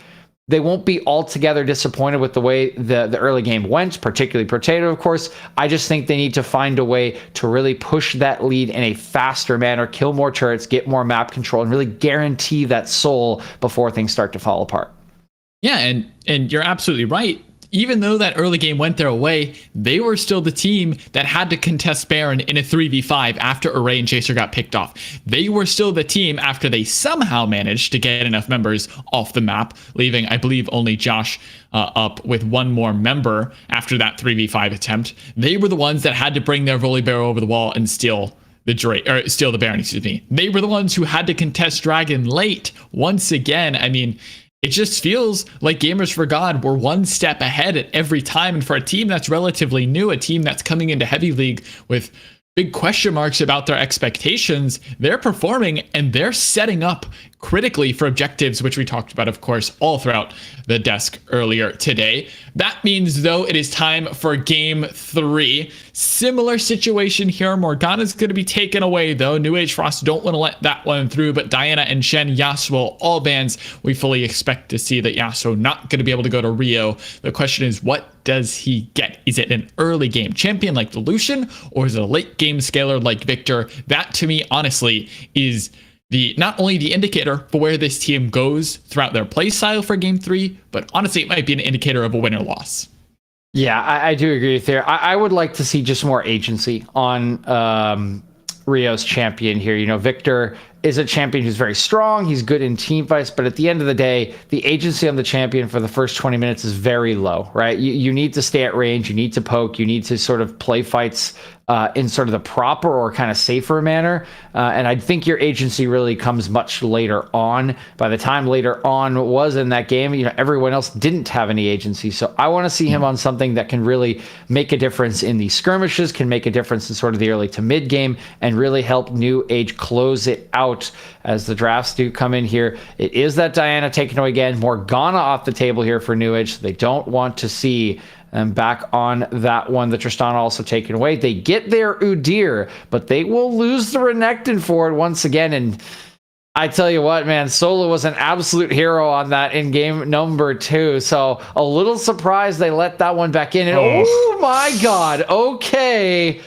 they won't be altogether disappointed with the way the early game went, particularly Potato, of course. I just think they need to find a way to really push that lead in a faster manner, kill more turrets, get more map control, and really guarantee that soul before things start to fall apart. Yeah, and you're absolutely right. Even though that early game went their way, they were still the team that had to contest Baron in a 3v5 after Array and Chaser got picked off. They were still the team after they somehow managed to get enough members off the map, leaving, I believe, only Josh up with one more member after that 3v5 attempt. They were the ones that had to bring their Volibear over the wall and steal the Baron, excuse me. They were the ones who had to contest Dragon late. Once again, I mean, it just feels like Gamers for God were one step ahead at every time. And for a team that's relatively new, a team that's coming into Heavy League with big question marks about their expectations, they're performing and they're setting up critically for objectives, which we talked about, of course, all throughout the desk earlier today. That means, though, it is time for Game 3. Similar situation here. Morgana's going to be taken away, though. New Age Frost don't want to let that one through, but Diana and Shen, Yasuo, all bans. We fully expect to see that Yasuo not going to be able to go to Rio. The question is, what does he get? Is it an early game champion like the Lucian, or is it a late game scaler like Victor? That, to me, honestly, is not only the indicator for where this team goes throughout their play style for Game 3, but honestly, it might be an indicator of a win or loss. Yeah, I do agree with you. I would like to see just more agency on Rio's champion here. You know, Victor is a champion who's very strong. He's good in team fights, but at the end of the day, the agency on the champion for the first 20 minutes is very low, right? You need to stay at range. You need to poke. You need to sort of play fights in sort of the proper or kind of safer manner. And I think your agency really comes much later on. By the time later on was in that game, you know, everyone else didn't have any agency. So I want to see him on something that can really make a difference in the skirmishes, can make a difference in sort of the early to mid game, and really help New Age close it out as the drafts do come in here. It is that Diana taken away again. Morgana off the table here for New Age. So they don't want to see them back on that one. The Tristana also taken away. They get their Udyr, but they will lose the Renekton for it once again. And I tell you what, man, Solo was an absolute hero on that in game number 2. So a little surprised they let that one back in. And oh my God. Okay.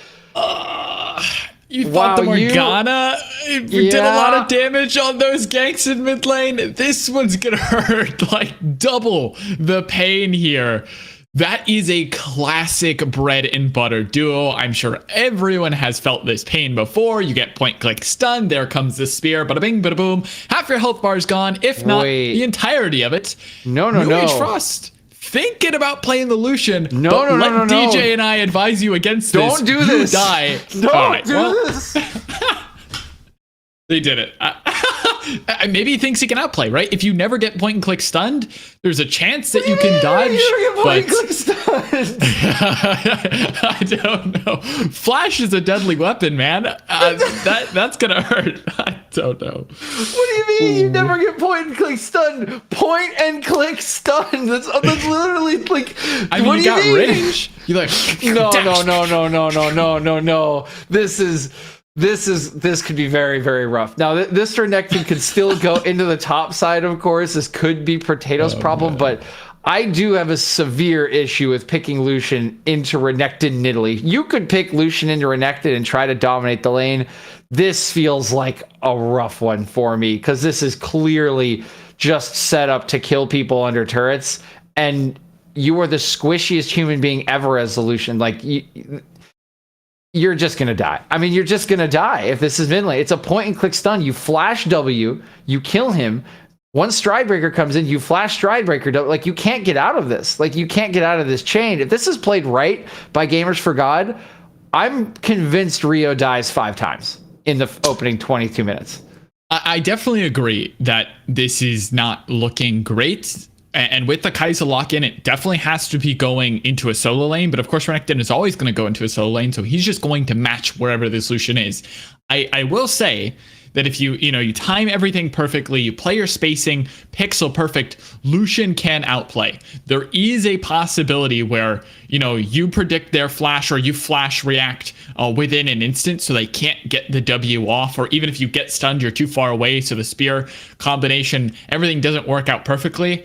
You thought the Morgana did a lot of damage on those ganks in mid lane? This one's gonna hurt like double the pain here. That is a classic bread and butter duo. I'm sure everyone has felt this pain before. You get point click stun, there comes the spear, bada bing, bada boom. Half your health bar is gone, if not the entirety of it. No. Age Frost, thinking about playing the Lucian. No. DJ and I advise you against this. Don't do this. You die. Don't do this. They did it. Maybe he thinks he can outplay, right? If you never get point and click stunned, there's a chance that you can dodge. I don't know. Flash is a deadly weapon, man. That's gonna hurt. I don't know. What do you mean you never get point and click stun? Point and click stun. That's literally like. I mean, you got range. You like no. This could be very, very rough. Now, this Renekton could still go into the top side, of course. This could be Potato's problem, but I do have a severe issue with picking Lucian into Renekton Nidalee. You could pick Lucian into Renekton and try to dominate the lane. This feels like a rough one for me because this is clearly just set up to kill people under turrets, and you are the squishiest human being ever as a Lucian. Like, you're just going to die. I mean, you're just going to die if this is mid lane. It's a point and click stun. You flash W, you kill him. Once Stridebreaker comes in, you flash Stridebreaker. Like, you can't get out of this. Like, you can't get out of this chain. If this is played right by Gamers for God, I'm convinced Rio dies 5 times in the opening 22 minutes. I definitely agree that this is not looking great. And with the Kai'Sa lock-in, it definitely has to be going into a solo lane. But of course, Renekton is always going to go into a solo lane, so he's just going to match wherever this Lucian is. I will say that if you time everything perfectly, you play your spacing pixel perfect, Lucian can outplay. There is a possibility where you predict their flash or you flash react within an instant, so they can't get the W off, or even if you get stunned, you're too far away, so the spear combination, everything doesn't work out perfectly.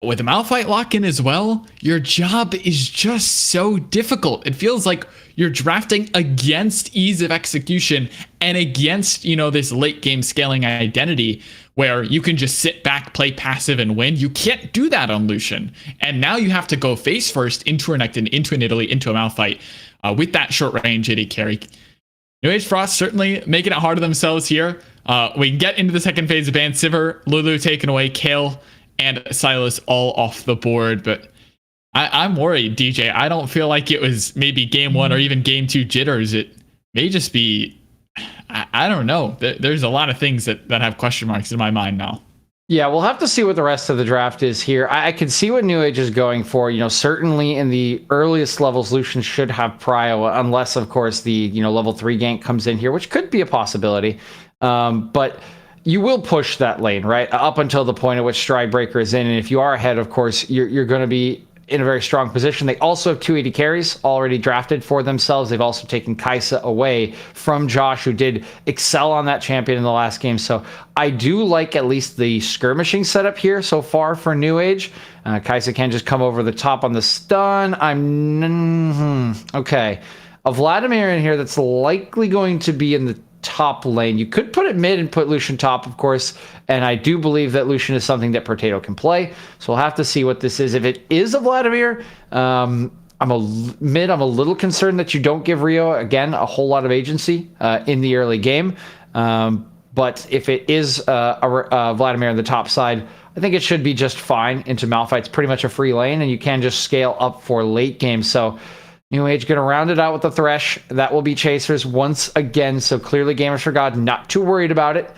With a Malphite lock-in as well, your job is just so difficult. It feels like you're drafting against ease of execution and against, this late game scaling identity where you can just sit back, play passive, and win. You can't do that on Lucian. And now you have to go face first into Renekton, into an Nidalee, into a Malphite with that short range AD carry. New Age Frost certainly making it hard on themselves here. We get into the second phase of ban. Sivir, Lulu taken away, Kayle and Sylas all off the board, but I'm worried, DJ. I don't feel like it was maybe game 1 or even game 2 jitters. It may just be, I don't know. There's a lot of things that have question marks in my mind now. Yeah, we'll have to see what the rest of the draft is here. I can see what New Age is going for. Certainly in the earliest levels, Lucian should have prio, unless, of course, the level 3 gank comes in here, which could be a possibility. But you will push that lane, right? Up until the point at which Stridebreaker is in. And if you are ahead, of course, you're going to be in a very strong position. They also have 280 carries already drafted for themselves. They've also taken Kai'Sa away from Josh, who did excel on that champion in the last game. So I do like at least the skirmishing setup here so far for New Age. Kai'Sa can just come over the top on the stun. Okay. A Vladimir in here that's likely going to be in the top lane. You could put it mid and put Lucian top, of course, and I do believe that Lucian is something that Potato can play, so we'll have to see what this is. If it is a Vladimir, I'm a little concerned that you don't give Rio, again, a whole lot of agency in the early game, but if it is a Vladimir on the top side, I think it should be just fine into Malphite. It's pretty much a free lane, and you can just scale up for late game, so New Age going to round it out with the Thresh. That will be Chasers once again. So clearly Gamers for God not too worried about it,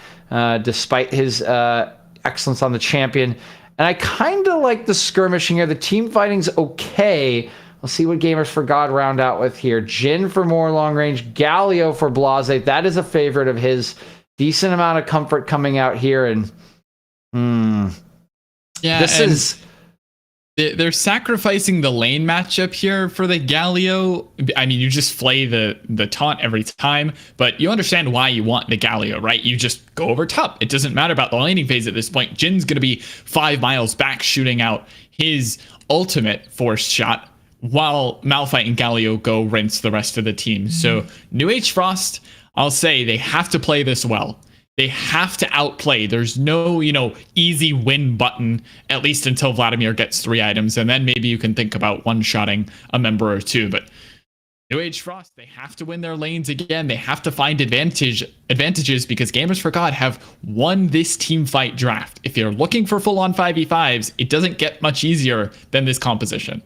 despite his excellence on the champion. And I kind of like the skirmishing here. The team fighting's okay. We'll see what Gamers for God round out with here. Jhin for more long range. Galio for Blase. That is a favorite of his. Decent amount of comfort coming out here. And yeah, They're sacrificing the lane matchup here for the Galio. I mean, you just flay the taunt every time, but you understand why you want the Galio, right? You just go over top. It doesn't matter about the laning phase at this point. Jin's going to be 5 miles back shooting out his ultimate forced shot while Malphite and Galio go rinse the rest of the team. So New Age Frost, I'll say they have to play this well. They have to outplay. There's no, easy win button, at least until Vladimir gets 3 items. And then maybe you can think about one-shotting a member or 2. But New Age Frost, they have to win their lanes again. They have to find advantages because Gamers for God have won this team fight draft. If you're looking for full-on 5v5s, it doesn't get much easier than this composition.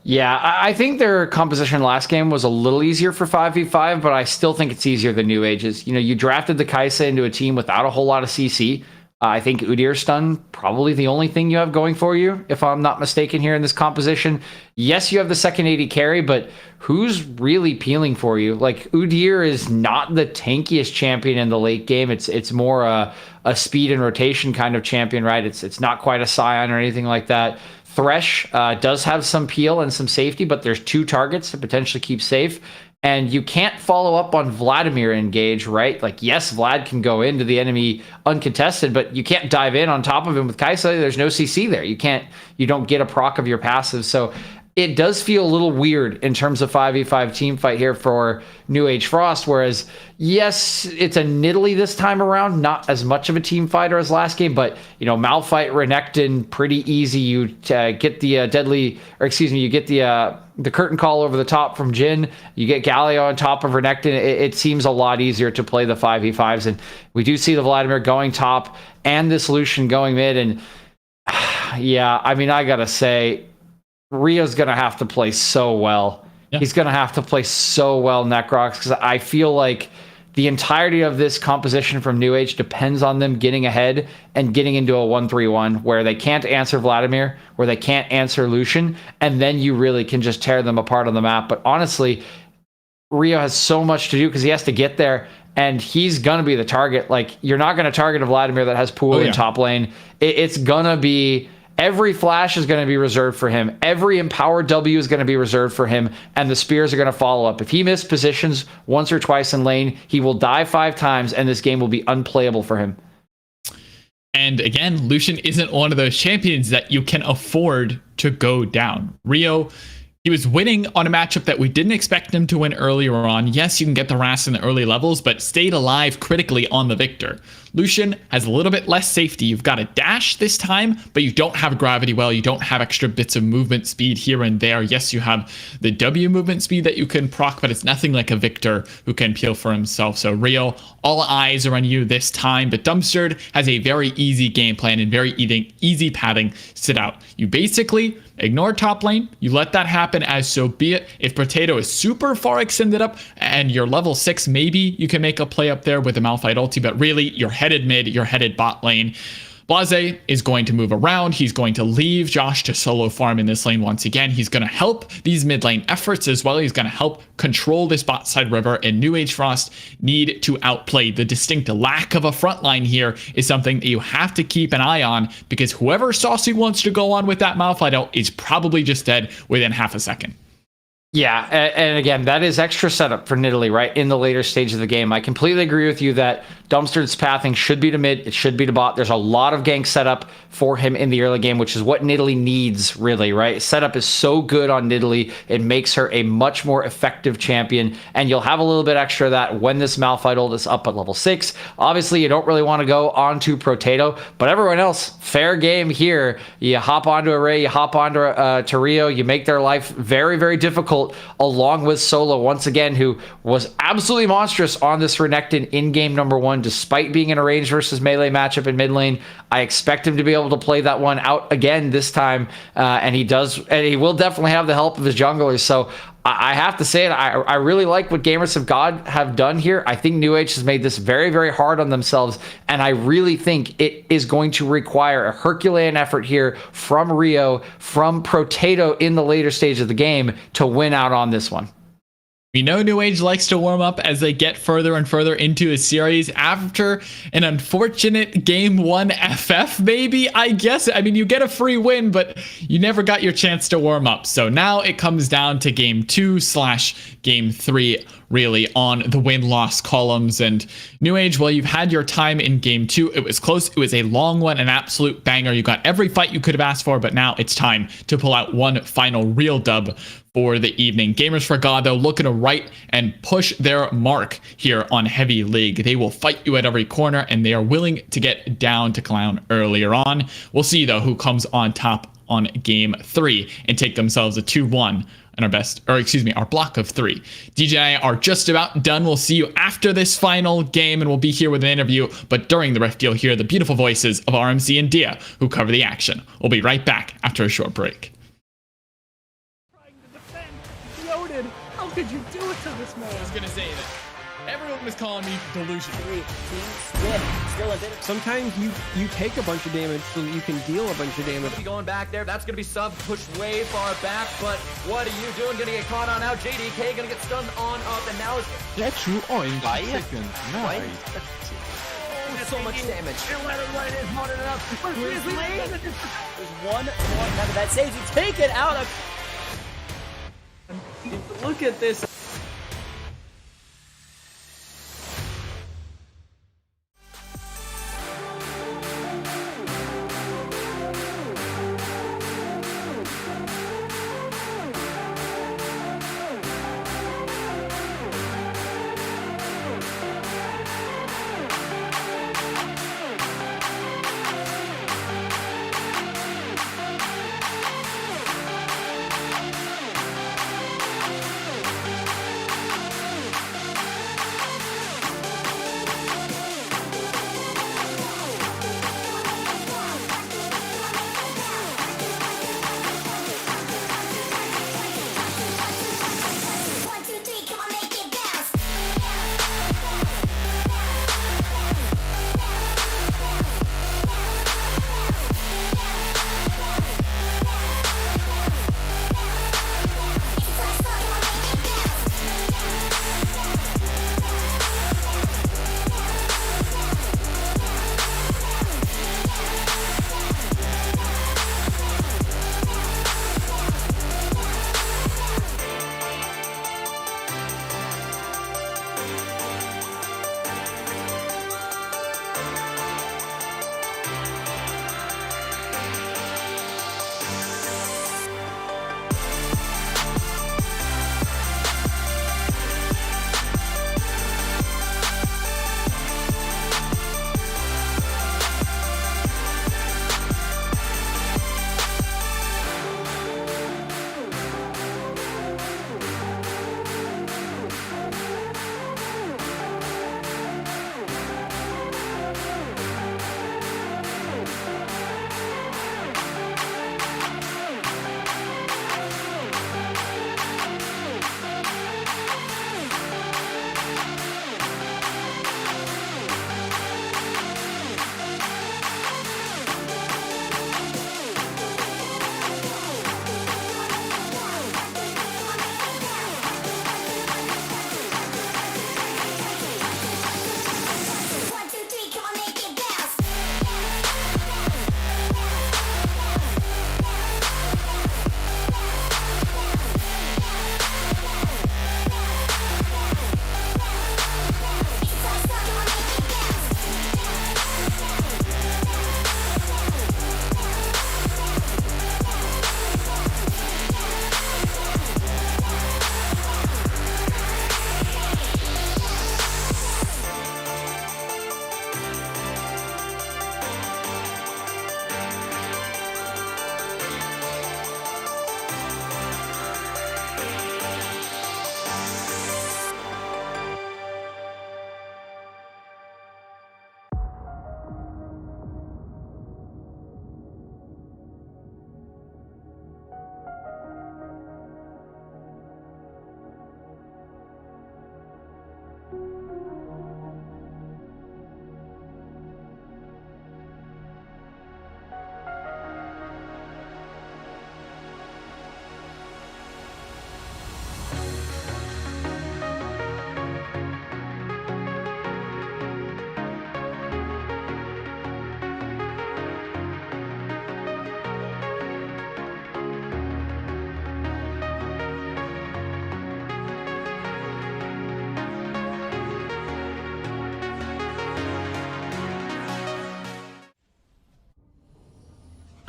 Yeah, I think their composition last game was a little easier for 5v5, but I still think it's easier than New Age's. You drafted the Kai'Sa into a team without a whole lot of CC. I think Udyr stun, probably the only thing you have going for you, if I'm not mistaken here in this composition. Yes, you have the second AD carry, but who's really peeling for you? Like, Udyr is not the tankiest champion in the late game. It's more a speed and rotation kind of champion, right? It's not quite a Scion or anything like that. Thresh does have some peel and some safety, but there's 2 targets to potentially keep safe. And you can't follow up on Vladimir engage, right? Like, yes, Vlad can go into the enemy uncontested, but you can't dive in on top of him with Kai'Sa. There's no CC there. You don't get a proc of your passive. So it does feel a little weird in terms of 5v5 team fight here for New Age Frost, whereas, yes, it's a Nidalee this time around, not as much of a team fighter as last game, but, Malphite, Renekton, pretty easy. You get the you get the curtain call over the top from Jin. You get Galio on top of Renekton. It seems a lot easier to play the 5v5s, and we do see the Vladimir going top and this Lucian going mid, and yeah, I mean, I gotta say, Rio's going to have to play so well. Yeah. He's going to have to play so well, Necrox, because I feel like the entirety of this composition from New Age depends on them getting ahead and getting into a 1-3-1 where they can't answer Vladimir, where they can't answer Lucian, and then you really can just tear them apart on the map. But honestly, Rio has so much to do because he has to get there, and he's going to be the target. Like, you're not going to target a Vladimir that has Pool in top lane. It's going to be... Every flash is going to be reserved for him. Every empowered W is going to be reserved for him, and the spears are going to follow up. If he missed positions once or twice in lane, he will die 5 times, and this game will be unplayable for him. And again, Lucian isn't one of those champions that you can afford to go down. Rio, he was winning on a matchup that we didn't expect him to win earlier on. Yes, you can get the Ras in the early levels, but stayed alive critically on the Victor. Lucian has a little bit less safety. You've got a dash this time, but you don't have gravity well. You don't have extra bits of movement speed here and there. Yes, you have the W movement speed that you can proc, but it's nothing like a Victor who can peel for himself. So Rio, all eyes are on you this time, but Dumpstered has a very easy game plan and very easy pathing sit out. You basically ignore top lane. You let that happen as so be it. If Potato is super far extended up and you're level 6, maybe you can make a play up there with the Malphite ulti, but really you're headed mid, you're headed bot lane. Blase is going to move around. He's going to leave Josh to solo farm in this lane once again. He's going to help these mid lane efforts as well. He's going to help control this bot side river, and New Age Frost need to outplay. The distinct lack of a front line here is something that you have to keep an eye on, because whoever Saucy wants to go on with that Malphite ult is probably just dead within half a second. Yeah, and again, that is extra setup for Nidalee, right, in the later stage of the game. I completely agree with you that Dumpstered's pathing should be to mid, it should be to bot. There's a lot of gank setup for him in the early game, which is what Nidalee needs, really, right? Setup is so good on Nidalee, it makes her a much more effective champion, and you'll have a little bit extra of that when this Malphite ult is up at level 6. Obviously, you don't really want to go onto Potato, but everyone else, fair game here. You hop onto Array, you hop onto Rio, you make their life very, very difficult, along with Solo, once again, who was absolutely monstrous on this Renekton in game number 1, despite being in a range versus melee matchup in mid lane. I expect him to be able to play that one out again this time, and he does, and he will definitely have the help of his junglers. So I have to say it, I really like what Gamers of God have done here. I think New Age has made this very, very hard on themselves, and I really think it is going to require a Herculean effort here from Rio, from Potato in the later stage of the game to win out on this one. We know New Age likes to warm up as they get further and further into a series after an unfortunate game 1 FF, maybe, I guess. I mean, you get a free win, but you never got your chance to warm up. So now it comes down to game 2/game 3, really, on the win-loss columns. And New Age, well, you've had your time in game 2. It was close. It was a long one, an absolute banger. You got every fight you could have asked for, but now it's time to pull out one final real dub for the evening. Gamers for God, though, looking to right and push their mark here on Heavy League. They will fight you at every corner, and they are willing to get down to Clown earlier on. We'll see, though, who comes on top on game 3 and take themselves a 2-1 in our block of 3. DJ and I are just about done. We'll see you after this final game, and we'll be here with an interview. But during the Rift, you'll hear the beautiful voices of RMC and Dia, who cover the action. We'll be right back after a short break. Loaded. How could you do it to this man? I was gonna say that everyone was calling me delusional. Sometimes you take a bunch of damage so that you can deal a bunch of damage. Be going back there. That's gonna be sub pushed way far back. But what are you doing? Gonna get caught on out. JDK gonna get stunned on up, and now it's Get you on second. Nice. So much damage. There's one more time of that save. You take it out of. Look at this.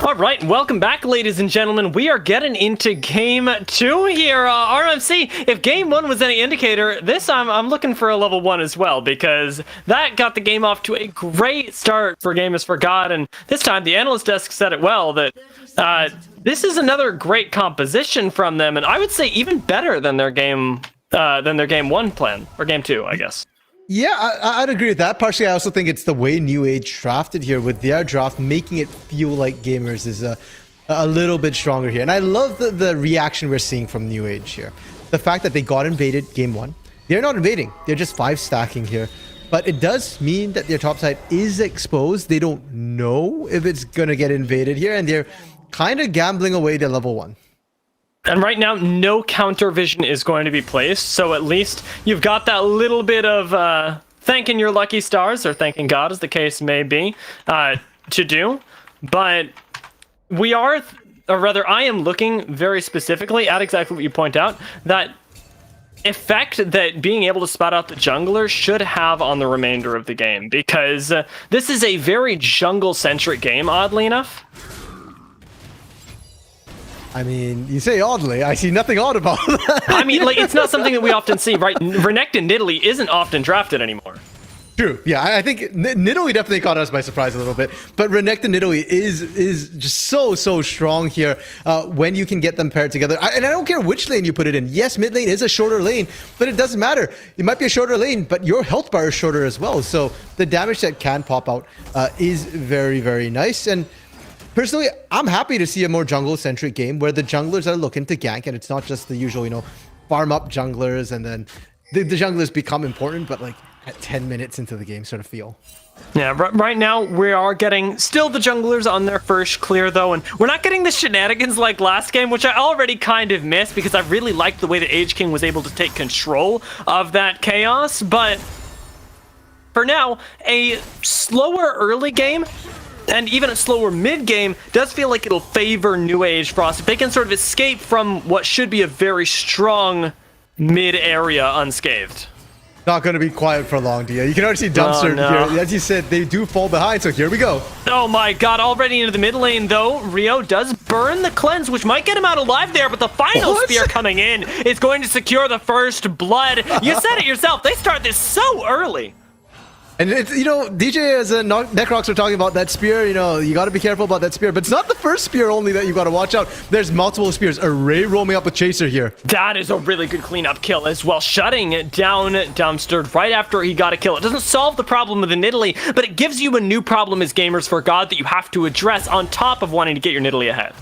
All right, welcome back, ladies and gentlemen. We are getting into game 2 here. RMC, if game 1 was any indicator, this time I'm looking for a level 1 as well, because that got the game off to a great start for Gamers for God, and this time the analyst desk said it well, that this is another great composition from them, and I would say even better than their game 1 plan, or game 2, I guess. Yeah, I'd agree with that. Partially, I also think it's the way New Age drafted here, with their draft making it feel like Gamers is a little bit stronger here. And I love the reaction we're seeing from New Age here. The fact that they got invaded game 1. They're not invading. They're just 5 stacking here. But it does mean that their top side is exposed. They don't know if it's going to get invaded here. And they're kind of gambling away their level 1. And right now, no counter vision is going to be placed, so at least you've got that little bit of thanking your lucky stars, or thanking God, as the case may be, to do. But we are, or rather, I am looking very specifically at exactly what you point out, that effect that being able to spot out the jungler should have on the remainder of the game, because this is a very jungle-centric game, oddly enough. I mean, you say oddly, I see nothing odd about that. I mean, like, it's not something that we often see, right? Renekton Nidalee isn't often drafted anymore. True. Yeah, I think Nidalee definitely caught us by surprise a little bit. But Renekton Nidalee is just so strong here when you can get them paired together. And I don't care which lane you put it in. Yes, mid lane is a shorter lane, but it doesn't matter. It might be a shorter lane, but your health bar is shorter as well. So the damage that can pop out is very nice. And personally, I'm happy to see a more jungle-centric game where the junglers are looking to gank, and it's not just the usual, farm up junglers, and then the junglers become important, but like at 10 minutes into the game sort of feel. Yeah, right now we are getting still the junglers on their first clear, though, and we're not getting the shenanigans like last game, which I already kind of missed because I really liked the way that Age King was able to take control of that chaos, but for now, a slower early game and even a slower mid-game does feel like it'll favor New Age Frost if they can sort of escape from what should be a very strong mid-area unscathed. Not going to be quiet for long, Dia. You can already see Dumpster here. As you said, they do fall behind, so here we go. Oh my god, already into the mid lane, though. Rio does burn the cleanse, which might get him out alive there, but the final spear coming in is going to secure the first blood. You said it yourself, they start this so early. And it's, DJ as a Necrox are talking about that spear, you got to be careful about that spear, but it's not the first spear only that you got to watch out. There's multiple spears. Array roaming up with Chaser here. That is a really good cleanup kill as well, shutting down Dumpster right after he got a kill. It doesn't solve the problem with the Nidalee, but it gives you a new problem as Gamers for God that you have to address on top of wanting to get your Nidalee ahead.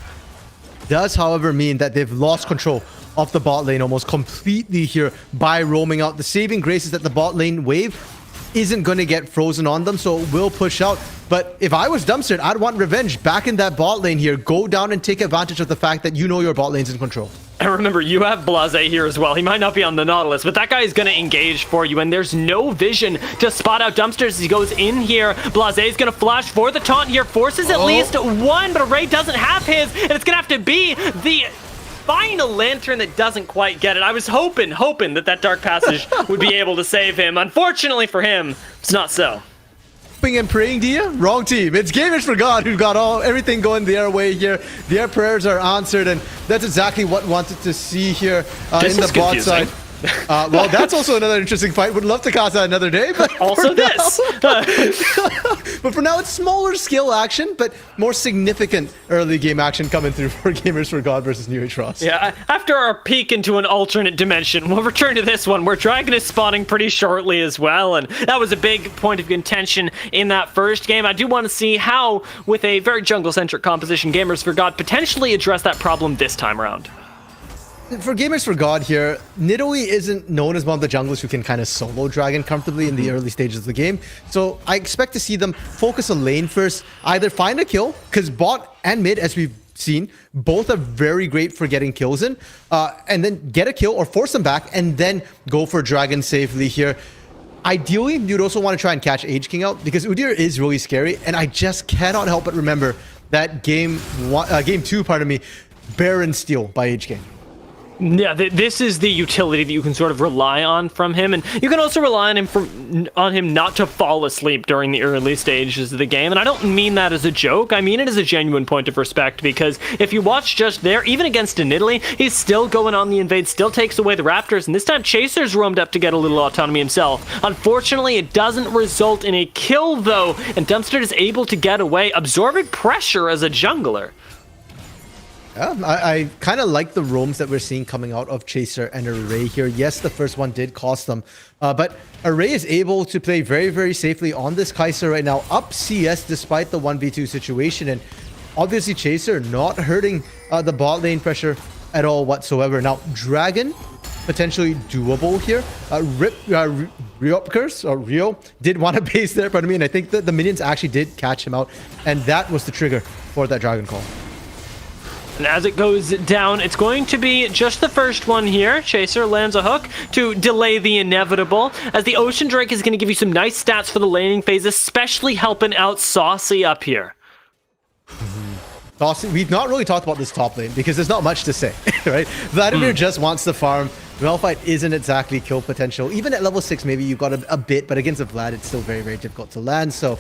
Does, however, mean that they've lost control of the bot lane almost completely here by roaming out. The saving grace is that the bot lane wave isn't going to get frozen on them, so it will push out. But if I was Dumpster, I'd want revenge back in that bot lane here. Go down and take advantage of the fact that your bot lane's in control. And remember, you have Blase here as well. He might not be on the Nautilus, but that guy is going to engage for you, and there's no vision to spot out Dumpsters as he goes in here. Blase is going to flash for the taunt here, forces at least one, but Array doesn't have his, and it's going to have to be the final lantern that doesn't quite get it. I was hoping that Dark Passage would be able to save him. Unfortunately for him, it's not so. Hoping and praying, Dia? Wrong team. It's Gamers for God who've got everything going their way here. Their prayers are answered, and that's exactly what we wanted to see here in the bot side. Well, that's also another interesting fight. Would love to cast that another day, but also this. But for now, it's smaller scale action, but more significant early game action coming through for Gamers for God versus New Age Frost. Yeah, after our peek into an alternate dimension, we'll return to this one where Dragon is spawning pretty shortly as well, and that was a big point of contention in that first game. I do want to see how, with a very jungle-centric composition, Gamers for God potentially address that problem this time around. For Gamers for God here, Nidalee isn't known as one of the junglers who can kind of solo Dragon comfortably in the early stages of the game. So I expect to see them focus a lane first, either find a kill, because bot and mid, as we've seen, both are very great for getting kills in, and then get a kill or force them back, and then go for Dragon safely here. Ideally, you'd also want to try and catch Age King out, because Udyr is really scary, and I just cannot help but remember that game 2, Baron steal by Age King. Yeah, this is the utility that you can sort of rely on from him, and you can also rely on him not to fall asleep during the early stages of the game. And I don't mean that as a joke. I mean it as a genuine point of respect, because if you watch just there, even against Italy, he's still going on the invade, still takes away the Raptors, and this time Chaser's roamed up to get a little autonomy himself. Unfortunately, it doesn't result in a kill though, and Dumpster is able to get away, absorbing pressure as a jungler. Yeah, I kind of like the roams that we're seeing coming out of Chaser and Array here. Yes, the first one did cost them, but Array is able to play very, very safely on this Kai'Sa right now, up CS despite the 1v2 situation, and obviously Chaser not hurting the bot lane pressure at all whatsoever. Now, Dragon, potentially doable here. Rio did want to base there, pardon me, and I think that the minions actually did catch him out, and that was the trigger for that Dragon call. And as it goes down, it's going to be just the first one here. Chaser lands a hook to delay the inevitable, as the Ocean Drake is going to give you some nice stats for the laning phase, especially helping out Saucy up here. Saucy, we've not really talked about this top lane because there's not much to say, right? Vladimir just wants to farm. Malphite isn't exactly kill potential. Even at level 6, maybe you've got a bit, but against a Vlad, it's still very, very difficult to land. So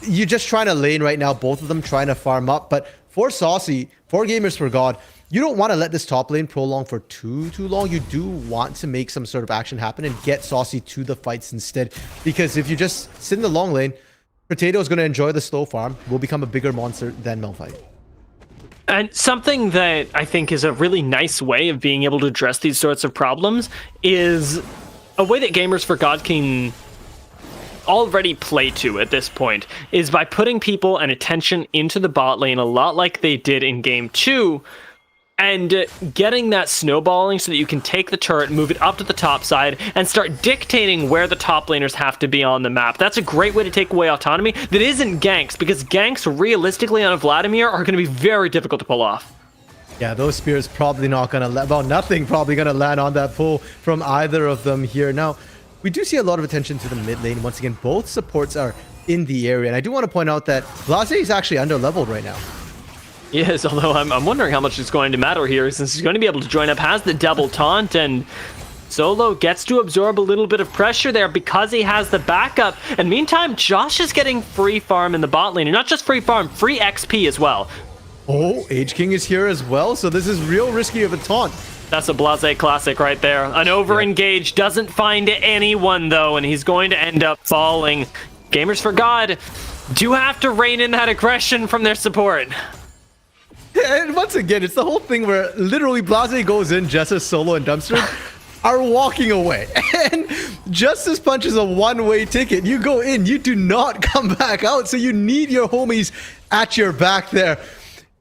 you're just trying to lane right now, both of them trying to farm up, but for Saucy, for Gamers for God, you don't want to let this top lane prolong for too long. You do want to make some sort of action happen and get Saucy to the fights instead. Because if you just sit in the long lane, Potato is going to enjoy the slow farm, will become a bigger monster than Malphite. And something that I think is a really nice way of being able to address these sorts of problems is a way that Gamers for God can already play to at this point, is by putting people and attention into the bot lane a lot like they did in game 2, and getting that snowballing so that you can take the turret, move it up to the top side, and start dictating where the top laners have to be on the map. That's a great way to take away autonomy that isn't ganks, because ganks realistically on a Vladimir are going to be very difficult to pull off. Yeah, those spears probably not going to, well, nothing probably going to land on that pull from either of them here. Now, we do see a lot of attention to the mid lane. Once again, both supports are in the area. And I do want to point out that Blase is actually under-leveled right now. Yes, although I'm wondering how much it's going to matter here, since he's going to be able to join up, has the double taunt, and Solo gets to absorb a little bit of pressure there because he has the backup. And meantime, Josh is getting free farm in the bot lane. And not just free farm, free XP as well. Oh, Age King is here as well. So this is real risky of a taunt. That's a Blase classic right there. An over-engage doesn't find anyone, though, and he's going to end up falling. Gamers for God do have to rein in that aggression from their support. And once again, it's the whole thing where literally Blase goes in, Justice, Solo, and Dumpster are walking away. And Justice punches a one-way ticket. You go in, you do not come back out, so you need your homies at your back there.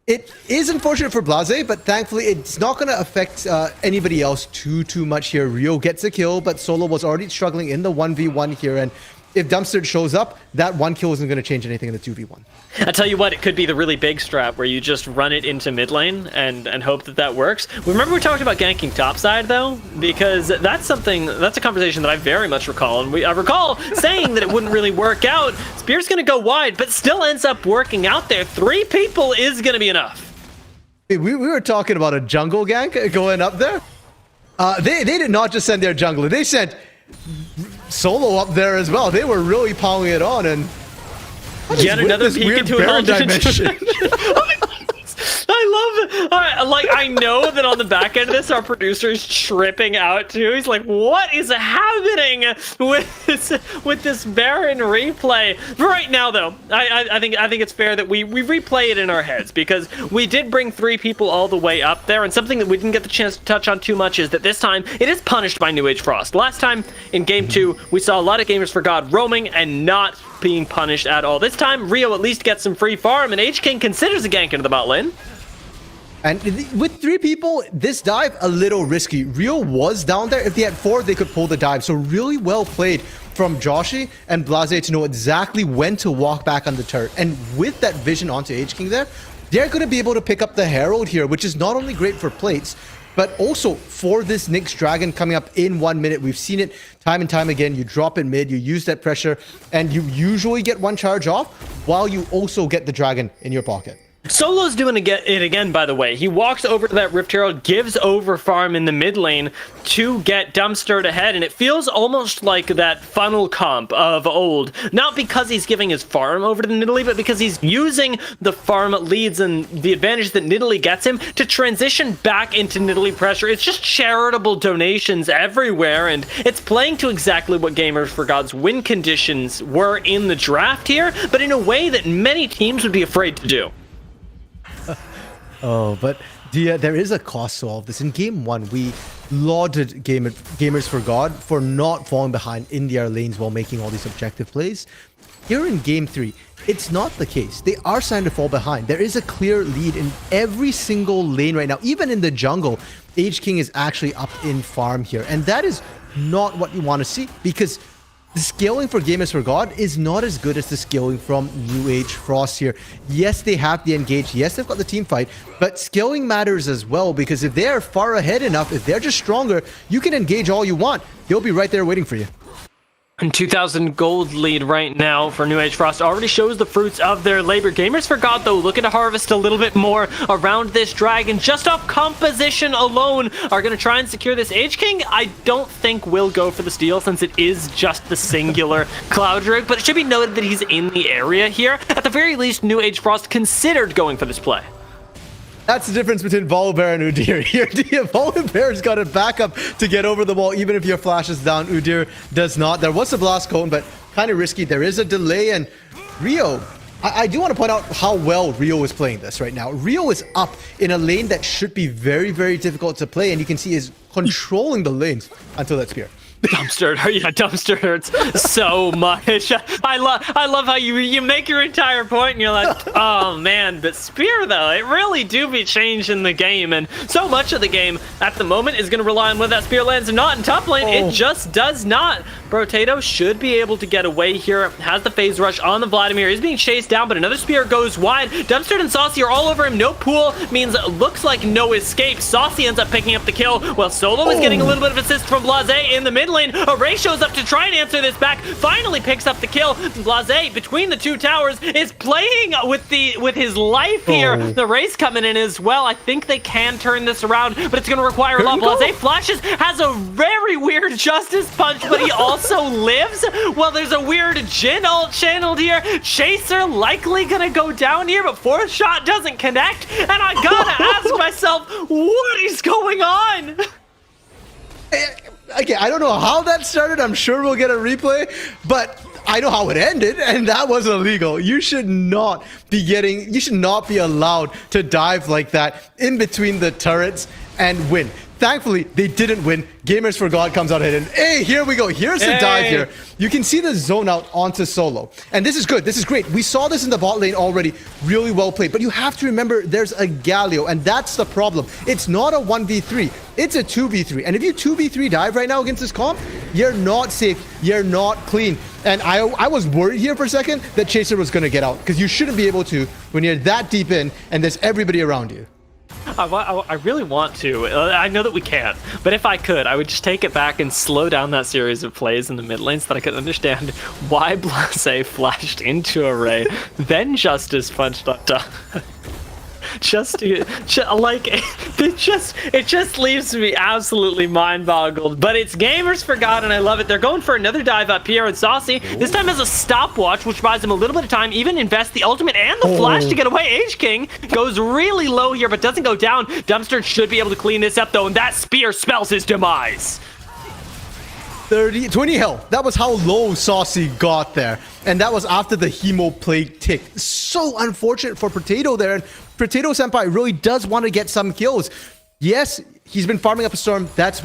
It is unfortunate for Blase, but thankfully it's not going to affect anybody else too much here. Rio gets a kill, but Solo was already struggling in the 1v1 here, and if Dumpster shows up, that one kill isn't going to change anything in the 2v1. I tell you what, it could be the really big strat where you just run it into mid lane and hope that works. Remember we talked about ganking topside though, because that's a conversation that I very much recall, and I recall saying that it wouldn't really work out. Spear's going to go wide, but still ends up working out there. 3 people is going to be enough. We were talking about a jungle gank going up there. They did not just send their jungler, they sent Solo up there as well. They were really piling it on, and yet another peek into an alternate dimension. I love it. Like, I know that on the back end of this, our producer is tripping out too. He's like, "What is happening with this Baron replay?" Right now, though, I think it's fair that we replay it in our heads, because we did bring 3 people all the way up there, and something that we didn't get the chance to touch on too much is that this time it is punished by New Age Frost. Last time in Game 2, we saw a lot of Gamers for God roaming and not being punished at all. This time, Rio at least gets some free farm, and H-King considers a gank into the bot lane. And with 3 people, this dive a little risky. Rio was down there. If they had 4, they could pull the dive. So really well played from Joshi and Blase to know exactly when to walk back on the turret. And with that vision onto H-King there, they're going to be able to pick up the Herald here, which is not only great for plates, but also for this Nyx Dragon coming up in 1 minute. We've seen it time and time again. You drop in mid, you use that pressure, and you usually get 1 charge off while you also get the dragon in your pocket. Solo's doing it again, by the way. He walks over to that Rift Herald, gives over farm in the mid lane to get Dumpstered ahead, and it feels almost like that funnel comp of old. Not because he's giving his farm over to Nidalee, but because he's using the farm leads and the advantage that Nidalee gets him to transition back into Nidalee pressure. It's just charitable donations everywhere, and it's playing to exactly what Gamers for God's win conditions were in the draft here, but in a way that many teams would be afraid to do. Oh, but there is a cost to all of this. In game 1, we lauded Gamers for God for not falling behind in their lanes while making all these objective plays. Here in game 3, it's not the case. They are starting to fall behind. There is a clear lead in every single lane right now. Even in the jungle, H-King is actually up in farm here. And that is not what you want to see, because the scaling for Gamers for God is not as good as the scaling from New Age Frost here. Yes, they have the engage. Yes, they've got the team fight, but scaling matters as well, because if they're far ahead enough, if they're just stronger, you can engage all you want. They'll be right there waiting for you. And 2,000 gold lead right now for New Age Frost already shows the fruits of their labor. Gamers for God, though, looking to harvest a little bit more around this dragon. Just off composition alone, are going to try and secure this. H-King, I don't think will go for the steal, since it is just the singular Cloud Drake, but it should be noted that he's in the area here. At the very least, New Age Frost considered going for this play. That's the difference between Volibear and Udyr. Here, Volibear's got a backup to get over the wall, even if your flash is down. Udyr does not. There was a blast cone, but kind of risky. There is a delay, and Rio, I do want to point out how well Rio is playing this right now. Rio is up in a lane that should be very, very difficult to play, and you can see is controlling the lanes until that spear. Dumpster, yeah, Dumpster hurts so much. I love how you make your entire point and you're like, oh man, but Spear though, it really do be changing the game, and so much of the game at the moment is going to rely on whether that Spear lands or not in top lane. It just does not. Brotato should be able to get away here, has the phase rush on the Vladimir, he's being chased down, but another Spear goes wide. Dumpster and Saucy are all over him, no pool means looks like no escape. Saucy ends up picking up the kill, while Solo is getting a little bit of assist from Blase in the mid lane. Array shows up to try and answer this back, finally picks up the kill. Blase, between the two towers, is playing with his life here. The race coming in as well. I think they can turn this around, but it's going to require a lot. Blase flashes, has a very weird Justice Punch, but he also lives. Well, there's a weird Jhin ult channeled here. Chaser likely going to go down here, but fourth shot doesn't connect, and I gotta ask myself, what is going on? Okay, I don't know how that started. I'm sure we'll get a replay, but I know how it ended, and that was illegal. You should not be allowed to dive like that in between the turrets and win. Thankfully, they didn't win. Gamers for God comes out ahead, and hey, here we go. Here's the dive here. You can see the zone out onto Solo, and this is good. This is great. We saw this in the bot lane already. Really well played, but you have to remember there's a Galio, and that's the problem. It's not a 1v3. It's a 2v3, and if you 2v3 dive right now against this comp, you're not safe. You're not clean. And I was worried here for a second that Chaser was going to get out, because you shouldn't be able to when you're that deep in and there's everybody around you. I really want to. I know that we can't, but if I could, I would just take it back and slow down that series of plays in the mid lane so that I could understand why Blase flashed into Array, then Justice punched up to... it just leaves me absolutely mind-boggled. But it's Gamers for God, and I love it. They're going for another dive up here, and Saucy this time has a stopwatch, which buys him a little bit of time, even invest the ultimate and the flash to get away. H-King goes really low here, but doesn't go down. Dumpster should be able to clean this up, though, and that spear spells his demise. 20 health. That was how low Saucy got there. And that was after the Hemo Plague tick. So unfortunate for Potato there. And Potato Senpai really does want to get some kills. Yes, he's been farming up a storm. That's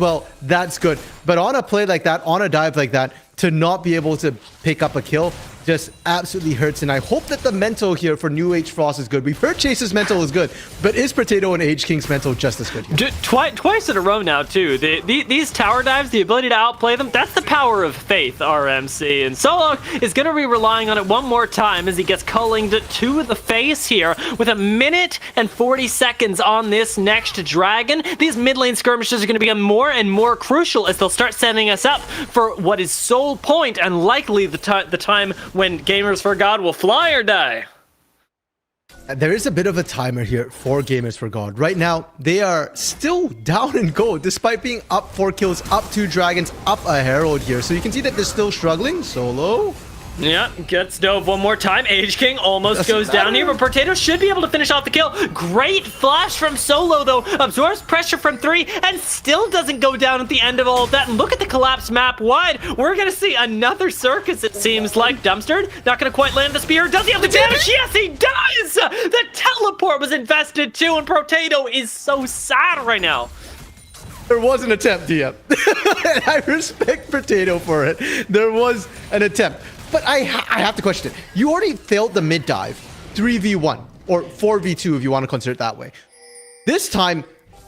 good. But on a play like that, on a dive like that, to not be able to pick up a kill just absolutely hurts. And I hope that the mental here for New Age Frost is good. We've heard Chase's mental is good, but is Potato and H-King's mental just as good here? Twice in a row now, too. These tower dives, the ability to outplay them, that's the power of faith, RMC. And Solo is going to be relying on it one more time as he gets cullinged to the face here with 1 minute and 40 seconds on this next dragon. These mid lane skirmishes are going to become more and more crucial as they'll start setting us up for what is sole point and likely the time when Gamers for God will fly or die. There is a bit of a timer here for Gamers for God. Right now, they are still down in gold, despite being up 4 kills, up 2 dragons, up a herald here. So you can see that they're still struggling. Solo. Yeah, gets dove one more time. Age King almost goes down here, but Potato should be able to finish off the kill. Great flash from Solo, though. Absorbs pressure from 3 and still doesn't go down at the end of all of that. And look at the collapse map wide. We're going to see another circus, it seems like. Dumpster, not going to quite land the spear. Does he have the damage? Yes, he does! The teleport was invested too, and Potato is so sad right now. There was an attempt, DM. And I respect Potato for it. There was an attempt. But I have to question it. You already failed the mid dive, 3v1, or 4v2 if you want to consider it that way. This time,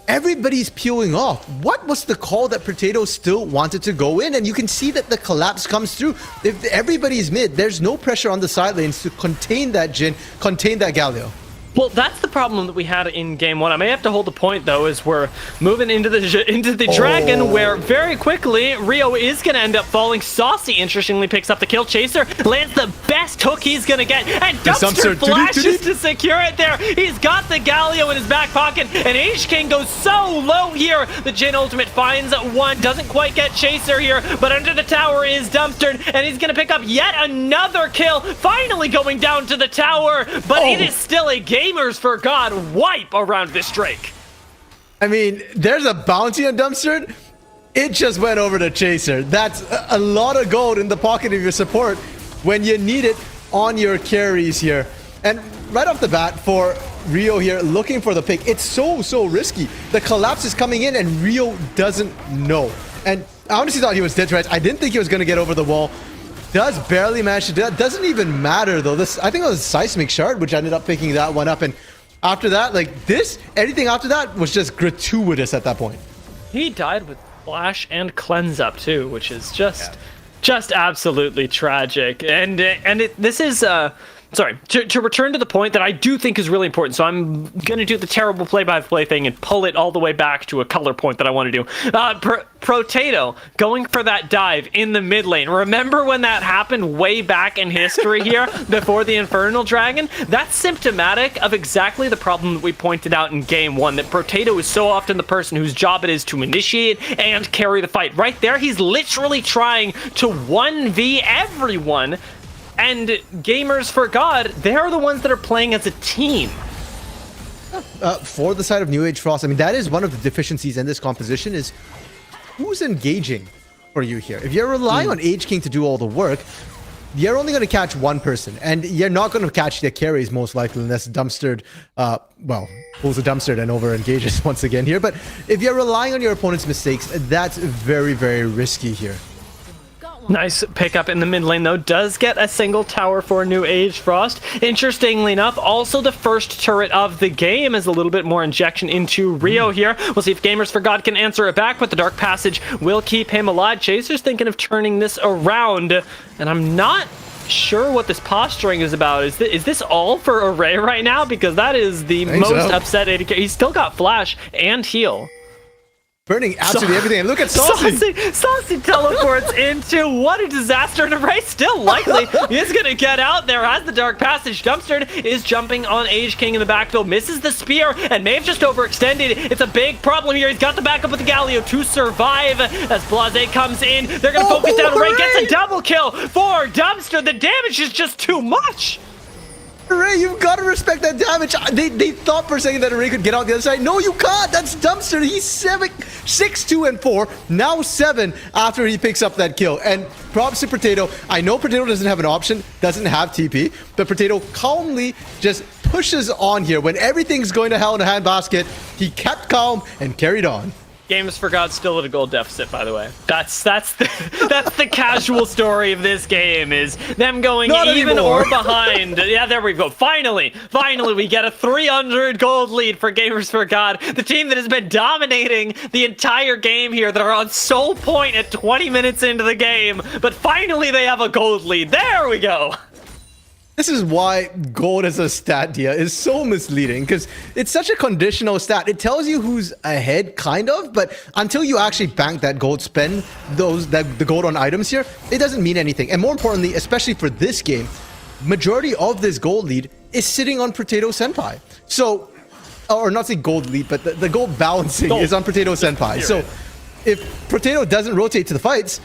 everybody's peeling off. What was the call that Potato still wanted to go in? And you can see that the collapse comes through. If everybody's mid, there's no pressure on the side lanes to contain that Jhin, contain that Galio. Well, that's the problem that we had in game 1. I may have to hold the point, though, as we're moving into the Dragon, where very quickly Rio is going to end up falling. Saucy, interestingly, picks up the kill. Chaser lands the best hook he's going to get, and Dumpster flashes to secure it there. He's got the Galio in his back pocket, and Age King goes so low here. The Jhin ultimate finds one, doesn't quite get Chaser here, but under the tower is Dumpster, and he's going to pick up yet another kill, finally going down to the tower, but it is still a Gamers for God wipe around this Drake. I mean, there's a bounty on Dumpster. It just went over to Chaser. That's a lot of gold in the pocket of your support when you need it on your carries here. And right off the bat for Rio here, looking for the pick, it's so risky. The collapse is coming in and Rio doesn't know. And I honestly thought he was dead right. I didn't think he was going to get over the wall. Does barely manage to do that. Doesn't even matter though. This, I think it was Seismic Shard which ended up picking that one up. And after that, like this, anything after that was just gratuitous at that point. He died with Flash and Cleanse Up too, which is just absolutely tragic. And this is sorry, to return to the point that I do think is really important. So I'm going to do the terrible play-by-play thing and pull it all the way back to a color point that I want to do. Potato going for that dive in the mid lane. Remember when that happened way back in history here before the Infernal Dragon? That's symptomatic of exactly the problem that we pointed out in game 1, that Potato is so often the person whose job it is to initiate and carry the fight. Right there, he's literally trying to 1v everyone. And Gamers for God, they're the ones that are playing as a team. For the side of New Age Frost, I mean, that is one of the deficiencies in this composition is who's engaging for you here. If you're relying on Age King to do all the work, you're only going to catch one person, and you're not going to catch their carries most likely unless Dumpstered, well, pulls a Dumpstered and over engages once again here. But if you're relying on your opponent's mistakes, that's very risky here. Nice pickup in the mid lane, though. Does get a single tower for New Age Frost. Interestingly enough, also the first turret of the game is a little bit more injection into Rio here. We'll see if Gamers for God can answer it back, but the Dark Passage will keep him alive. Chaser's thinking of turning this around, and I'm not sure what this posturing is about. Is this all for Array right now? Because that is the most upset AD. He's still got Flash and Heal. Burning absolutely everything. And look at Saucy. Saucy teleports into what a disaster. And Array still likely is going to get out there. Has the Dark Passage. Dumpster is jumping on Age King in the backfield. Misses the spear and may have just overextended. It's a big problem here. He's got the backup with the Galio to survive. As Blase comes in, they're going to focus down. Array gets a double kill for Dumpster. The damage is just too much. Array, you've got to respect that damage. They thought for a second that Array could get out the other side. No, you can't. That's Dumpster. He's 6, 2, and 4. Now 7 after he picks up that kill. And props to Potato. I know Potato doesn't have an option, doesn't have TP, but Potato calmly just pushes on here. When everything's going to hell in a handbasket, he kept calm and carried on. Gamers for God still at a gold deficit, by the way. That's the casual story of this game, is them going Not even anymore. or behind. Yeah, there we go. Finally, we get a 300 gold lead for Gamers for God, the team that has been dominating the entire game here, that are on sole point at 20 minutes into the game, but finally they have a gold lead. There we go. This is why gold as a stat, Dia, is so misleading, because it's such a conditional stat. It tells you who's ahead, kind of, but until you actually bank that gold, spend the gold on items here, it doesn't mean anything. And more importantly, especially for this game, majority of this gold lead is sitting on Potato Senpai. So, or not say gold lead, but the gold balancing is on Potato Senpai. So if Potato doesn't rotate to the fights,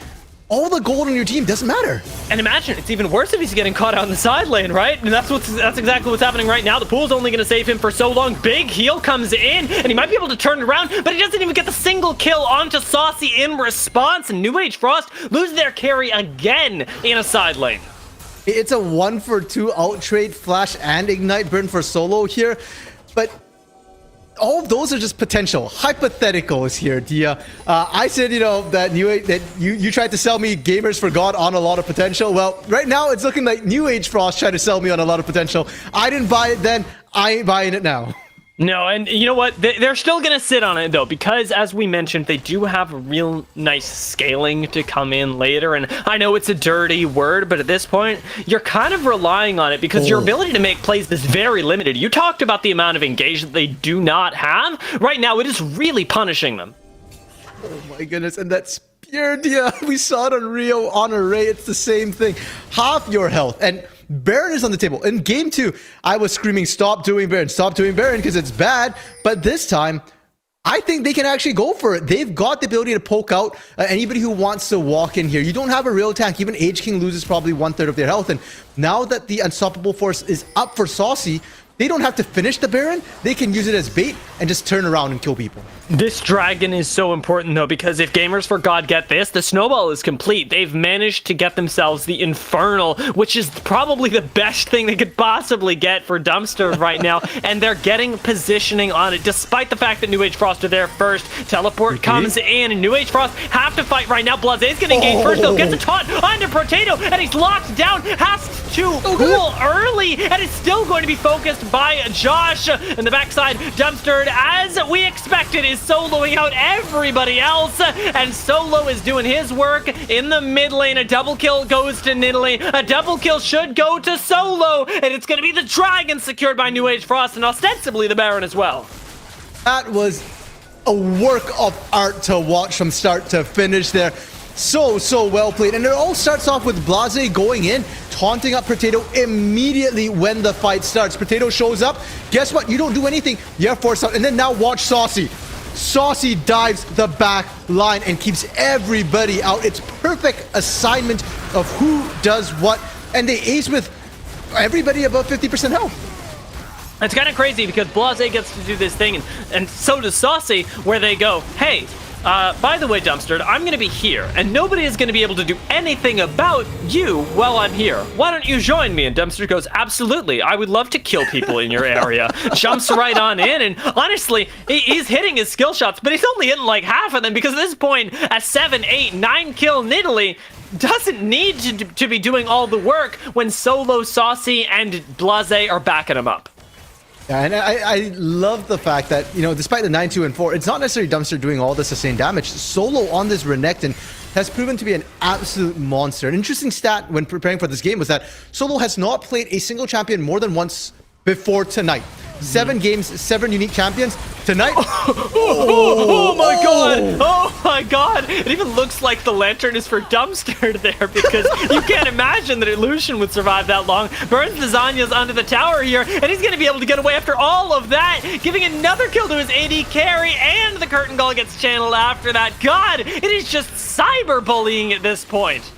all the gold on your team doesn't matter. And imagine, it's even worse if he's getting caught out on the side lane, right? And that's exactly what's happening right now. The pool's only going to save him for so long. Big heal comes in, and he might be able to turn it around, but he doesn't even get the single kill onto Saucy in response. And New Age Frost lose their carry again in a side lane. It's a 1-for-2 out trade, flash and ignite burn for Solo here, but all of those are just potential hypotheticals here, Dia. I said, that you tried to sell me Gamers for God on a lot of potential. Well, right now it's looking like New Age Frost tried to sell me on a lot of potential. I didn't buy it then. I ain't buying it now. No, and you know what? They're still going to sit on it, though, because, as we mentioned, they do have a real nice scaling to come in later. And I know it's a dirty word, but at this point, you're kind of relying on it because your ability to make plays is very limited. You talked about the amount of engage that they do not have. Right now, it is really punishing them. Oh my goodness, and that spear, Dia, we saw it on Rio, on Array, it's the same thing. Half your health, and Baron is on the table. In game 2, I was screaming, stop doing Baron, because it's bad. But this time, I think they can actually go for it. They've got the ability to poke out anybody who wants to walk in here. You don't have a real tank. Even Age King loses probably 1/3 of their health. And now that the Unstoppable Force is up for Saucy, they don't have to finish the Baron. They can use it as bait and just turn around and kill people. This dragon is so important, though, because if Gamers for God get this, the snowball is complete. They've managed to get themselves the Infernal, which is probably the best thing they could possibly get for Dumpster right now, and they're getting positioning on it, despite the fact that New Age Frost are there first. Teleport comes in, and New Age Frost have to fight right now. Blaze's gonna engage first, though, gets a taunt onto Potato, and he's locked down, has to cool early, and is still going to be focused by Josh. In the backside, Dumpster, as we expected, is soloing out everybody else, and Solo is doing his work in the mid lane. A double kill goes to Nidalee. A double kill should go to Solo, and it's going to be the dragon secured by New Age Frost, and ostensibly the Baron as well. That was a work of art to watch from start to finish there. So well played. And it all starts off with Blaze going in, taunting up Potato immediately when the fight starts. Potato shows up. Guess what? You don't do anything. You're forced out. And then now watch Saucy. Saucy dives the back line and keeps everybody out. It's perfect assignment of who does what. And they ace with everybody above 50% health. It's kind of crazy because Blaze gets to do this thing, and so does Saucy, where they go, hey, by the way, Dumpster, I'm going to be here, and nobody is going to be able to do anything about you while I'm here. Why don't you join me? And Dumpster goes, absolutely. I would love to kill people in your area. Jumps right on in, and honestly, he's hitting his skill shots, but he's only hitting like half of them because at this point, a 7, 8, 9 kill Nidalee doesn't need to be doing all the work when Solo, Saucy, and Blaze are backing him up. Yeah, and I love the fact that, despite the 9, 2, and 4, it's not necessarily Dumpster doing all the sustained damage. Solo on this Renekton has proven to be an absolute monster. An interesting stat when preparing for this game was that Solo has not played a single champion more than once before tonight. 7 games, 7 unique champions. Tonight... Oh my god! Oh my god! It even looks like the lantern is for Dumpster there, because you can't imagine that Illusion would survive that long. Burns the Zanya's onto the tower here, and he's going to be able to get away after all of that, giving another kill to his AD carry, and the Curtain Call gets channeled after that. God, it is just cyberbullying at this point.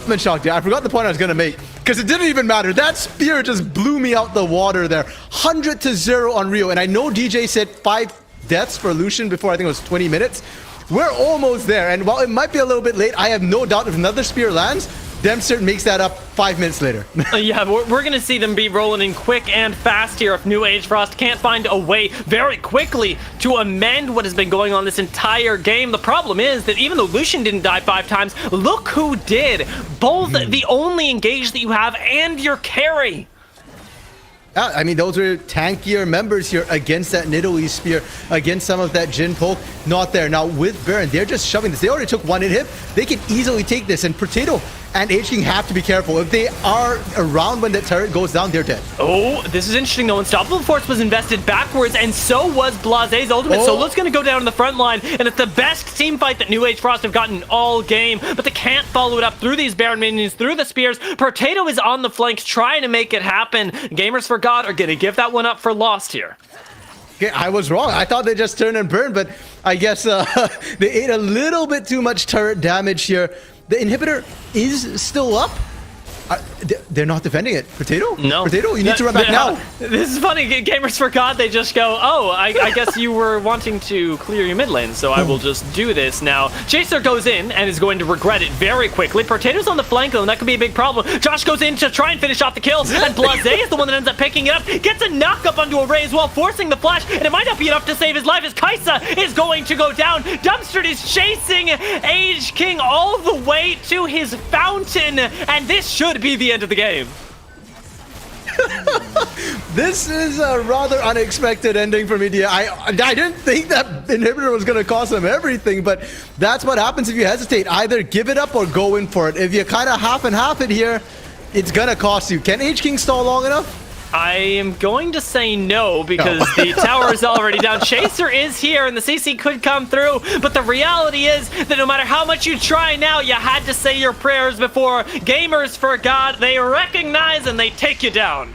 I'm in shock, dude. I forgot the point I was going to make, because it didn't even matter. That spear just blew me out the water there. 100-0 on Rio, and I know DJ said 5 deaths for Lucian before, I think it was 20 minutes. We're almost there, and while it might be a little bit late, I have no doubt if another spear lands, Dempster makes that up 5 minutes later. Yeah, we're going to see them be rolling in quick and fast here if New Age Frost can't find a way very quickly to amend what has been going on this entire game. The problem is that even though Lucian didn't die 5 times, look who did. Both the only engage that you have and your carry. Yeah, I mean, those are tankier members here against that Nidalee spear, against some of that Jhin poke. Not there. Now, with Baron, they're just shoving this. They already took 1 hit. They can easily take this. And Potato and H-King have to be careful. If they are around when the turret goes down, they're dead. Oh, this is interesting though. Unstoppable Force was invested backwards, and so was Blaze's ultimate. Oh. Solo's going to go down in the front line, and it's the best team fight that New Age Frost have gotten all game, but they can't follow it up through these Baron minions, through the spears. Potato is on the flanks trying to make it happen. Gamers for God are going to give that one up for lost here. Okay, I was wrong. I thought they just turned and burned, but I guess they ate a little bit too much turret damage here. The inhibitor is still up. They're not defending it. Potato? No. Potato, you need to run back now. This is funny. Gamers for God, they just go, oh, I guess you were wanting to clear your mid lane, so I will just do this now. Chaser goes in and is going to regret it very quickly. Potato's on the flank, though, and that could be a big problem. Josh goes in to try and finish off the kill, and Blaze is the one that ends up picking it up. Gets a knock-up onto a Ray as well, forcing the flash, and it might not be enough to save his life as Kaisa is going to go down. Dumpster is chasing H-King all the way to his fountain, and this should be the end of the game. This is a rather unexpected ending for Media. I didn't think that inhibitor was going to cost them everything, but that's what happens if you hesitate. Either give it up or go in for it. If you kind of half and half it here, it's going to cost you. Can H-King stall long enough? I am going to say no because the tower is already down. Chaser is here and the CC could come through, but the reality is that no matter how much you try now, you had to say your prayers before. Gamers for God, they recognize and they take you down.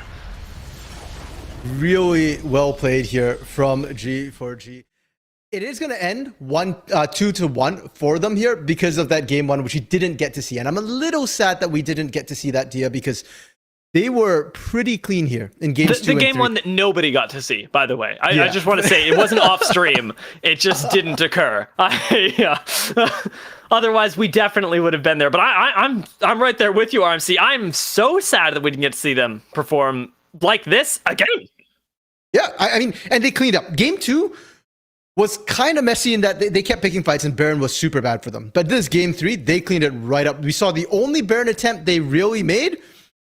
Really well played here from G4G. It is going to end 2-1 for them here because of that game one, which we didn't get to see. And I'm a little sad that we didn't get to see that, Dia, because they were pretty clean here in games 2 and 3. The game one that nobody got to see, by the way. I just want to say, it wasn't off stream. It just didn't occur. Otherwise, we definitely would have been there. But I'm right there with you, RMC. I'm so sad that we didn't get to see them perform like this again. Yeah, I mean, and they cleaned up. Game 2 was kind of messy in that they kept picking fights and Baron was super bad for them. But this game 3, they cleaned it right up. We saw the only Baron attempt they really made.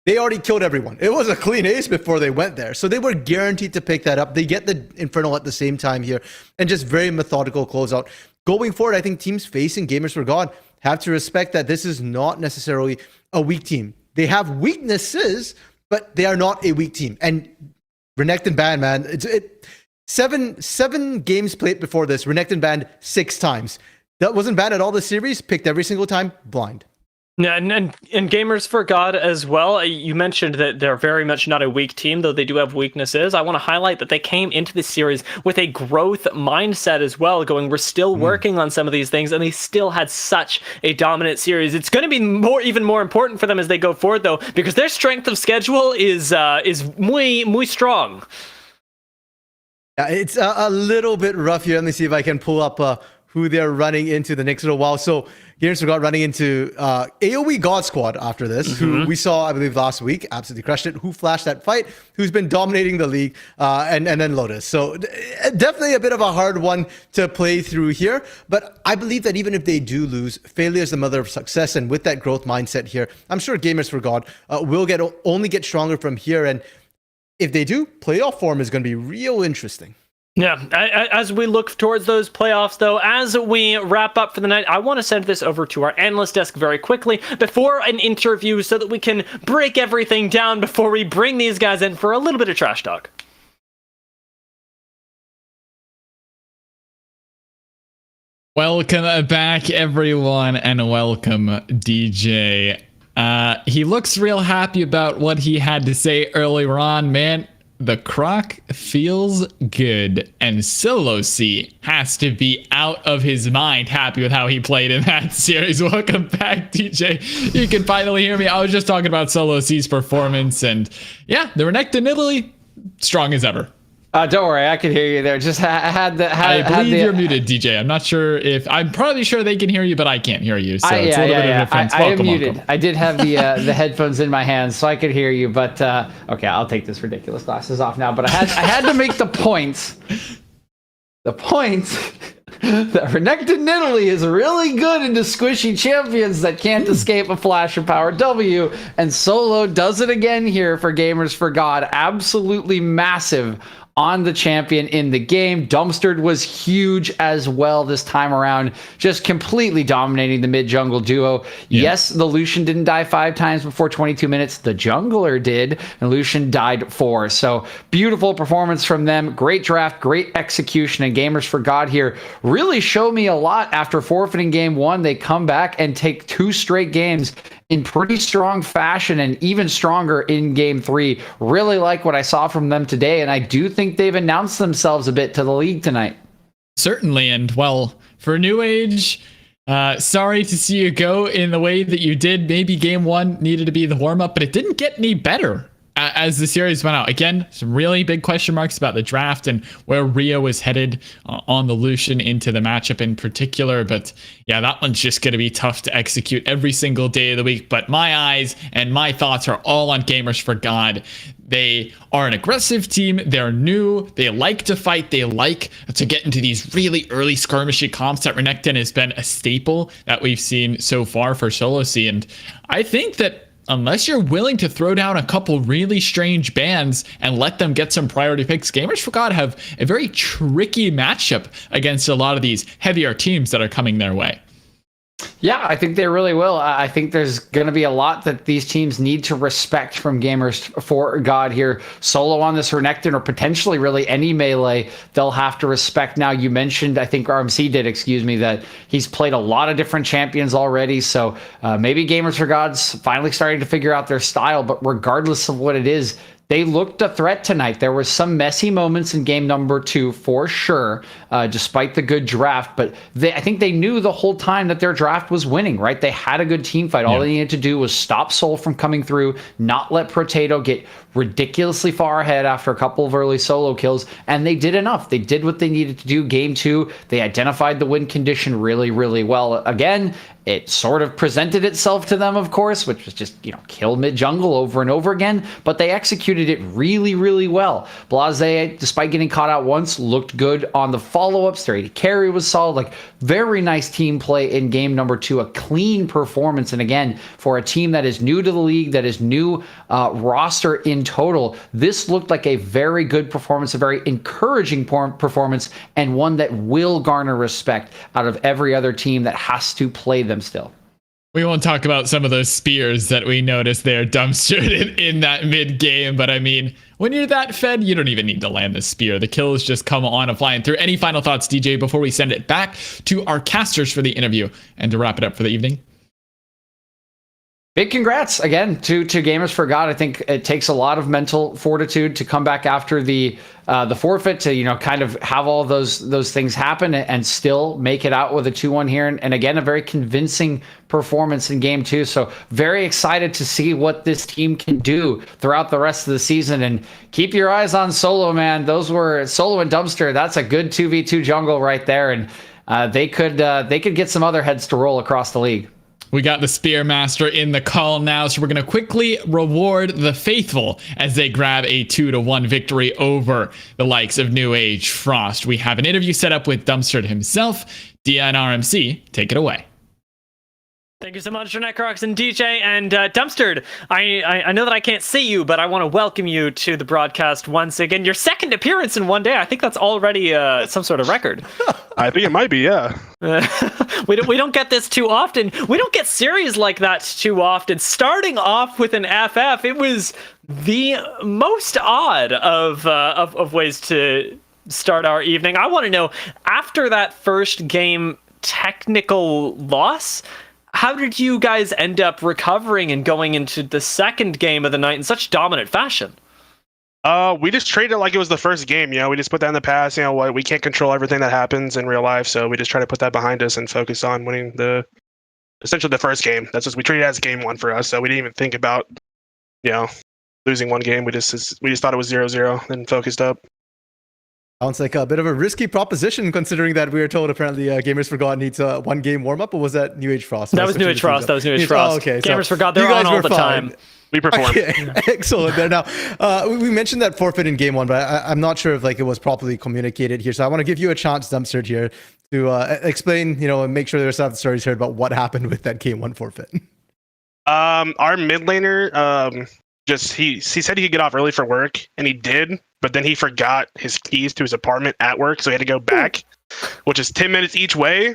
They already killed everyone. It was a clean ace before they went there. So they were guaranteed to pick that up. They get the Infernal at the same time here and just very methodical closeout. Going forward, I think teams facing Gamers for God have to respect that this is not necessarily a weak team. They have weaknesses, but they are not a weak team. And Renekton banned, man. Seven games played before this. Renekton banned 6 times. That wasn't banned at all this series. Picked every single time. Blind. Yeah, and Gamers for God as well. You mentioned that they're very much not a weak team, though they do have weaknesses. I want to highlight that they came into this series with a growth mindset as well, going, we're still working on some of these things, and they still had such a dominant series. It's going to be even more important for them as they go forward, though, because their strength of schedule is muy strong. Yeah, it's a little bit rough here. Let me see if I can pull up who they're running into the next little while. So Gamers for God running into AoE God Squad after this, who we saw, I believe, last week. Absolutely crushed it. Who flashed that fight, who's been dominating the league, and then Lotus. So definitely a bit of a hard one to play through here. But I believe that even if they do lose, failure is the mother of success. And with that growth mindset here, I'm sure Gamers for God will only get stronger from here. And if they do, playoff form is going to be real interesting. Yeah, as we look towards those playoffs, though, as we wrap up for the night, I want to send this over to our analyst desk very quickly before an interview so that we can break everything down before we bring these guys in for a little bit of trash talk. Welcome back, everyone, and welcome, DJ. He looks real happy about what he had to say earlier on, man. The Croc feels good, and Solo C has to be out of his mind happy with how he played in that series. Welcome back, DJ. You can finally hear me. I was just talking about Solo C's performance, and yeah, the Renekton Italy, strong as ever. Don't worry, I can hear you there. Just I believe you're muted, DJ. I'm not sure if I'm probably sure they can hear you, but I can't hear you. So it's a little bit of a difference. I am muted. I did have the headphones in my hands, so I could hear you. But okay, I'll take this ridiculous glasses off now. But I had to make the points. The points that Renekton Italy is really good into squishy champions that can't escape a flash of power W, and Solo does it again here for Gamers for God. Absolutely massive on the champion in the game. Dumpstered was huge as well this time around, just completely dominating the mid-jungle duo. Yeah. Yes, the Lucian didn't die 5 times before 22 minutes. The jungler did, and Lucian died 4. So beautiful performance from them. Great draft, great execution, and Gamers for God here really show me a lot after forfeiting game 1. They come back and take 2 straight games in pretty strong fashion, and even stronger in game 3. Really like what I saw from them today, and I do think they've announced themselves a bit to the league tonight. Certainly, and well, for New Age, sorry to see you go in the way that you did. Maybe game 1 needed to be the warm-up, but it didn't get any better as the series went out. Again, some really big question marks about the draft and where Rio is headed on the Lucian into the matchup in particular. But yeah, that one's just going to be tough to execute every single day of the week. But my eyes and my thoughts are all on Gamers for God. They are an aggressive team. They're new. They like to fight. They like to get into these really early skirmishy comps that Renekton has been a staple that we've seen so far for Solo C. And I think that unless you're willing to throw down a couple really strange bans and let them get some priority picks, Gamers for God have a very tricky matchup against a lot of these heavier teams that are coming their way. Yeah, I think they really will. I think there's going to be a lot that these teams need to respect from Gamers for God here. Solo on this Renekton, or potentially really any melee, they'll have to respect. Now, you mentioned, I think RMC did, that he's played a lot of different champions already. So maybe Gamers for God's finally starting to figure out their style. But regardless of what it is, they looked a threat tonight. There were some messy moments in game number 2 for sure, despite the good draft. But I think they knew the whole time that their draft was winning, right? They had a good team fight. All they needed to do was stop Soul from coming through, not let Potato get ridiculously far ahead after a couple of early solo kills, and they did enough. They did what they needed to do. Game 2, they identified the win condition really, really well. Again, it sort of presented itself to them, of course, which was just, kill mid-jungle over and over again, but they executed it really, really well. Blase, despite getting caught out once, looked good on the follow-ups. Their AD carry was solid. Like, very nice team play in game number 2, a clean performance. And again, for a team that is new to the league, that is new roster in total, this looked like a very good performance, a very encouraging performance, and one that will garner respect out of every other team that has to play them still. We won't talk about some of those spears that we noticed there dumpstered in that mid game, but I mean, when you're that fed, you don't even need to land the spear. The kills just come on and flying through. Any final thoughts, DJ, before we send it back to our casters for the interview and to wrap it up for the evening? Big congrats again to Gamers for God. I think it takes a lot of mental fortitude to come back after the forfeit, to kind of have all those things happen and still make it out with a 2-1 here. And again, a very convincing performance in game 2. So very excited to see what this team can do throughout the rest of the season. And keep your eyes on Solo, man. Those were Solo and Dumpster. That's a good 2v2 jungle right there, and they could get some other heads to roll across the league. We got the Spearmaster in the call now, so we're going to quickly reward the faithful as they grab a 2-1 victory over the likes of New Age Frost. We have an interview set up with Dumpstered himself. Dia and RMC, take it away. Thank you so much, Necrox and DJ. And Dumpstered, I know that I can't see you, but I want to welcome you to the broadcast once again. Your second appearance in one day. I think that's already some sort of record. I think it might be, yeah. We don't get this too often. We don't get series like that too often. Starting off with an FF, it was the most odd of ways to start our evening. I want to know, after that first game technical loss, how did you guys end up recovering and going into the second game of the night in such dominant fashion? We just treated it like it was the first game. We just put that in the past. We can't control everything that happens in real life, so we just try to put that behind us and focus on winning essentially the first game. That's what we treated as game 1 for us. So we didn't even think about losing one game. We just thought it was 0-0 and focused up. Sounds like a bit of a risky proposition, considering that we were told apparently Gamers for God needs a 1-game warm-up, or was that New Age Frost? That was New Age Frost. Oh, okay. Gamers for God, they're on all the time. We perform. Okay. Excellent there. Now, we mentioned that forfeit in game 1, but I'm not sure if it was properly communicated here. So I want to give you a chance, Dumpstered, here to explain, and make sure there's some stories heard about what happened with that game 1 forfeit. Our mid laner just he said he could get off early for work, and he did, but then he forgot his keys to his apartment at work, so he had to go back, which is 10 minutes each way.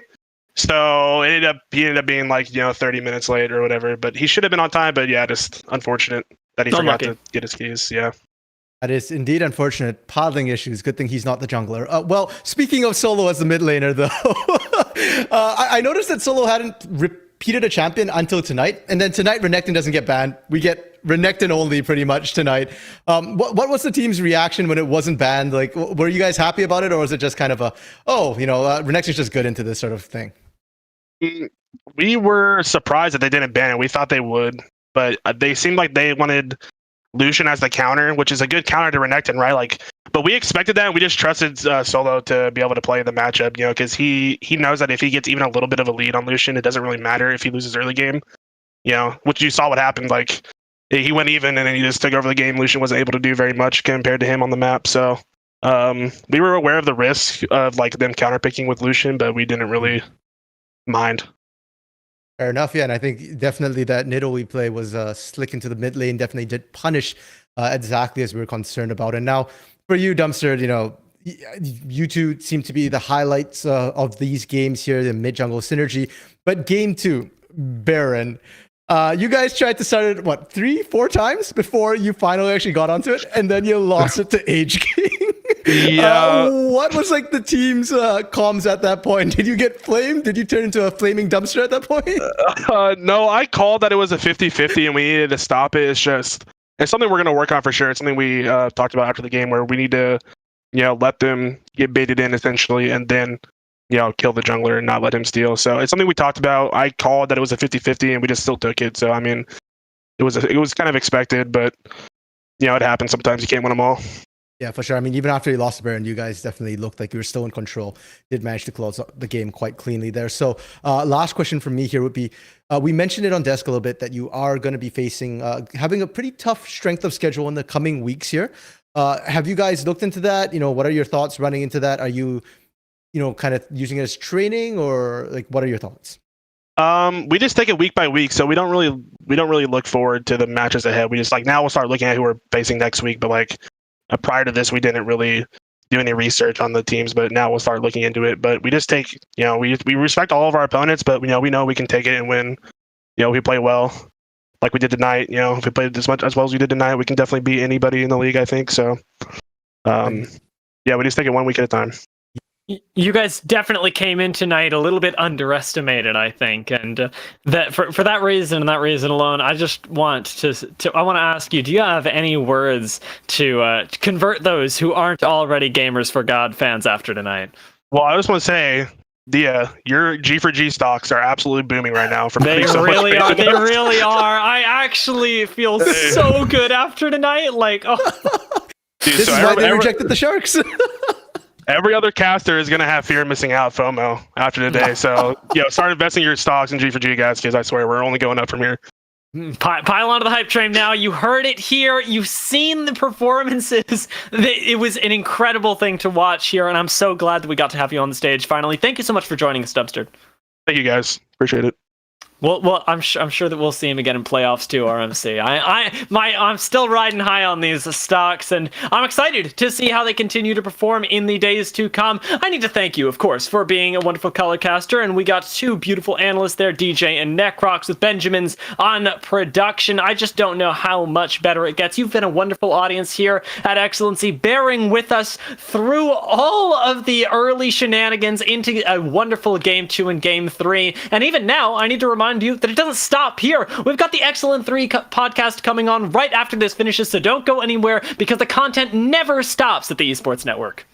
So he ended up being like 30 minutes late or whatever. But he should have been on time. But yeah, just unfortunate that he forgot to get his keys. Yeah. That is indeed unfortunate. Paddling issues. Good thing he's not the jungler. Well, speaking of Solo as the mid laner, though, I noticed that Solo hadn't repeated a champion until tonight. And then tonight, Renekton doesn't get banned. We get Renekton only pretty much tonight. What was the team's reaction when it wasn't banned? Like, were you guys happy about it? Or was it just kind of Renekton's just good into this sort of thing? We were surprised that they didn't ban it. We thought they would. But they seemed like they wanted Lucian as the counter, which is a good counter to Renekton, right? Like, but we expected that. And we just trusted Solo to be able to play the matchup, because he knows that if he gets even a little bit of a lead on Lucian, it doesn't really matter if he loses early game, which you saw what happened. Like, he went even and then he just took over the game. Lucian wasn't able to do very much compared to him on the map. So we were aware of the risk of like them counterpicking with Lucian, but we didn't really mind. Fair enough, yeah, and I think definitely that Nidalee play was slick into the mid lane, definitely did punish exactly as we were concerned about. And now for you, Dumpster, you two seem to be the highlights of these games here, the mid-jungle synergy. But game 2, Baron, you guys tried to start it, 3-4 times before you finally actually got onto it, and then you lost it to Age King. Yeah. What was like the team's comms at that point? Did you get flamed? Did you turn into a flaming dumpster at that point? No, I called that it was a 50-50 and we needed to stop it. It's something we're going to work on for sure. It's something we talked about after the game where we need to, let them get baited in essentially and then, kill the jungler and not let him steal. So it's something we talked about. I called that it was a 50-50 and we just still took it. So, I mean, it was kind of expected, but, it happens sometimes. You can't win them all. Yeah, for sure. I mean, even after you lost the Baron, you guys definitely looked like you were still in control. Did manage to close the game quite cleanly there. So last question from me here would be, we mentioned it on Desk a little bit that you are going to be facing, having a pretty tough strength of schedule in the coming weeks here. Have you guys looked into that? What are your thoughts running into that? Are you, kind of using it as training or like, what are your thoughts? We just take it week by week. So we don't really look forward to the matches ahead. We just now we'll start looking at who we're facing next week. But prior to this, we didn't really do any research on the teams, but now we'll start looking into it. But we just take, we respect all of our opponents, but we know we can take it and win. If we play well, like we did tonight, if we played as well as we did tonight, we can definitely beat anybody in the league, I think. So, we just take it 1 week at a time. You guys definitely came in tonight a little bit underestimated, I think, and that for that reason and that reason alone, I just want to ask you: do you have any words to convert those who aren't already Gamers for God fans after tonight? Well, I just want to say, Dia, your G4G stocks are absolutely booming right now. They really are. They really are. I actually feel so good after tonight. Dude, this is why they rejected the Sharks. Every other caster is going to have fear of missing out FOMO after today. So, start investing your stocks in G4G, guys, because I swear we're only going up from here. Pile onto the hype train now. You heard it here. You've seen the performances. It was an incredible thing to watch here, and I'm so glad that we got to have you on the stage finally. Thank you so much for joining us, Dumpster. Thank you, guys. Appreciate it. Well, I'm sure that we'll see him again in playoffs too, RMC. I'm still riding high on these stocks, and I'm excited to see how they continue to perform in the days to come. I need to thank you, of course, for being a wonderful color caster, and we got 2 beautiful analysts there, DJ and Necrox, with Benjamin's on production. I just don't know how much better it gets. You've been a wonderful audience here at Excellency, bearing with us through all of the early shenanigans into a wonderful Game 2 and Game 3, and even now, I need to remind you that it doesn't stop here. We've got the Excellent 3 podcast coming on right after this finishes, so don't go anywhere because the content never stops at the Esports Network.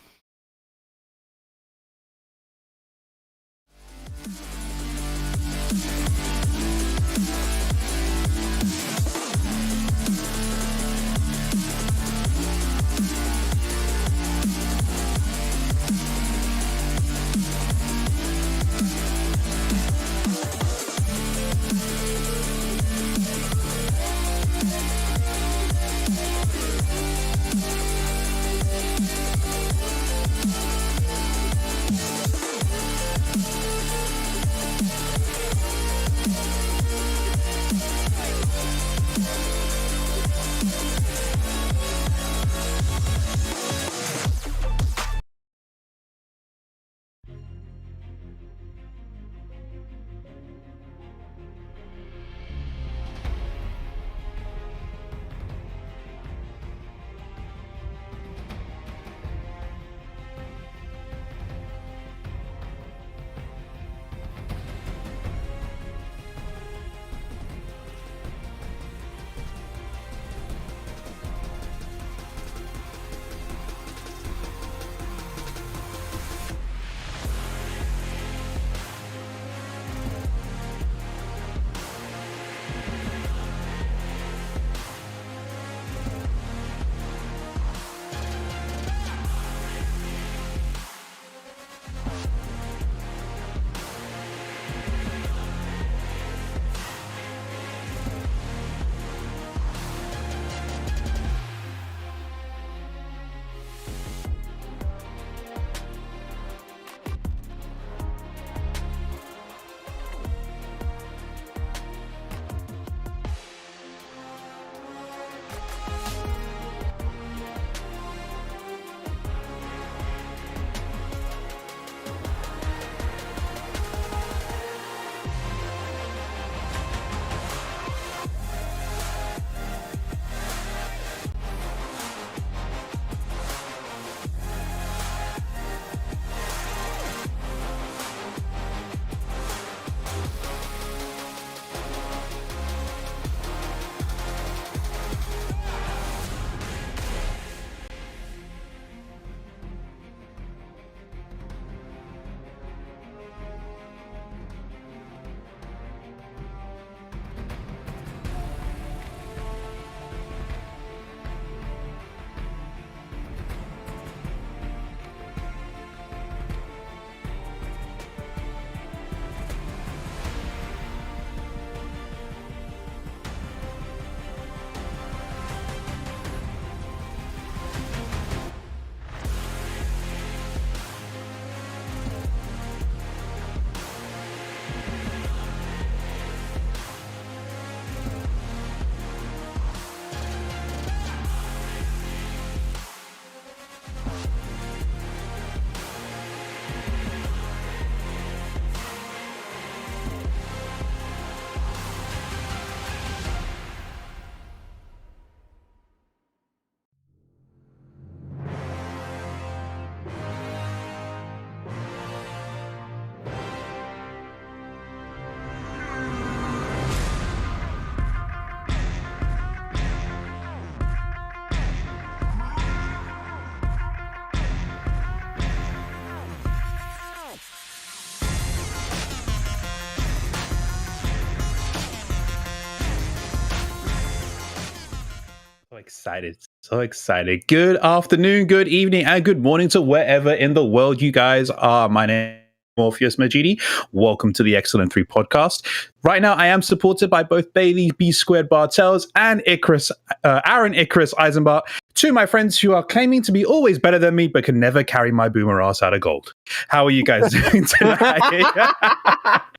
excited. So excited. Good afternoon, good evening, and good morning to wherever in the world you guys are. My name is Morpheus Majidi. Welcome to the Excellent 3 podcast. Right now, I am supported by both Bailey B Squared Bartels and Aaron Icarus Eisenbart, two of my friends who are claiming to be always better than me, but can never carry my boomer ass out of gold. How are you guys doing tonight?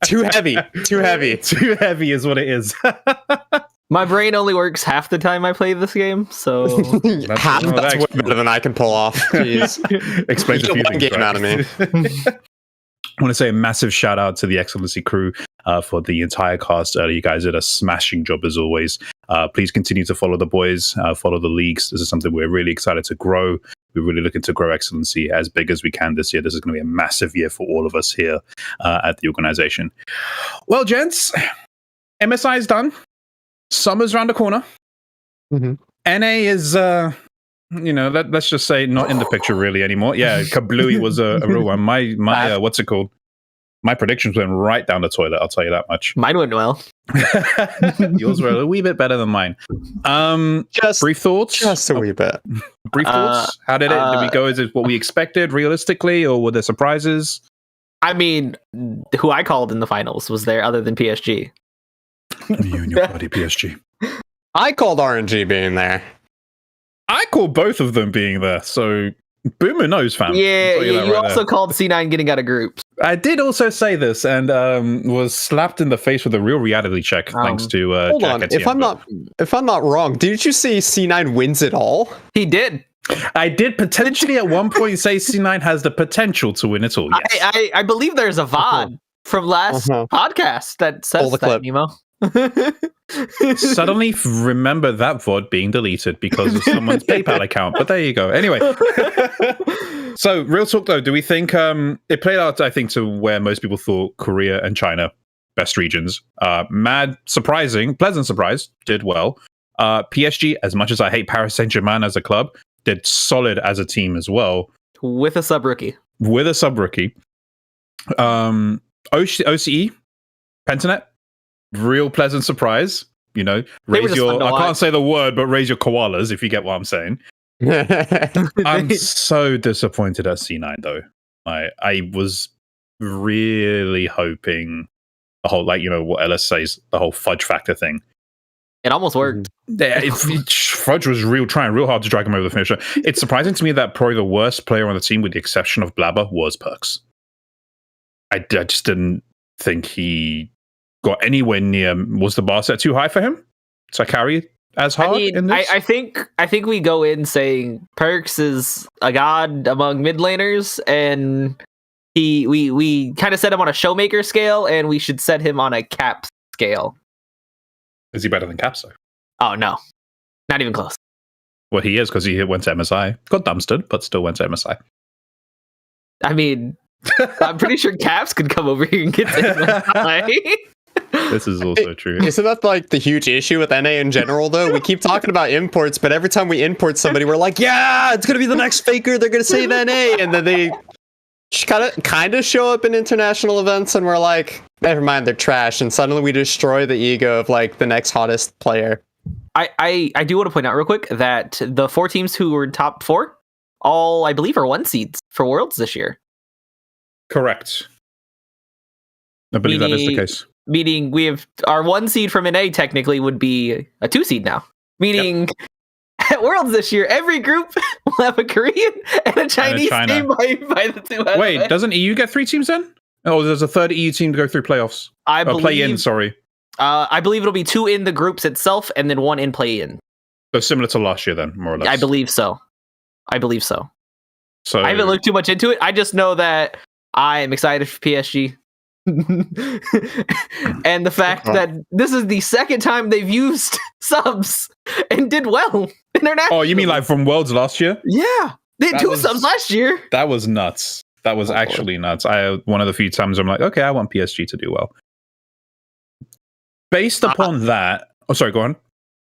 Too heavy. Too heavy. Too heavy is what it is. My brain only works half the time I play this game, so that's way better than I can pull off. Jeez. Explains a few things game out of me. I want to say a massive shout out to the Excellency crew for the entire cast. You guys did a smashing job as always. Please continue to follow the boys, follow the leagues. This is something we're really excited to grow. We're really looking to grow Excellency as big as we can this year. This is going to be a massive year for all of us here at the organization. Well, gents, MSI is done. Summer's around the corner. Mm-hmm. NA is, let's just say not in the picture really anymore. Yeah, Kablooey was a real one. My what's it called? My predictions went right down the toilet. I'll tell you that much. Mine went well. Yours were a wee bit better than mine. Brief thoughts. Just a wee bit. Brief thoughts. How did it? Did we go? Is it what we expected realistically, or were there surprises? I mean, who I called in the finals was there other than PSG. You and your bloody PSG. I called RNG being there. I called both of them being there, so Boomer knows, fam. Yeah, you also called C9 getting out of groups. I did also say this and was slapped in the face with a real reality check thanks to hold Jack on. Etienne, If I'm not wrong, didn't you say C9 wins it all? He did. I did potentially at one point say C9 has the potential to win it all. Yes. I believe there's a VOD from last podcast that says that, Nemo. Suddenly remember that VOD being deleted because of someone's PayPal account, but there you go. Anyway, so real talk though, do we think it played out, I think, to where most people thought Korea and China, best regions, mad surprising, pleasant surprise, did well. PSG, as much as I hate Paris Saint-Germain as a club, did solid as a team as well. With a sub-rookie. OCE, Pentanet, real pleasant surprise. Raise your, I can't say the word, but raise your koalas if you get what I'm saying. I'm so disappointed at C9 though. I was really hoping the whole, what Ellis says, the whole fudge factor thing. It almost worked. Fudge was trying real hard to drag him over the finisher. It's surprising to me that probably the worst player on the team, with the exception of Blabber, was Perks. I just didn't think he got anywhere near. Was the bar set too high for him to carry as hard? I think we go in saying Perks is a god among mid laners, and we kind of set him on a showmaker scale, and we should set him on a cap scale. Is he better than Caps though? Oh no, not even close. Well, he is because he went to MSI, got dumpstered, but still went to MSI. I mean, I'm pretty sure Caps could come over here and get to MSI. This is also true. Isn't that the huge issue with NA in general, though? We keep talking about imports, but every time we import somebody, we're like, yeah, it's going to be the next Faker. They're going to save NA. And then they kind of show up in international events, and we're like, never mind, they're trash. And suddenly we destroy the ego of the next hottest player. I do want to point out real quick that the 4 teams who were top 4, all, I believe, are 1 seeds for Worlds this year. Correct. I believe that is the case. Meaning we have our 1 seed from NA technically would be a 2 seed now. Meaning at Worlds this year, every group will have a Korean and a Chinese team by the 2. Wait, doesn't EU get 3 teams then? Oh, there's a third EU team to go through playoffs. Play in, sorry. I believe it'll be 2 in the groups itself and then 1 in play in. So similar to last year then, more or less. I believe so. So I haven't looked too much into it. I just know that I am excited for PSG. And the fact that this is the second time they've used subs and did well internationally. Oh, you mean from Worlds last year? Yeah, they had 2 subs last year. That was nuts. That was actually nuts. One of the few times I'm like, okay, I want PSG to do well. Based upon that, sorry, go on.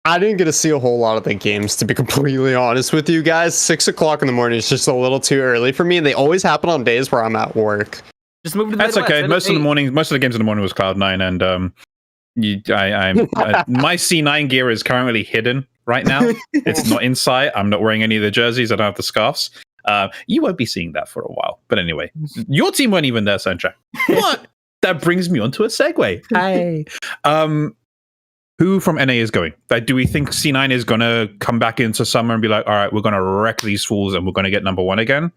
I didn't get to see a whole lot of the games, to be completely honest with you guys. 6 o'clock in the morning is just a little too early for me, and they always happen on days where I'm at work. Just move to the That's Midwest. okay. Most of the games in the morning was Cloud9, and my C9 gear is currently hidden right now. It's not in sight. I'm not wearing any of the jerseys. I don't have the scarves. You won't be seeing that for a while. But anyway, your team weren't even there, Sancha. What? That brings me onto a segue. Hey. Who from NA is going? Like, do we think C9 is going to come back into summer and be like, all right, we're going to wreck these fools and we're going to get number one again?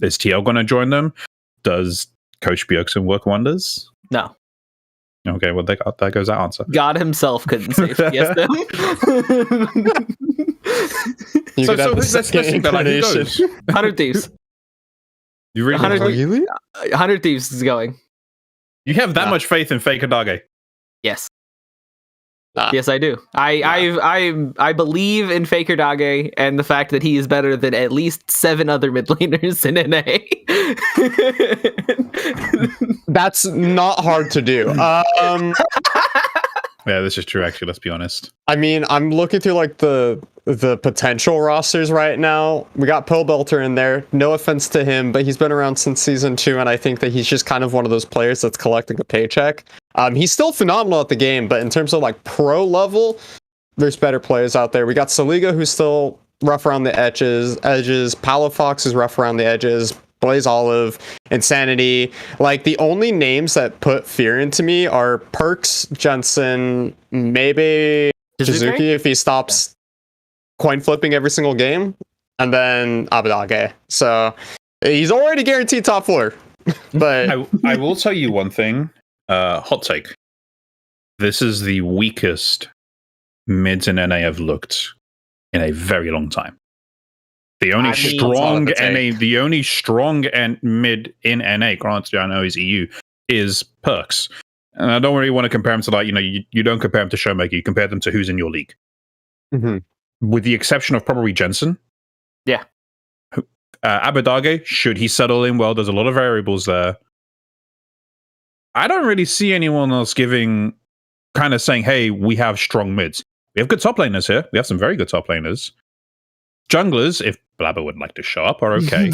Is TL going to join them? Does Coach Bjergsen work wonders? No. Okay, well, that goes that answer. God himself couldn't save TSM. Let's think about who goes. 100 Thieves. You really? 100 Thieves is going. You have that much faith in Faker Dage? Yes. Yes, I do. I believe in Faker Dage and the fact that he is better than at least 7 other mid laners in NA. That's not hard to do. Yeah, this is true. Actually, let's be honest. I mean, I'm looking through like the potential rosters right now. We got Pobelter in there. No offense to him, but he's been around since season 2, and I think that he's just kind of one of those players that's collecting a paycheck. He's still phenomenal at the game, but in terms of like pro level, there's better players out there. We got Soliga, who's still rough around the edges. Palafox is rough around the edges. Blaze Olive, Insanity. Like, the only names that put fear into me are Perks, Jensen, maybe Shizuki if he stops coin flipping every single game, and then Abbedagge. So he's already guaranteed top 4. But I will tell you one thing. Hot take. This is the weakest mids in NA have looked in a very long time. The only strong mid in NA, granted I know he's EU, is Perks. And I don't really want to compare him to, like, you don't compare him to Showmaker, you compare them to who's in your league. Mm-hmm. With the exception of probably Jensen. Yeah. Abbedagge, should he settle in well, there's a lot of variables there. I don't really see anyone else kind of saying, hey, we have strong mids. We have good top laners here. We have some very good top laners. Junglers, if Blabber would like to show up, are okay.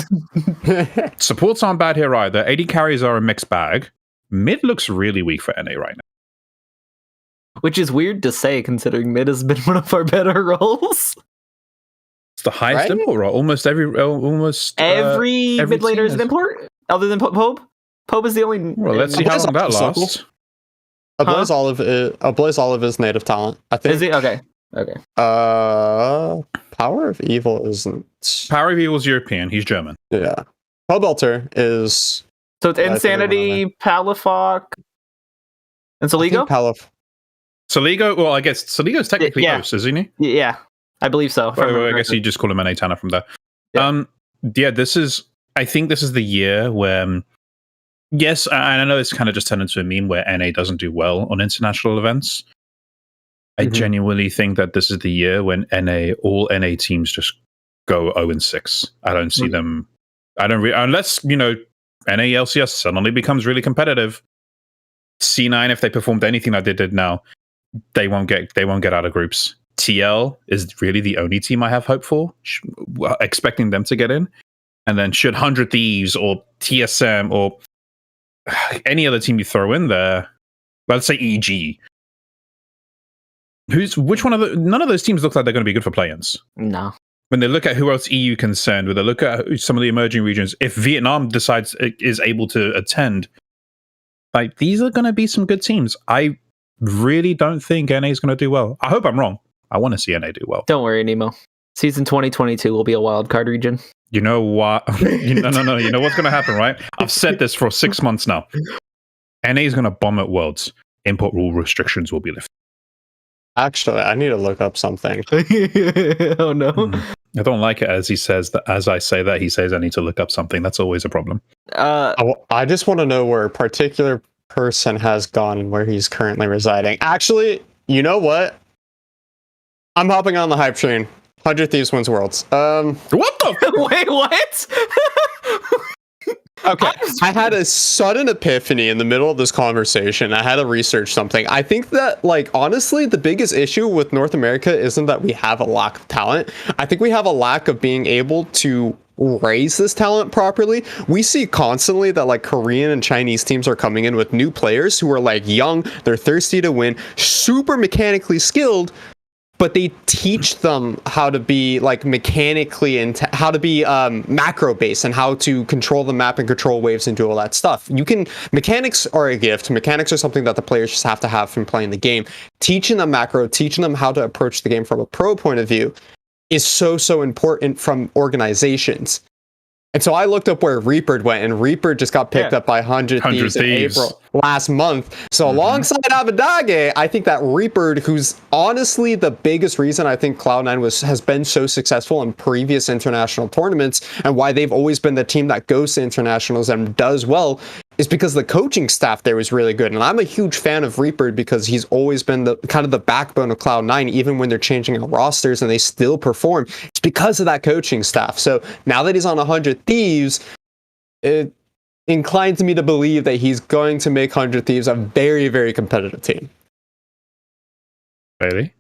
Supports aren't bad here either. AD carries are a mixed bag. Mid looks really weak for NA right now. Which is weird to say, considering mid has been one of our better roles. It's the highest import role. Almost every mid laner is an import, other than Pope. Pope is the only. Well, let's see how long that lasts. Blaze Olive is native talent, I think. Is he? Okay. Power of Evil isn't. Power of Evil is European. He's German. Yeah. Pobelter is. So it's Insanity, Palafox, and Soligo? Soligo, well, I guess Soligo's technically host, isn't he? Yeah, I believe so. I guess you just call him NA Tanner from there. Yeah, I think this is the year where, yes, and I know it's kind of just turned into a meme where NA doesn't do well on international events. I genuinely think that this is the year when all NA teams just go 0-6. I don't see them. Unless, NA LCS suddenly becomes really competitive. C9, if they performed anything that they did now, they won't get out of groups. TL is really the only team I have hope for, expecting them to get in. And then should 100 Thieves or TSM or any other team you throw in there, let's say EG. None of those teams look like they're going to be good for play-ins. No. When they look at who else EU can send, when they look at some of the emerging regions, if Vietnam is able to attend, like, these are going to be some good teams. I really don't think NA is going to do well. I hope I'm wrong. I want to see NA do well. Don't worry, Nemo. Season 2022 will be a wild card region. You know what? No. You know what's going to happen, right? I've said this for 6 months now. NA is going to bomb at Worlds. Import rule restrictions will be lifted. Actually, I need to look up something. Oh no. I don't like it as he says that. As I say that, he says I need to look up something. That's always a problem. I just want to know where a particular person has gone and where he's currently residing. Actually, you know what? I'm hopping on the hype train. 100 Thieves wins Worlds. What the? Wait, what? Okay, I had a sudden epiphany in the middle of this conversation. I had to research something. I think that, like, honestly, the biggest issue with North America isn't that we have a lack of talent. I think we have a lack of being able to raise this talent properly. We see constantly that, like, Korean and Chinese teams are coming in with new players who are, like, young, they're thirsty to win, super mechanically skilled, but but they teach them how to be like mechanically and how to be macro based and how to control the map and control waves and do all that stuff. Mechanics are a gift. Mechanics are something that the players just have to have from playing the game. Teaching them macro, teaching them how to approach the game from a pro point of view is so important from organizations. And so I looked up where Reaper went, and Reaper just got picked up by 100 Thieves in April last month. So alongside Abbedagge, I think that Reaper, who's honestly the biggest reason I think Cloud9 has been so successful in previous international tournaments, and why they've always been the team that goes to internationals and does well, is because the coaching staff there was really good. And I'm a huge fan of Reaper because he's always been the kind of the backbone of Cloud9, even when they're changing out rosters and they still perform. It's because of that coaching staff. So now that he's on 100 Thieves, it inclines me to believe that he's going to make 100 Thieves a very, very competitive team. Bailey?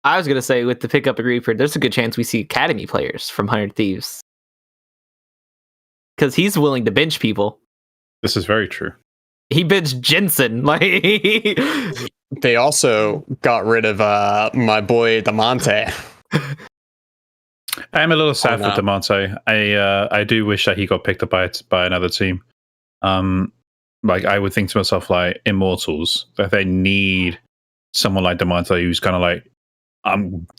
I was going to say, with the pickup of Reaper, there's a good chance we see Academy players from 100 Thieves. Because he's willing to bench people. This is very true. He benched Jensen. Like they also got rid of my boy Damonte. I'm a little sad for Damonte. I do wish that he got picked up by another team. Like I would think to myself, like Immortals, that they need someone like Damonte who's kind of like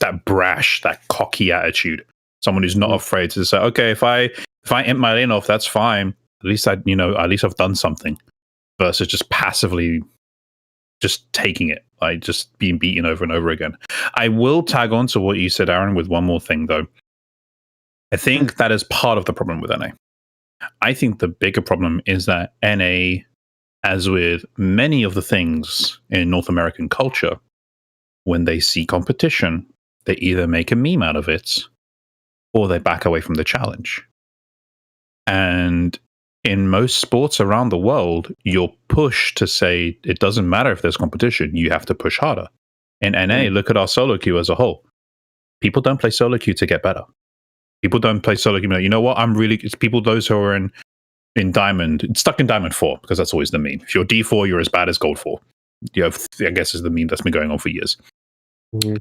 that brash, that cocky attitude. Someone who's not afraid to say, okay, if I imp my lane off, that's fine. At least I've done something, versus just passively just taking it, like just being beaten over and over again. I will tag on to what you said, Aaron, with one more thing though. I think that is part of the problem with NA. I think the bigger problem is that NA, as with many of the things in North American culture, when they see competition, they either make a meme out of it or they back away from the challenge. And in most sports around the world, you're pushed to say it doesn't matter if there's competition, you have to push harder. In NA, look at our solo queue as a whole. People don't play solo queue to get better. People don't play solo queue. You know what? It's people, those who are in Diamond, stuck in Diamond 4, because that's always the meme. If you're D4, you're as bad as Gold 4. I guess is the meme that's been going on for years. Mm-hmm.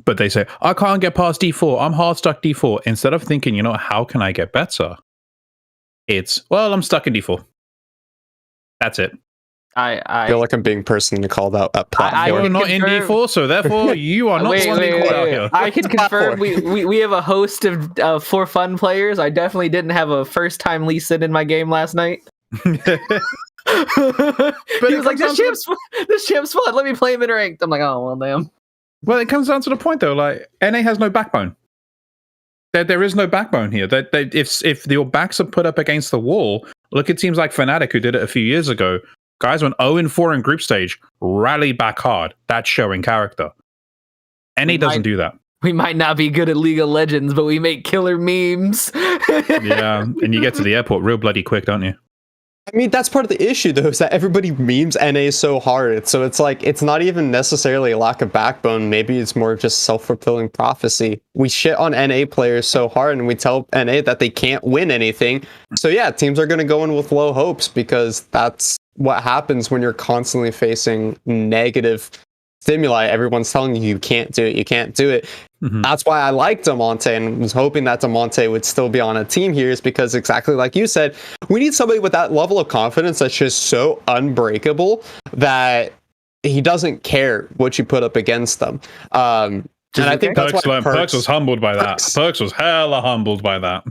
But they say, I can't get past D4. I'm hard stuck D4. Instead of thinking, how can I get better? It's, well, I'm stuck in D4. That's it. I feel like I'm being personally called out at platform. You're not in D4, so therefore you are not being called out here. I can confirm we have a host of for fun players. I definitely didn't have a first time Lee Sin in my game last night. But he was like, this champ's fun. Let me play him in ranked. I'm like, oh well, damn. Well, it comes down to the point though. Like NA has no backbone. There is no backbone here. If your backs are put up against the wall, look at teams like Fnatic who did it a few years ago. Guys went 0-4 in group stage, rally back hard. That's showing character. NA doesn't do that. We might not be good at League of Legends, but we make killer memes. Yeah, and you get to the airport real bloody quick, don't you? I mean, that's part of the issue, though, is that everybody memes NA so hard. So it's like, it's not even necessarily a lack of backbone. Maybe it's more just self-fulfilling prophecy. We shit on NA players so hard, and we tell NA that they can't win anything. So yeah, teams are going to go in with low hopes, because that's what happens when you're constantly facing negative stimuli. Everyone's telling you can't do it, you can't do it. Mm-hmm. That's why I liked Damonte and was hoping that Damonte would still be on a team here, is because exactly like you said, we need somebody with that level of confidence that's just so unbreakable that he doesn't care what you put up against them. And I think that's why Perkz was humbled by that. Perkz was hella humbled by that.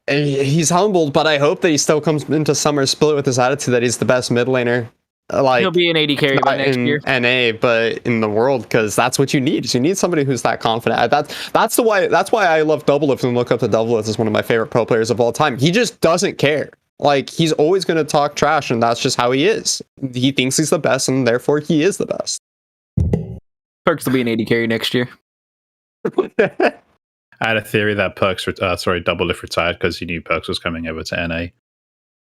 He's humbled, but I hope that he still comes into Summer Split with his attitude that he's the best mid laner. Like, he'll be an 80 carry by next year. NA, but in the world, because that's what you need. You need somebody who's that confident. That's why I love Doublelift and look up to Doublelift as one of my favorite pro players of all time. He just doesn't care. Like, he's always going to talk trash, and that's just how he is. He thinks he's the best, and therefore he is the best. Perkz will be an 80 carry next year. I had a theory that Doublelift retired because he knew Perkz was coming over to NA.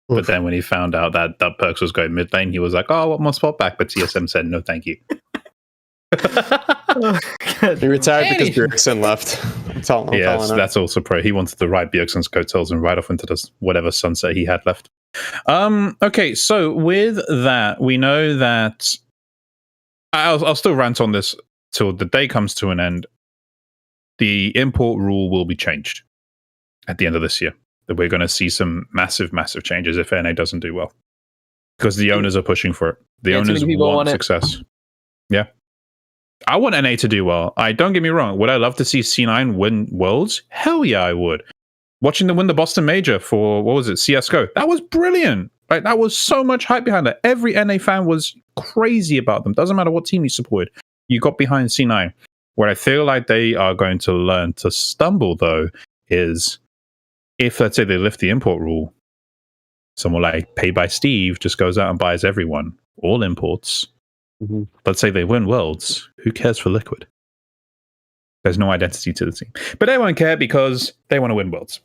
But then when he found out that Perkz was going mid lane, he was like, oh, I want my spot back. But TSM said, no, thank you. He retired because Bjergsen left. Yes, that's also pro. He wanted to ride Bjergsen's coattails and ride off into this whatever sunset he had left. Okay, so with that, we know that I'll still rant on this. till the day comes to an end, the import rule will be changed at the end of this year. That we're going to see some massive, massive changes if NA doesn't do well. Because the owners are pushing for it. The owners want success. Yeah. I want NA to do well. Don't get me wrong. Would I love to see C9 win Worlds? Hell yeah, I would. Watching them win the Boston Major for, what was it, CSGO. That was brilliant. Right? That was so much hype behind it. Every NA fan was crazy about them. Doesn't matter what team you supported. You got behind C9. Where I feel like they are going to learn to stumble, though, is if, let's say, they lift the import rule, someone like Pay by Steve just goes out and buys everyone, all imports. Mm-hmm. Let's say they win Worlds. Who cares for Liquid? There's no identity to the team. But they won't care because they want to win Worlds.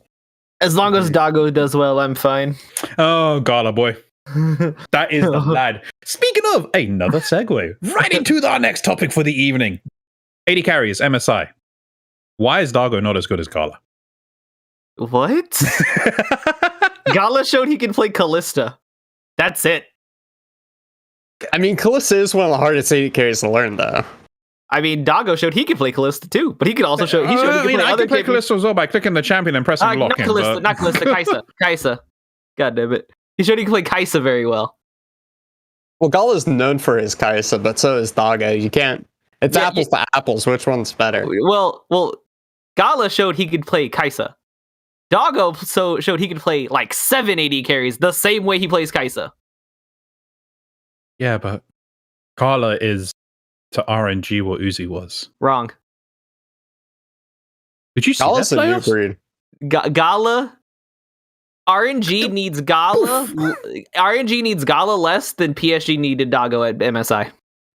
As long as Doggo does well, I'm fine. Oh, Gala boy. That is the lad. Speaking of, another segue. Right into our next topic for the evening. 80 carries, MSI. Why is Doggo not as good as Gala? What? Gala showed he can play Kalista. That's it. I mean, Kalista is one of the hardest 80 carries to learn, though. I mean, Doggo showed he can play Kalista too, but he can also show he can play I other can play Kalista as well by clicking the champion and pressing lock. Not Kalista, Kai'Sa. God damn it. He showed he can play Kai'Sa very well. Well, Gala's known for his Kai'Sa, but so is Doggo. You can't. It's apples to apples. Which one's better? Well, Gala showed he could play Kai'Sa. Doggo showed he could play like 780 carries the same way he plays Kai'Sa. Yeah, but Gala is to RNG what Uzi was. Wrong. Did you see Gala's that a new breed. Gala. RNG needs Gala. RNG needs Gala less than PSG needed Doggo at MSI.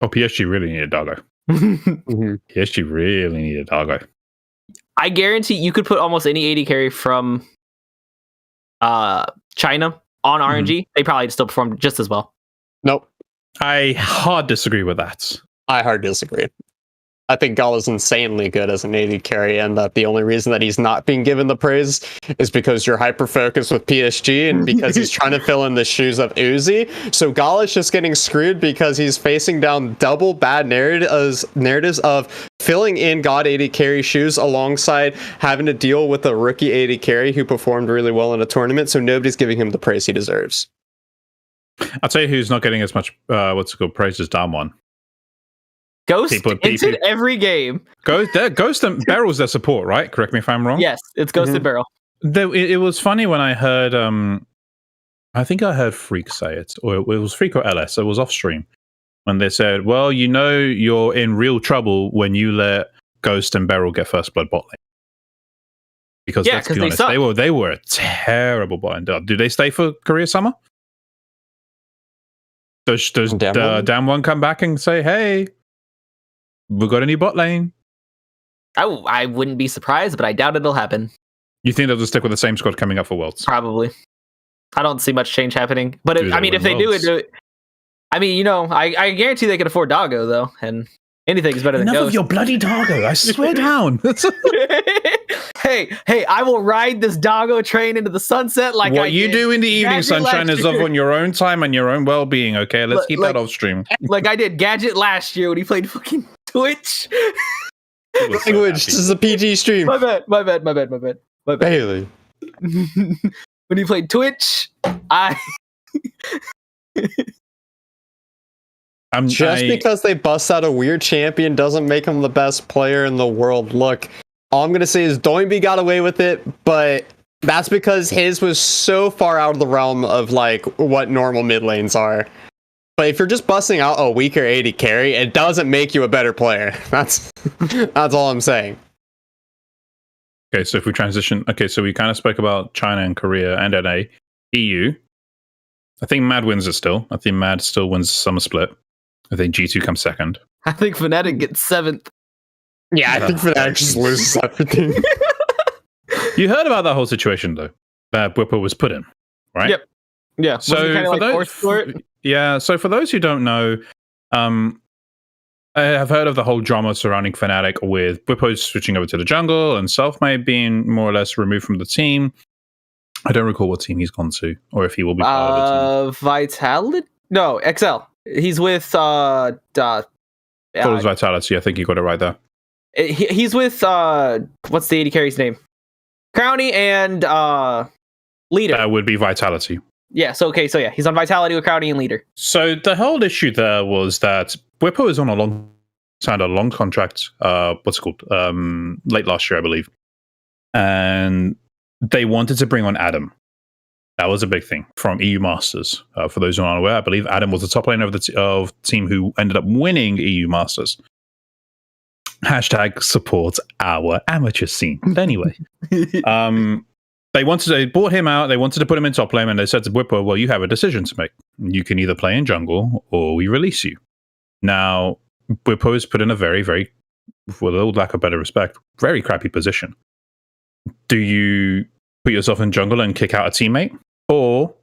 Oh, PSG really needed Doggo. PSG really needed Doggo. I guarantee you could put almost any 80 carry from China on RNG. They probably still perform just as well. Nope. I hard disagree with that. I hard disagree. I think Gala's insanely good as an 80 carry, and that the only reason that he's not being given the praise is because you're hyper-focused with PSG and because he's trying to fill in the shoes of Uzi. So Gala's just getting screwed because he's facing down double bad narratives of filling in God 80 carry shoes alongside having to deal with a rookie 80 carry who performed really well in a tournament, so nobody's giving him the praise he deserves. I'll tell you who's not getting as much praise as Damwon. Ghost entered every game. Ghost and Beryl's their support, right? Correct me if I'm wrong. Yes, it's Ghost and Beryl. It was funny when I heard, I think I heard Freak say it, or it was Freak or LS. It was off stream when they said, "Well, you know, you're in real trouble when you let Ghost and Beryl get first blood bot lane." Because let's be honest, they were a terrible bot lane. Do they stay for Korea Summer? Does Damwon come back and say, "Hey, we got a new bot lane"? I wouldn't be surprised, but I doubt it'll happen. You think they'll just stick with the same squad coming up for Worlds? Probably. I don't see much change happening. But if they do it, I mean, you know, I guarantee they can afford Doggo though, and anything is better than Ghost. Enough of your bloody Doggo! I swear down. Hey, I will ride this Doggo train into the sunset like what you do in the evening, Sunshine, is off on your own time and your own well-being. Okay, let's keep that off stream. Like I did Gadget last year when he played fucking Twitch. Language. This is a PG stream. My bad. Bailey. When he played Twitch, because they bust out a weird champion doesn't make him the best player in the world. Look, all I'm going to say is Doinby got away with it, but that's because his was so far out of the realm of like what normal mid lanes are. But if you're just busting out a weaker 80 carry, it doesn't make you a better player. That's all I'm saying. Okay, so if we transition, so we kind of spoke about China and Korea and NA. EU, I think Mad wins it still. I think Mad still wins the summer split. I think G2 comes second. I think Fnatic gets 7th. Yeah, I think Fnatic just loses everything. You heard about that whole situation, though, that Whipper was put in, right? Yep. Yeah. So for those who don't know, I have heard of the whole drama surrounding Fnatic with Whippo switching over to the jungle and Selfmade being more or less removed from the team. I don't recall what team he's gone to, or if he will be part of the team. Vitality? No, XL. He's with Follows Vitality. I think you got it right there. He's with what's the AD carry's name? Crowny and Leader. That would be Vitality. Yeah. So yeah, he's on Vitality with Crowny and Leader. So the whole issue there was that Whippo is on signed a long contract. What's it called? Late last year, I believe, and they wanted to bring on Adam. That was a big thing from EU Masters. For those who aren't aware, I believe Adam was the top laner of the team who ended up winning EU Masters. Hashtag supports our amateur scene. Anyway, they bought him out. They wanted to put him in top lane, and they said to Whippo, "Well, you have a decision to make. You can either play in jungle or we release you." Now, Whippo is put in a very, very, with a lack of better respect, very crappy position. Do you put yourself in jungle and kick out a teammate, or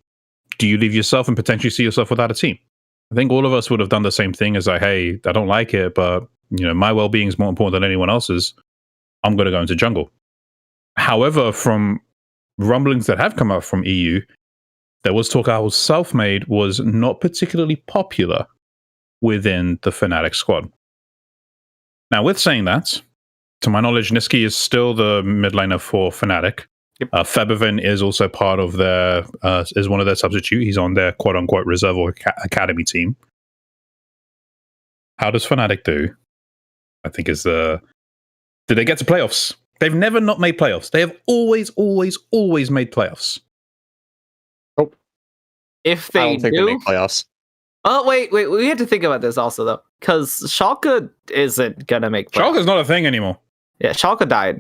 do you leave yourself and potentially see yourself without a team? I think all of us would have done the same thing as like, hey, I don't like it, but my well-being is more important than anyone else's. I'm going to go into jungle. However, from rumblings that have come out from EU, there was talk how Selfmade was not particularly popular within the Fnatic squad. Now, with saying that, to my knowledge, Niski is still the mid laner for Fnatic. Yep. Febiven is also part of their, is one of their substitute. He's on their quote-unquote reserve or academy team. How does Fnatic do? I think is do they get to playoffs? They've never not made playoffs. They have always made playoffs. Oh. If they I don't think they make playoffs. Oh, wait. We have to think about this also, though. Because Schalke isn't going to make playoffs. Schalke's not a thing anymore. Yeah, Schalke died.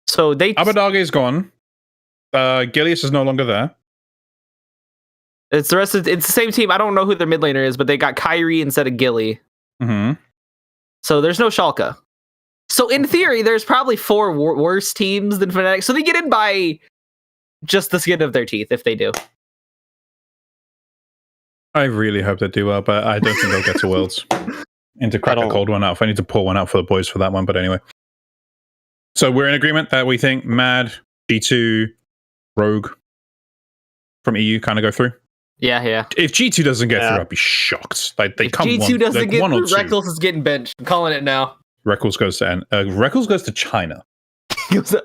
So they... Abadage is gone. Gilius is no longer there. It's it's the same team. I don't know who their mid laner is, but they got Kyrie instead of Gilly. Mm-hmm. So there's no Schalke. So in theory, there's probably 4 worse teams than Fnatic. So they get in by just the skin of their teeth if they do. I really hope they do well, but I don't think they'll get to Worlds. And to crack a cold one out. If I need to pour one out for the boys for that one, but anyway. So we're in agreement that we think Mad, G2, Rogue from EU kind of go through? Yeah. If G2 doesn't get through, I'd be shocked. Like they if come G2 doesn't get one through, or two. Reckles is getting benched. I'm calling it now. Reckles goes to China.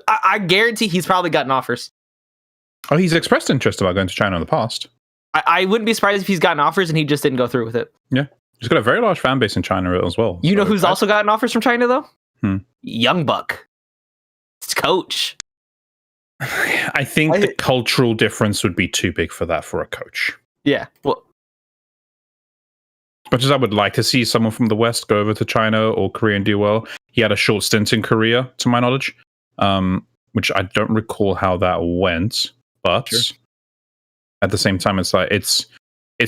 I guarantee he's probably gotten offers. Oh, he's expressed interest about going to China in the past. I wouldn't be surprised if he's gotten offers and he just didn't go through with it. Yeah. He's got a very large fan base in China as well. You know who's also gotten offers from China, though? Young Buck. It's coach. I think the cultural difference would be too big for that for a coach. Yeah. Well, as much as I would like to see someone from the West go over to China or Korea and do well, he had a short stint in Korea, to my knowledge, which I don't recall how that went. But at the same time, it's like it's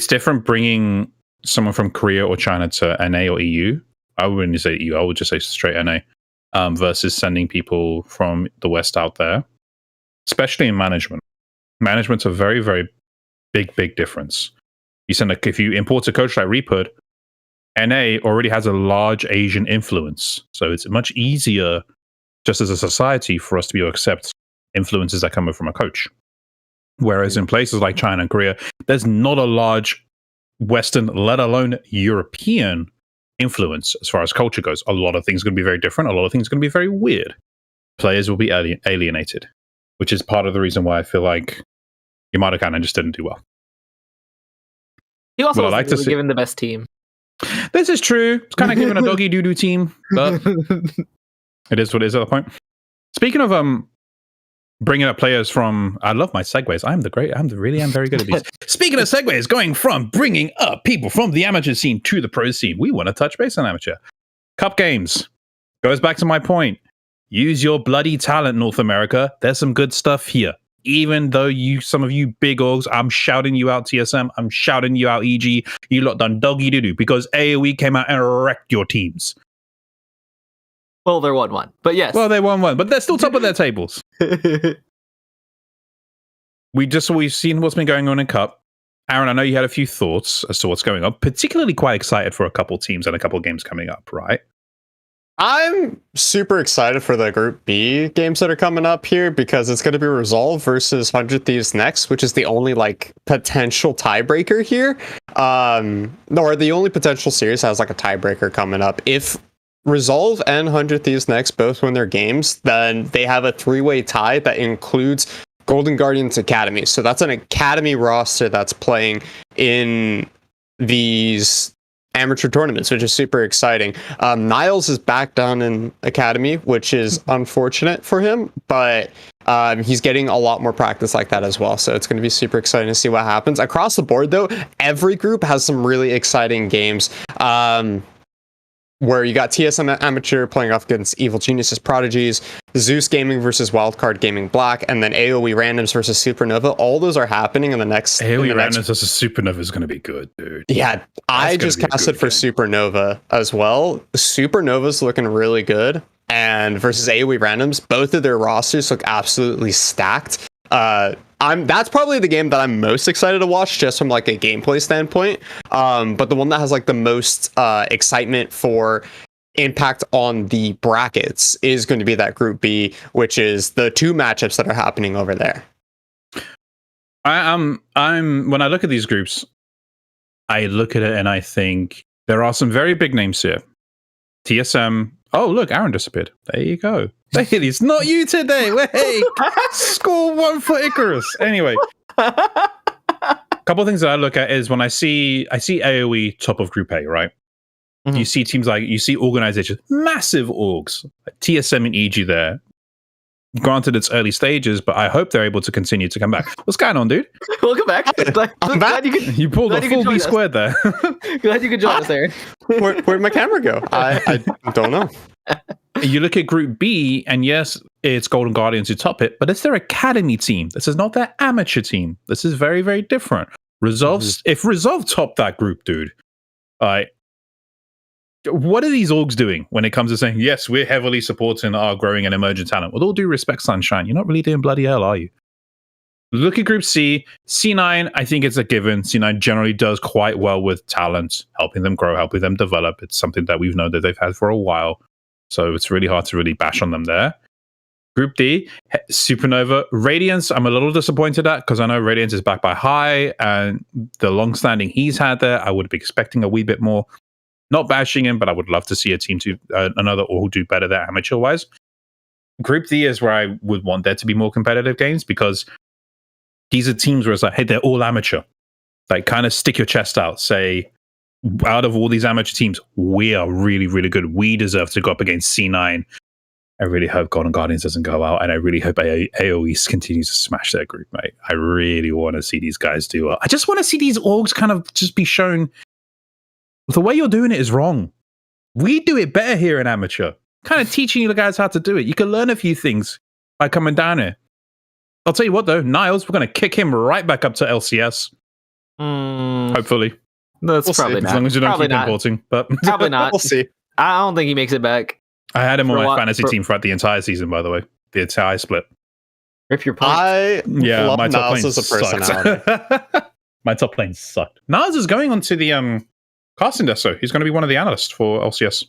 different bringing someone from Korea or China to NA or EU. I wouldn't say EU. I would just say straight NA. Versus sending people from the West out there, especially in management. Management's a very, very big difference. If you import a coach like Repud, NA already has a large Asian influence, so it's much easier, just as a society, for us to be able to accept influences that come from a coach. Whereas in places like China and Korea, there's not a large Western, let alone European influence as far as culture goes. A lot of things are going to be very different. A lot of things are going to be very weird. Players will be alienated, which is part of the reason why I feel like Yamada kind of just didn't do well. He also wasn't really given the best team. This is true. It's kind of given a doggy doo-doo team, but it is what it is at the point. Speaking of bringing up players from, I love my segues. I'm very good at these. Speaking of segues, going from bringing up people from the amateur scene to the pro scene, we want to touch base on amateur. Cup games. Goes back to my point. Use your bloody talent, North America. There's some good stuff here. Even though some of you big orgs, I'm shouting you out TSM, I'm shouting you out EG, you lot done doggy doo-doo because AoE came out and wrecked your teams. Well, they're 1-1, but yes. Well, they 1-1, but they're still top of their tables. We've seen what's been going on in Cup. Aaron, I know you had a few thoughts as to what's going on, particularly quite excited for a couple teams and a couple games coming up, right? I'm super excited for the Group B games that are coming up here because it's going to be Resolve versus 100 Thieves next, which is the only like potential tiebreaker here. Or the only potential series has like a tiebreaker coming up. If Resolve and 100 Thieves next both win their games, then they have a 3-way tie that includes Golden Guardians Academy. So that's an Academy roster that's playing in these amateur tournaments, which is super exciting. Niles is back down in Academy, which is unfortunate for him, but he's getting a lot more practice like that as well. So it's going to be super exciting to see what happens. Across the board, though, every group has some really exciting games. Where you got TSM Amateur playing off against Evil Geniuses Prodigies, Zeus Gaming versus Wildcard Gaming Black, and then AoE Randoms versus Supernova. All those are happening in the next... AoE Randoms versus Supernova is going to be good, dude. Yeah, I just casted for Supernova as well. Supernova's looking really good. And versus AoE Randoms, both of their rosters look absolutely stacked. That's probably the game that I'm most excited to watch just from like a gameplay standpoint. But the one that has like the most excitement for impact on the brackets is going to be that Group B, which is the 2 matchups that are happening over there. I'm when I look at these groups, I look at it and I think there are some very big names here. TSM. Oh, look, Aaron disappeared. There you go. It's not you today. Hey, score 1 for Icarus. Anyway, a couple of things that I look at is when I see AoE top of Group A, right? Mm-hmm. You see organizations, massive orgs, like TSM and EG there. Granted, it's early stages, but I hope they're able to continue to come back. What's going on, dude? Welcome back. I'm back. You pulled a full B squared there. Glad you could join us, Aaron. Where'd my camera go? I don't know. You look at Group B, and yes, it's Golden Guardians who top it, but it's their academy team. This is not their amateur team. This is very, very different. If Resolve top that group, dude, what are these orgs doing when it comes to saying, yes, we're heavily supporting our growing and emerging talent? With all due respect, Sunshine, you're not really doing bloody hell, are you? Look at Group C. C9, I think it's a given. C9 generally does quite well with talent, helping them grow, helping them develop. It's something that we've known that they've had for a while. So it's really hard to really bash on them there. Group D, Supernova. Radiance, I'm a little disappointed at because I know Radiance is backed by High and the long-standing he's had there. I would be expecting a wee bit more. Not bashing him, but I would love to see a team another all do better there amateur-wise. Group D is where I would want there to be more competitive games because these are teams where it's like, hey, they're all amateur. Like, kind of stick your chest out. Say, out of all these amateur teams, we are really, really good. We deserve to go up against C9. I really hope Golden Guardians doesn't go out, and I really hope AoE continues to smash their group, mate. I really want to see these guys do well. I just want to see these orgs kind of just be shown the way you're doing it is wrong. We do it better here in amateur. Kind of teaching you guys how to do it. You can learn a few things by coming down here. I'll tell you what, though, Niles, we're going to kick him right back up to LCS. Hopefully. That's probably not. As long as you don't keep importing. But probably not. We'll see. I don't think he makes it back. I had him on my fantasy team throughout the entire season, by the way. The entire split. Rip your punch. Love my top Niles lane as a personality. My top lane sucked. Niles is going on to the casting desk, so he's going to be one of the analysts for LCS.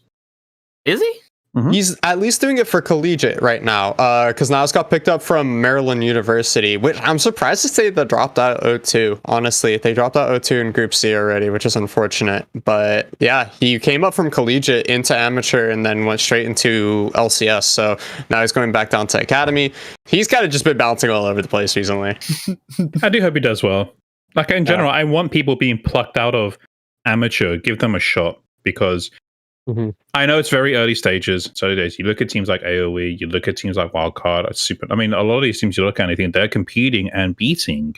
Is he? Mm-hmm. He's at least doing it for collegiate right now, because Niles got picked up from Maryland University, which I'm surprised to say they dropped out O2. Honestly, they dropped out O2 in Group C already, which is unfortunate. But yeah, he came up from collegiate into amateur and then went straight into LCS. So now he's going back down to academy. He's kind of just been bouncing all over the place recently. I do hope he does well. Like in general, I want people being plucked out of amateur, give them a shot, because I know it's very early stages. So it is. You look at teams like AoE, you look at teams like Wildcard, a lot of these teams you look at and you think they're competing and beating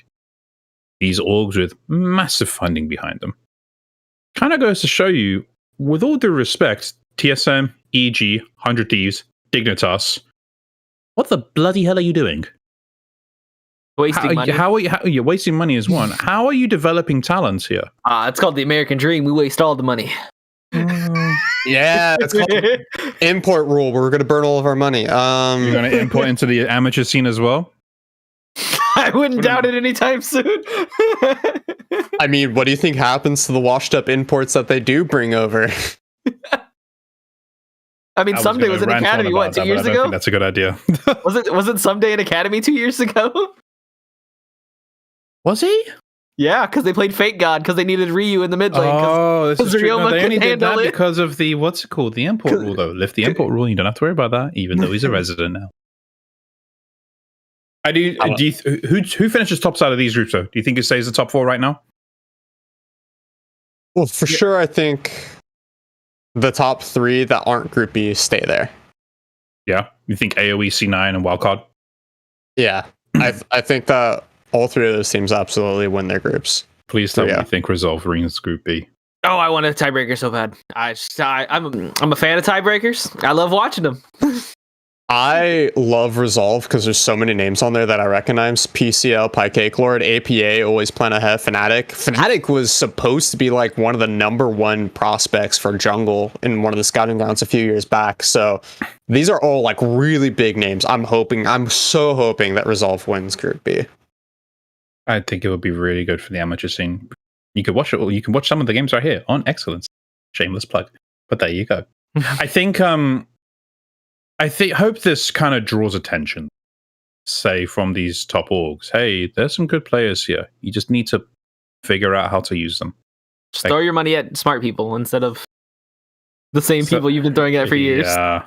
these orgs with massive funding behind them. Kind of goes to show you, with all due respect, TSM, EG, 100 Thieves, Dignitas, what the bloody hell are you doing? Wasting money. How are you wasting money is one. How are you developing talents here? It's called the American dream. We waste all the money. Yeah, it's called import rule. We're going to burn all of our money. You're going to import into the amateur scene as well? I wouldn't doubt it anytime soon. I mean, what do you think happens to the washed up imports that they do bring over? I mean, Someday was an academy, what, 2 years I don't ago? think that's a good idea. Wasn't Someday an academy 2 years ago? Was he? Yeah, because they played Fake God because they needed Ryu in the mid lane. Oh, this is true. No, Ryoma they only couldn't did that handle it. because of the, what's it called? The import rule, though. Lift the import rule. You don't have to worry about that, even though he's a resident now. Who finishes top side of these groups, though? Do you think it stays the top 4 right now? Well, for sure, I think the top 3 that aren't Group B stay there. Yeah? You think AoE, C9, and Wildcard? Yeah. I think that all 3 of those teams absolutely win their groups. Please tell me you think Resolve wins Group B. Oh, I want a tiebreaker so bad. I'm a fan of tiebreakers. I love watching them. I love Resolve because there's so many names on there that I recognize. PCL, Pycake Lord, APA, always plan ahead, Fnatic. Fnatic was supposed to be like one of the #1 prospects for jungle in one of the scouting grounds a few years back. So these are all like really big names. I'm so hoping that Resolve wins Group B. I think it would be really good for the amateur scene. You could watch it. You can watch some of the games right here on Excellence. Shameless plug, but there you go. I think hope this kind of draws attention, say, from these top orgs. Hey, there's some good players here. You just need to figure out how to use them. Just throw your money at smart people instead of the same people you've been throwing at for years. Yeah.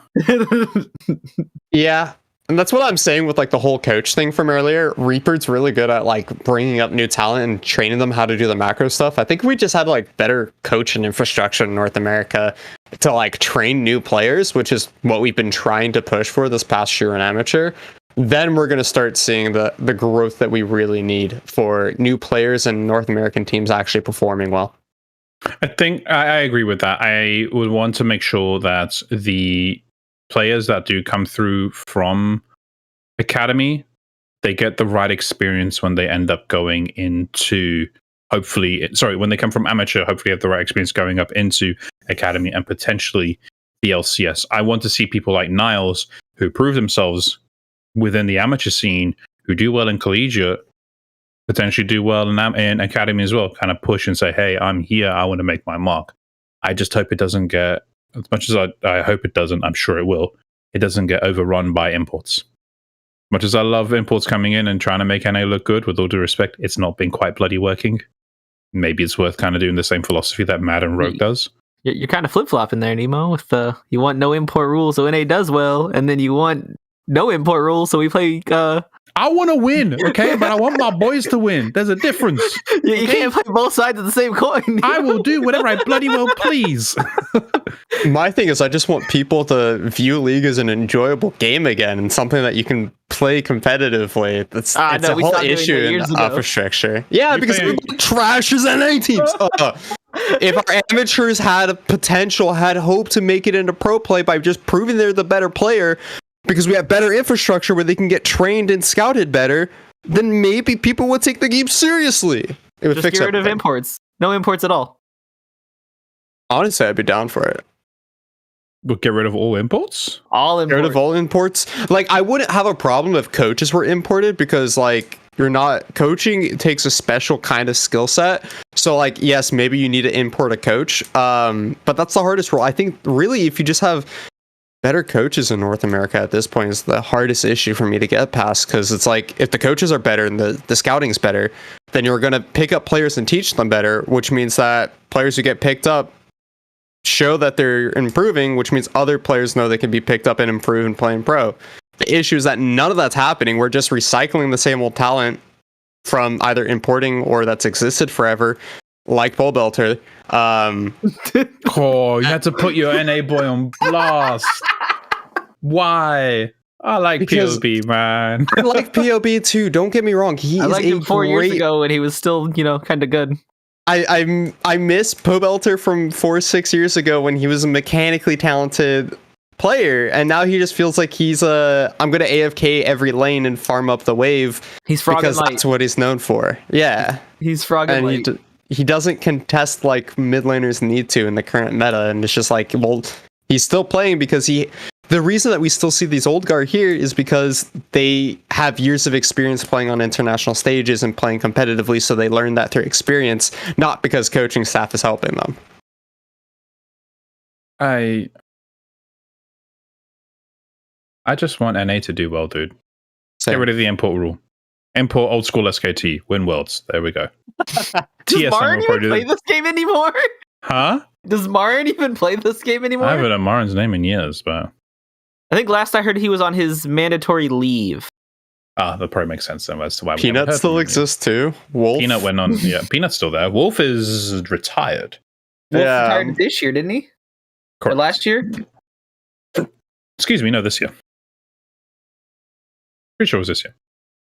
Yeah. And that's what I'm saying with like the whole coach thing from earlier. Reaper's really good at like bringing up new talent and training them how to do the macro stuff. I think we just had like better coach and infrastructure in North America to like train new players, which is what we've been trying to push for this past year in amateur. Then we're going to start seeing the growth that we really need for new players and North American teams actually performing well. I think I agree with that. I would want to make sure that the players that do come through from academy, they get the right experience when they end up going into when they come from amateur, hopefully have the right experience going up into academy and potentially the LCS. I want to see people like Niles who prove themselves within the amateur scene, who do well in collegiate, potentially do well in academy as well, kind of push and say, hey, I'm here, I want to make my mark. I just hope it doesn't get, as much as I hope it doesn't, I'm sure it will, it doesn't get overrun by imports. Much as I love imports coming in and trying to make NA look good, with all due respect, it's not been quite bloody working. Maybe it's worth kind of doing the same philosophy that Mad and Rogue does. You're kind of flip-flopping there, Nemo, with you want no import rules so NA does well, and then you want no import rules so we play... I want to win, okay? But I want my boys to win. There's a difference. You can't play both sides of the same coin. I will do whatever I bloody well please. My thing is I just want people to view League as an enjoyable game again and something that you can play competitively. It's a whole issue in infrastructure. Yeah, because everybody trashes NA teams. If our amateurs had a potential, had hope to make it into pro play by just proving they're the better player, because we have better infrastructure where they can get trained and scouted better, then maybe people would take the game seriously. It would just fix get rid of everything. imports. No imports at all. Honestly, I'd be down for it. But get rid of all imports? All imports. Get rid of all imports. Like, I wouldn't have a problem if coaches were imported because, like, you're not coaching. It takes a special kind of skill set. So, like, yes, maybe you need to import a coach. But that's the hardest role. I think, really, if you just have better coaches in North America at this point is the hardest issue for me to get past, because it's like if the coaches are better and the scouting's better, then you're going to pick up players and teach them better, which means that players who get picked up show that they're improving, which means other players know they can be picked up and improve and play in pro. The issue is that none of that's happening. We're just recycling the same old talent from either importing or that's existed forever, like Bull Belter. Oh, you had to put your NA boy on blast. Why? I like POB, man. I like POB too. Don't get me wrong. He I is liked him 4 years ago when he was still, kind of good. I miss Pobelter from 4-6 years ago when he was a mechanically talented player, and now he just feels like he's I'm gonna AFK every lane and farm up the wave. He's Frog because and Light. that's what he's known for. Yeah, he's Frog and Light. He doesn't contest like mid laners need to in the current meta, and it's just like, well, he's still playing because the reason that we still see these old guard here is because they have years of experience playing on international stages and playing competitively, so they learn that through experience, not because coaching staff is helping them. I just want NA to do well, dude. Same. Get rid of the import rule. Import old school SKT. Win worlds. There we go. Does TSM Marin will even probably play do- this game anymore? Huh? Does Marin even play this game anymore? I haven't heard Marin's name in years, but I think last I heard he was on his mandatory leave. that probably makes sense then as to why we haven't Peanut heard still from him yet. exists too. Wolf. Peanut went on. Yeah, Peanut's still there. Wolf is retired. Wolf Yeah. retired this year, didn't he? Or Correct. last year? Excuse me, no, this year. Pretty sure it was this year.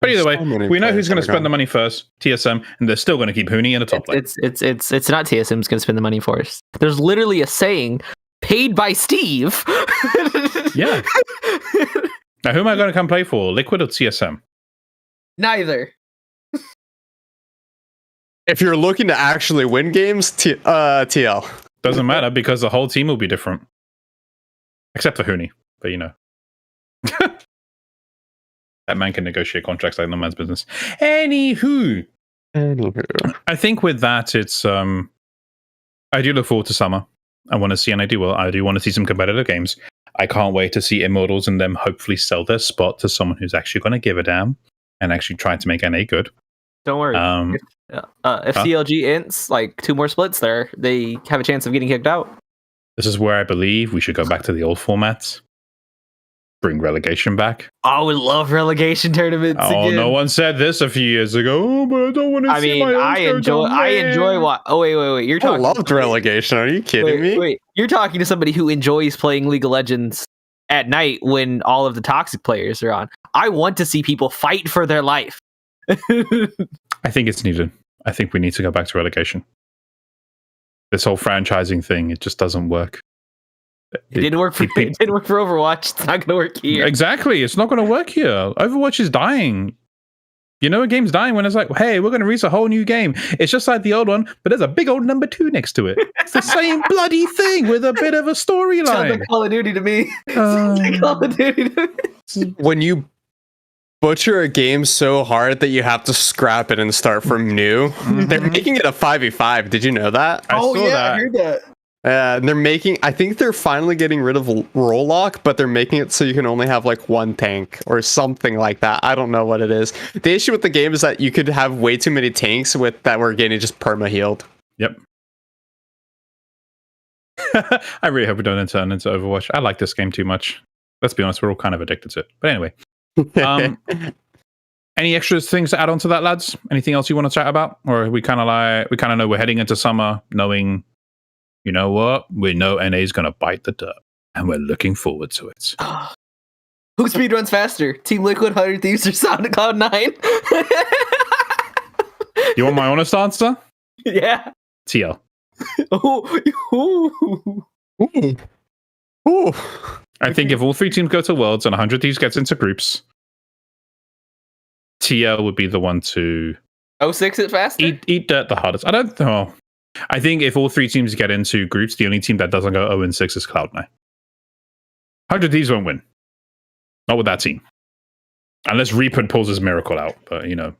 But either way, So many we know players who's going to that are spend the gone. money first. TSM, and they're still going to keep Hooney in the top lane. It's not TSM's going to spend the money for us. There's literally a saying, paid by Steve. Yeah. Now, who am I going to come play for? Liquid or TSM? Neither. If you're looking to actually win games, TL. Doesn't matter because the whole team will be different, except for Hooney. But you know, that man can negotiate contracts like no man's business. Anywho, I think with that, it's I do look forward to summer. I want to see NA do well. I do want to see some competitive games. I can't wait to see Immortals and them hopefully sell their spot to someone who's actually going to give a damn and actually try to make NA good. Don't worry. If CLG ints like 2 more splits there, they have a chance of getting kicked out. This is where I believe we should go back to the old formats. Bring relegation back. I would love relegation tournaments Oh, again. no one said this a few years ago. Oh, but I don't want to I see mean, my own I enjoy what? Oh, wait. You're I talking. loved relegation. Are you kidding me? Wait, you're talking to somebody who enjoys playing League of Legends at night when all of the toxic players are on. I want to see people fight for their life. I think it's needed. I think we need to go back to relegation. This whole franchising thing, it just doesn't work. It didn't work for it didn't work for Overwatch. It's not going to work here. Exactly. It's not going to work here. Overwatch is dying. You know a game's dying when it's like, hey, we're going to release a whole new game. It's just like the old one, but there's a big old number 2 next to it. It's the same bloody thing with a bit of a Sounds storyline. like Call of Duty to me. Sounds like Call of Duty to me. When you butcher a game so hard that you have to scrap it and start from new, they're making it a 5v5. Did you know that? I saw that. I heard that. And they're making, I think they're finally getting rid of roll lock, but they're making it so you can only have like 1 tank or something like that. I don't know what it is. The issue with the game is that you could have way too many tanks with that were getting just perma healed. Yep. I really hope we don't turn into Overwatch. I like this game too much. Let's be honest, we're all kind of addicted to it. But anyway. Any extra things to add on to that, lads? Anything else you want to chat about? Or we kind of know we're heading into summer knowing, you know what? We know NA is going to bite the dirt. And we're looking forward to it. Who speedruns faster? Team Liquid, 100 Thieves, or SoundCloud 9? You want my honest answer? Yeah. TL. Ooh. I think if all 3 teams go to Worlds and 100 Thieves gets into groups, TL would be the one to 06 it faster? eat dirt the hardest. I don't know. I think if all 3 teams get into groups, the only team that doesn't go 0-6 is Cloud9. 100 Thieves won't win. Not with that team. Unless Reaper pulls his miracle out. But, you know.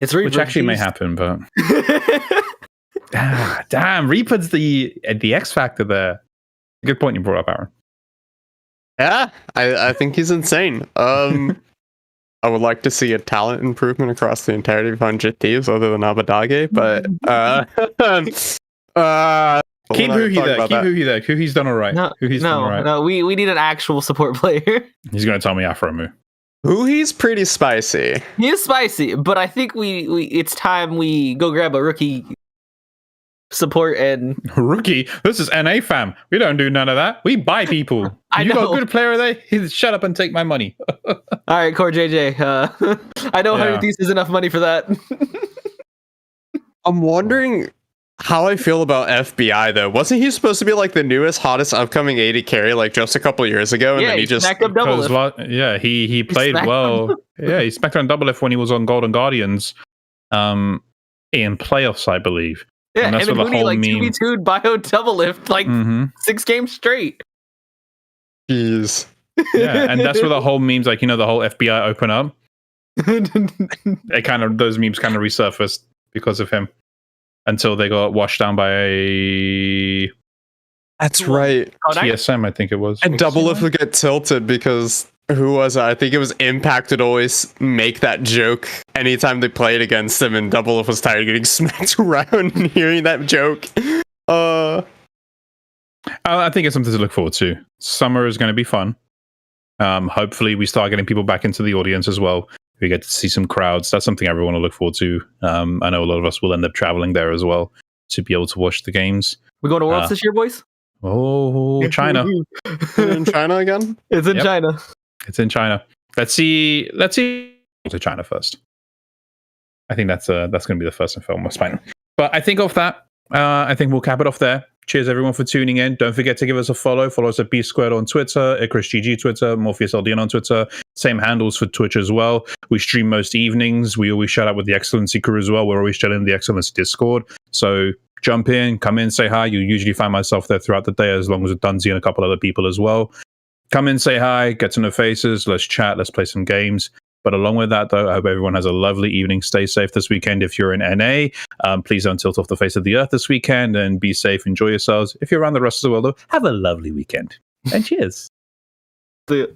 It's Reaper. Which actually may happen, but... damn, Reaper's the X factor there. Good point you brought up, Aaron. Yeah, I think he's insane. I would like to see a talent improvement across the entirety of 100 Thieves other than Abadage, but keep Huhi there. Keep Huhi there. Huhi's done all right. Huhi's done all right. No, we need an actual support player. He's going to tell me Afromu. Huhi's pretty spicy. He is spicy, but I think we it's time we go grab a rookie support and rookie. This is NA fam. We don't do none of that. We buy people. You got a good player there? Shut up and take my money. All right, Core JJ. I know 100 Thieves is enough money for that. I'm wondering how I feel about FBI though. Wasn't he supposed to be like the newest, hottest upcoming AD carry like just a couple years ago? And then he just smacked up Doublelift. Yeah, he played well. Yeah, he smacked on Doublelift when he was on Golden Guardians, in playoffs, I believe. Yeah, and that's and where the Mooney whole like meme. 2v2'd Bio Doublelift like 6 games straight. Jeez. Yeah, and that's where the whole memes, like, you know, the whole FBI open up. Those memes kind of resurfaced because of him until they got washed down by That's right. TSM, I think it was. And Doublelift would get tilted because Who was it? I think it was Impact would always make that joke anytime they played against him, and Double was tired of getting smacked around and hearing that joke. I think it's something to look forward to. Summer is going to be fun. Hopefully, we start getting people back into the audience as well. We get to see some crowds. That's something everyone will look forward to. I know a lot of us will end up traveling there as well to be able to watch the games. We going to Worlds this year, boys? Oh, China. In China again? It's in China. It's in China. Let's see to China first. I think that's going to be the first and foremost final. But I think of that, I think we'll cap it off there. Cheers everyone for tuning in. Don't forget to give us a follow. Follow us at B Squared on Twitter, IcarusGG Twitter, MorpheusLDN on Twitter. Same handles for Twitch as well. We stream most evenings. We always shout out with the Excellency crew as well. We're always chilling in the Excellency Discord. So jump in, come in, say hi. You usually find myself there throughout the day, as long as with Dunzy and a couple other people as well. Come in, say hi, get to know faces. Let's chat. Let's play some games. But along with that, though, I hope everyone has a lovely evening. Stay safe this weekend. If you're in NA, please don't tilt off the face of the earth this weekend, and be safe. Enjoy yourselves. If you're around the rest of the world, though, have a lovely weekend. And cheers. See ya.